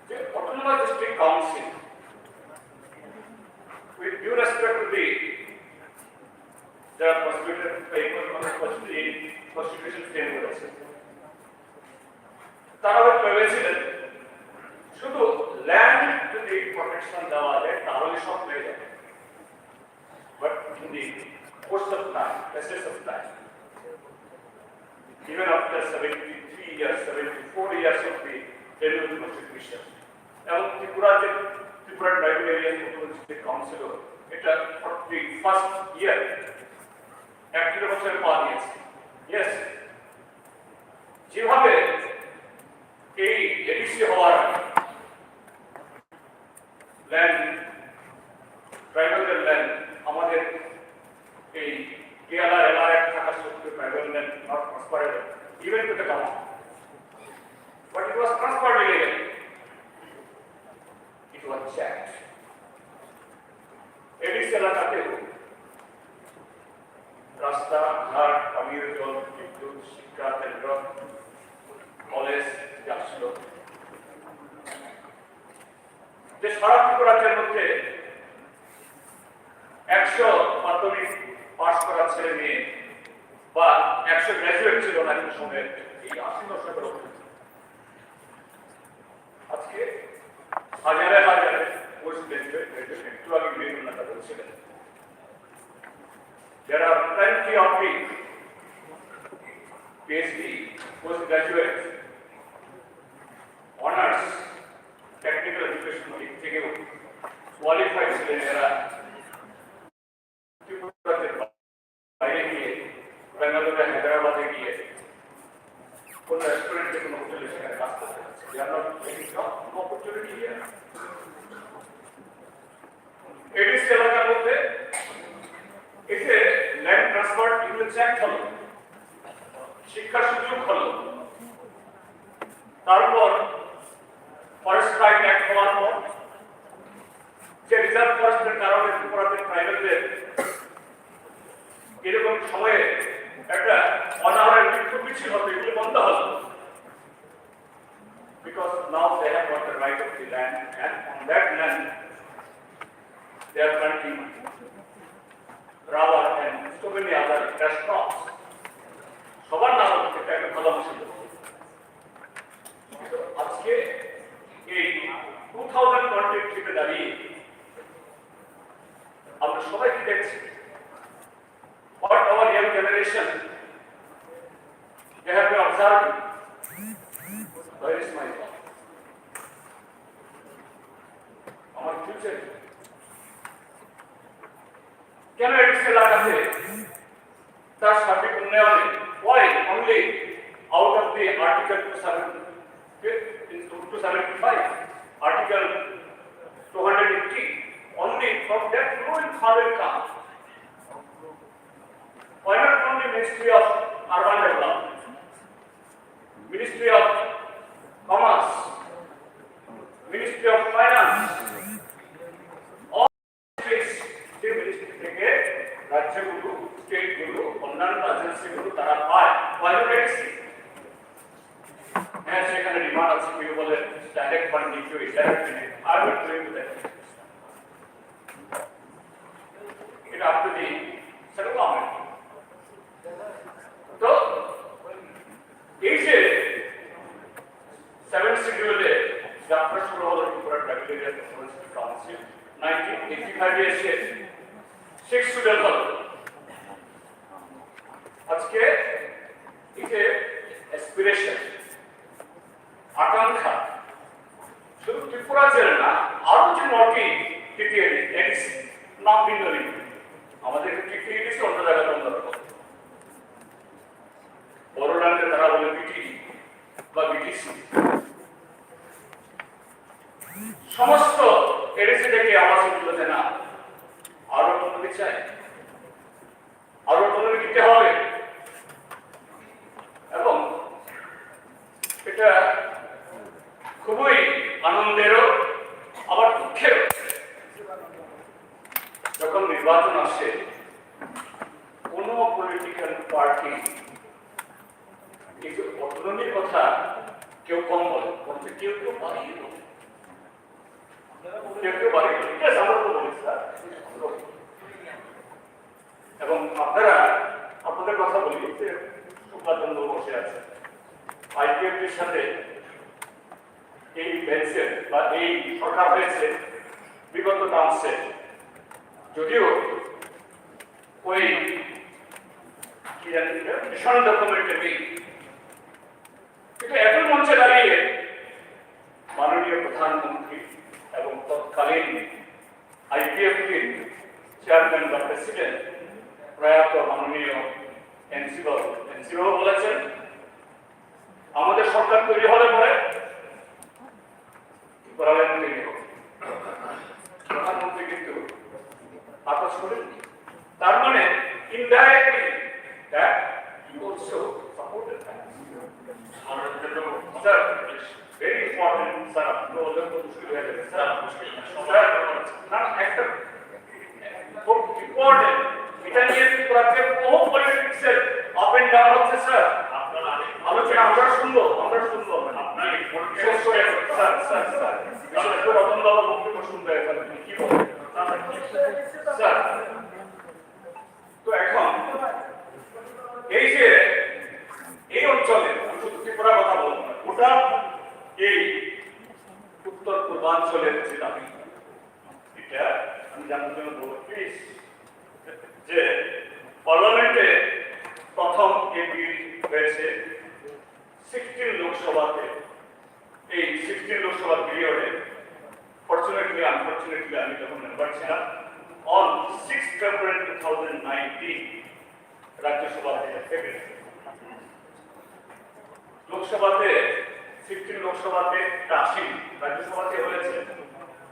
B: the autonomous district council, with due respect to the constitution framework, তারা ভেবেছিলেন শুধু ল্যান্ড যদি প্রোটেকশন দেওয়া যায় তাহলে সব হয়ে যাবে, but in the course of time, process of time, even after 73 years, 74 years of the Telugu constitution, এবং ত্রিপুরা ট্রাইবাল এরিয়া কাউন্সিল এটা 41st year 1 বছর পা দিয়েছে। ইয়েস, যেভাবে এই এডিসি হওয়ার ল্যান্ড, ট্রাইবাল ল্যান্ড, আমাদের এই কেয়ালা এলাকায় থাকা সত্ত্বেও tribal land not transferable even to the council, but it was transferred illegally, it was checked. ADC এলাকাতেও রাস্তা ঘাট, পানীয় জল, বিদ্যুৎ, শিক্ষা কেন্দ্র, কলেজ আসলো। যে সারা ত্রিপুরা রাজ্যের মধ্যে 100 মাধ্যমিক পাস করা ছেলে মেয়ে বা 100 গ্রাজুয়েট ছিল না এই সময়, এই 80 দশকের আজকে হাজারে হাজারে পোস্ট গ্রাজুয়েট একটু আগে বিভিন্ন বলছিলেন। There are plenty of PhD, postgraduate, honors, technical education দিক থেকেও কোয়ালিফাইড ছিলেন এরা ত্রিপুরাতে বাইরে গিয়ে, বেঙ্গালুরু, হায়দ্রাবাদে গিয়ে কোন রেস্টুরেন্টে, কোনো হোটেলে সেখানে কাজ করতে পারছে। They are not getting no opportunity here. ADC এলাকার মধ্যে এতে ল্যান্ড ট্রান্সফার ইউনিট অ্যাক্ট হলো, শিক্ষার সুযোগ হলো, তারপর ফরেস্ট রাইট অ্যাক্ট হওয়ার পর যে রিজার্ভ ফরেস্টের কারণে ত্রিপুরাতে ট্রাইবেলদের এরকম সময়ে একটা অনাহারের বিক্ষোভ মিছিল হতো, এগুলো বন্ধ হলো, because now they have got the right of the land, and on that land they are planting rubber and so many other cash crops. সবার নাম হচ্ছে একটা ভালো ছিল। আজকে এই 2023 দাঁড়িয়ে আমরা সবাই কি দেখছি? What our young generation they have been observing. Where is my God? আমার ফিউচার কেন এডিসি এলাকাতে তার সার্বিক উন্নয়নে why only out of the article 275 article 280 only from that ruling fund will come. Why not only Ministry of Urban Development, Ministry of Commerce, Ministry of Finance, all ministries, the ministry থেকে রাজ্যগুলো, স্টেটগুলো, অন্যান্য এজেন্সিগুলো তারা পায়। Why not agency? হ্যাঁ, সেখানে ডিমান্ড আছে, কেউ বলে ডাইরেক্ট ফান্ডিং, কেউ indirect funding. I will bring to that. It up to the central government. তো এই যে 7 শিডিউলে যাত্রা শুরু হলো ত্রিপুরা ট্রাইবেল পারফরমেন্স কাউন্সিল 1985 এ এসে 6 শিডিউল হলো। আজকে এই যে অ্যাসপিরেশন, আকাঙ্ক্ষা শুধু ত্রিপুরা জেলা না, আরো যে 9টি টিটিএডি এডিসি নাম ভিন্ন ভিন্ন, আমাদের টিটিএডিসি অন্য জায়গায় অন্যরকম। বড়োল্যান্ডে তারা বলে বিটি বা বিটিসি। সমস্ত এডিসি থেকে আওয়াজ উঠলো যে না, আরো অটোনমি চাই, আরো অটোনমি দিতে হবে। এবং এটা খুবই আনন্দেরও আবার দুঃখেরও, যখন নির্বাচন আসে কোন পলিটিক্যাল পার্টি এই যে অটোনমির কথা কেউ কম বলে, বলতে কেউ কেউ বাড়িয়ে বলে, কেউ কেউ বাড়িয়ে বলে। ঠিক আছে, আমরা তো বলি স্যার। এবং আপনারা আপনাদের কথা বলি যে সুপ্রাচন্দ্র বসে আছে আইপিএফটির সাথে এই বেঞ্চে বা এই সরকার হয়েছে বিগত টার্মসে, যদিও ওই কি জানি মিশন ডকুমেন্টে নেই, কিন্তু একই মঞ্চে দাঁড়িয়ে মাননীয় প্রধানমন্ত্রী এবং তৎকালীন আইপিএফটির চেয়ারম্যান বা প্রেসিডেন্ট প্রয়াত মাননীয় এনসি বাবু বলেছেন আমাদের সরকার তৈরি হলে পরে প্রধানমন্ত্রী কিন্তু আকাশ করেননি। তার মানে indirectly that you also supported that. Sir very important sir, আপনি বললেন তো মুশকিল হয়ে যাবে স্যার। স্যার না, একটা খুব ইম্পর্টেন্ট, এটা নিয়ে রাজ্যের বহু পলিটিক্সের আপ এন্ড ডাউন হচ্ছে স্যার। আপনার আলোচনা আমরা শুনবো আপনার শেষ করে স্যার স্যার স্যার বিশেষ করে রতনবাবু বক্তব্য শুনবে এখানে কি বলবেন স্যার। তো এখন এই যে এই অঞ্চলে আমি শুধু ত্রিপুরার কথা বলবো না, গোটা এই উত্তর পূর্বাঞ্চলের যে দাবি, এটা আমি জানার জন্য বলবো প্লিজ, যে পার্লামেন্টে প্রথম এই বিল হয়েছে 16 লোকসভাতে। এই 16 লোকসভা পিরিয়ডে ফরচুনেটলি আনফরচুনেটলি আমি যখন মেম্বার ছিলাম, অন 6 ফেব্রুয়ারি 2019 রাজ্যসভাতে লোকসভাতে 16 লোকসভাতে 80, রাজ্যসভাতে হয়েছে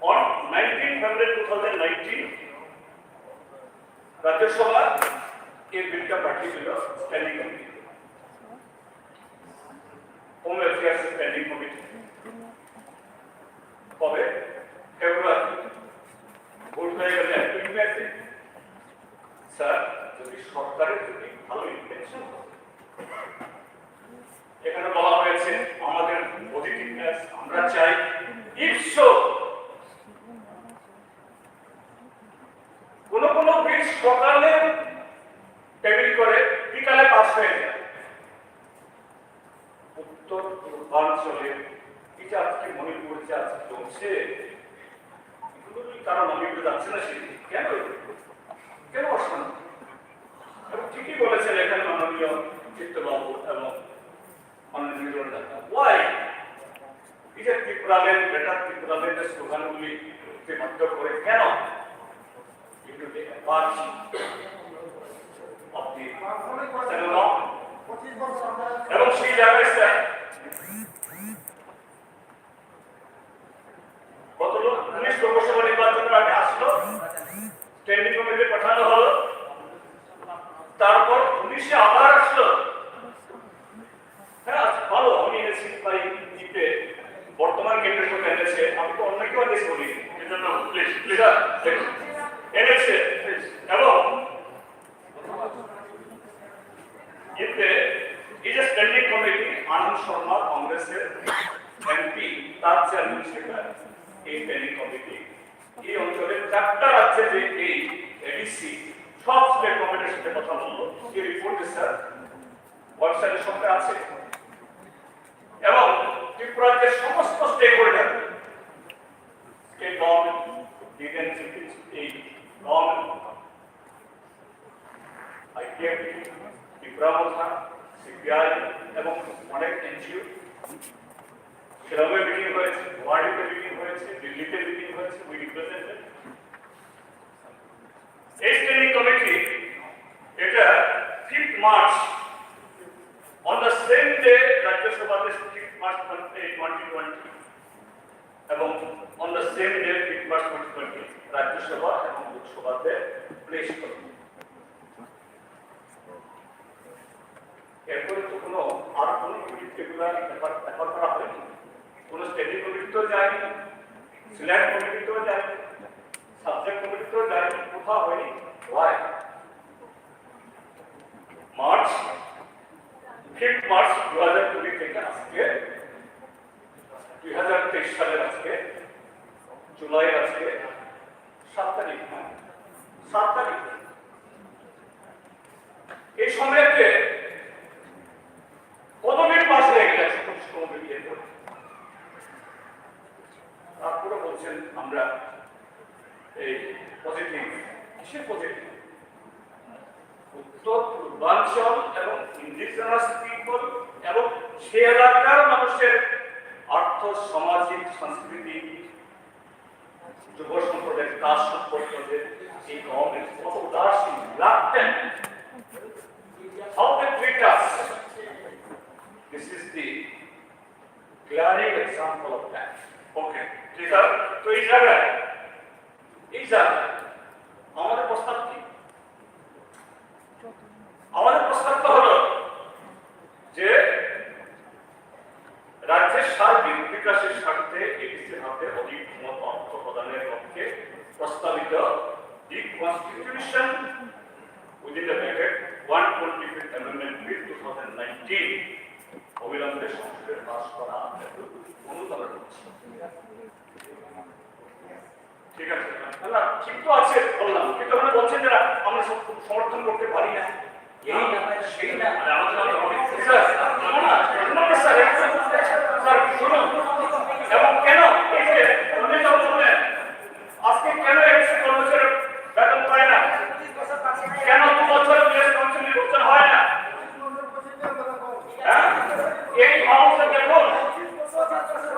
B: অন 19 ফেব্রুয়ারি 2019 রাজ্যসভা এই বিলটা পাঠিয়েছিল standing committee, home affairs standing committee. কবে? ফেব্রুয়ারি। ভোট হয়ে গেলে এপ্রিল মেতে। স্যার, যদি সরকারের যদি ভালো ইন্টেনশন, এখানে বলা হয়েছে আমাদের পজিটিভনেস আমরা চাই, ইফসো কোন কোন বিল সকালে টেবিল করে বিকালে পাস হয়ে যায়। উত্তর পূর্বাঞ্চলে এই যে আজকে মণিপুর যে আজকে চলছে, এগুলো কারণ মণিপুরে যাচ্ছে না, সেদিকে কেন part of the civil law. এবং সেই জায়গায় স্যার কত লোক 19 লোকসভা নির্বাচনের আগে আসলো, স্ট্যান্ডিং কমিটি পাঠানো হলো, তারপর 19 আবার আসলো। হ্যাঁ ভালো, আমি এনেছি তাই জিপে বর্তমান কেন্দ্রের সঙ্গে এনেছে, আমি তো অন্য কেউ এনেছি বলি, এজন্য প্লিজ প্লিজ এনেছে এবং এতে এই যে স্ট্যান্ডিং কমিটি আনন্দ শর্মা কংগ্রেসের এমপি, তার চেয়ারম্যান সেক্রেটারি এই স্ট্যান্ডিং কমিটি এই অঞ্চলের 4টা রাজ্যে যে এই এডিসি সব স্টেট কমিটির সাথে কথা বললো, এই রিপোর্ট স্যার ওয়েবসাইটের সঙ্গে আছে এবং ত্রিপুরার যে সমস্ত স্টেক হোল্ডার, স্টেট গভর্নমেন্ট, এই গভর্নমেন্ট, আইপিএফটি, ত্রিপুরা মোথা, সিপিআই এবং অনেক এনজিও, শিলংয়ে মিটিং হয়েছে, গুয়াহাটিতে মিটিং হয়েছে, দিল্লিতে মিটিং হয়েছে, উই রিপ্রেজেন্টেড এই স্ট্যান্ডিং কমিটি। এটা 5th March on the same day Rajya Sabha 5th March 2020 এবং on the same day 5th March 2020 Rajya Sabha এবং Lok Sabha তে প্লেস করে। এরপরে তো কোনো আর কোনো রেগুলার ব্যাপার করা হয়নি, কোনো স্ট্যান্ডিং কমিটিতেও যায়নি, সিলেক্ট কমিটিতেও যায়নি, সাবজেক্ট কমিটিতেও যায়নি, কোথাও হয়নি। Why? মার্চ 5th মার্চ 2020 থেকে আজকে 2023 সালের আজকে জুলাই আজকে 7 তারিখ, 7 তারিখ। এই সময়তে কতদিন পাস হয়ে গেছে তারপরে বলছেন আমরা এই পজিটিভ, কিসের পজিটিভ? উত্তর পূর্বাঞ্চল এবং ইন্ডিজিনাস পিপল এবং সে এলাকার মানুষের অর্থ, সামাজিক, সাংস্কৃতিক, যুব সম্প্রদায়ের কাজ সম্পর্কে এই গভর্নমেন্ট কত উদাসীন, reluctant, how they treat us. This is the glaring example of that. Okay, ঠিক আছে। তো এই জায়গায় আমাদের প্রস্তাব কি? আমাদের প্রস্তাবটা হলো যে রাজ্যের সার্বিক বিকাশের স্বার্থে এডিসির হাতে অধিক ক্ষমতা অর্থ প্রদানের লক্ষ্যে প্রস্তাবিত the constitution within the bracket 125th Amendment Bill 2019 অবিলম্বে সংসদে পাস করা অনুমোদন করছে। ঠিক আছে, না ঠিক তো আছে বললাম, কিন্তু আমরা বলছেন যে আমরা সমর্থন করতে পারি না, এই না সেই না এবং কেন এই যে আজকে কেন কর্মচারীর বেতন পায় না, কেন 2 বছর কাউন্সিল নির্বাচন হয় না? এই হাউসে দেখুন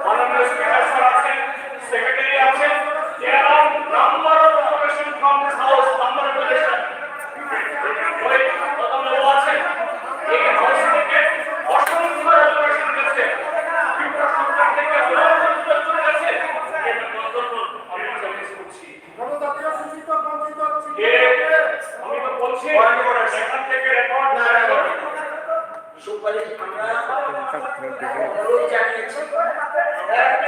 B: মাননীয় স্পিকার স্যার আছেন, সেক্রেটারি আছেন, there are number of resolutions from this house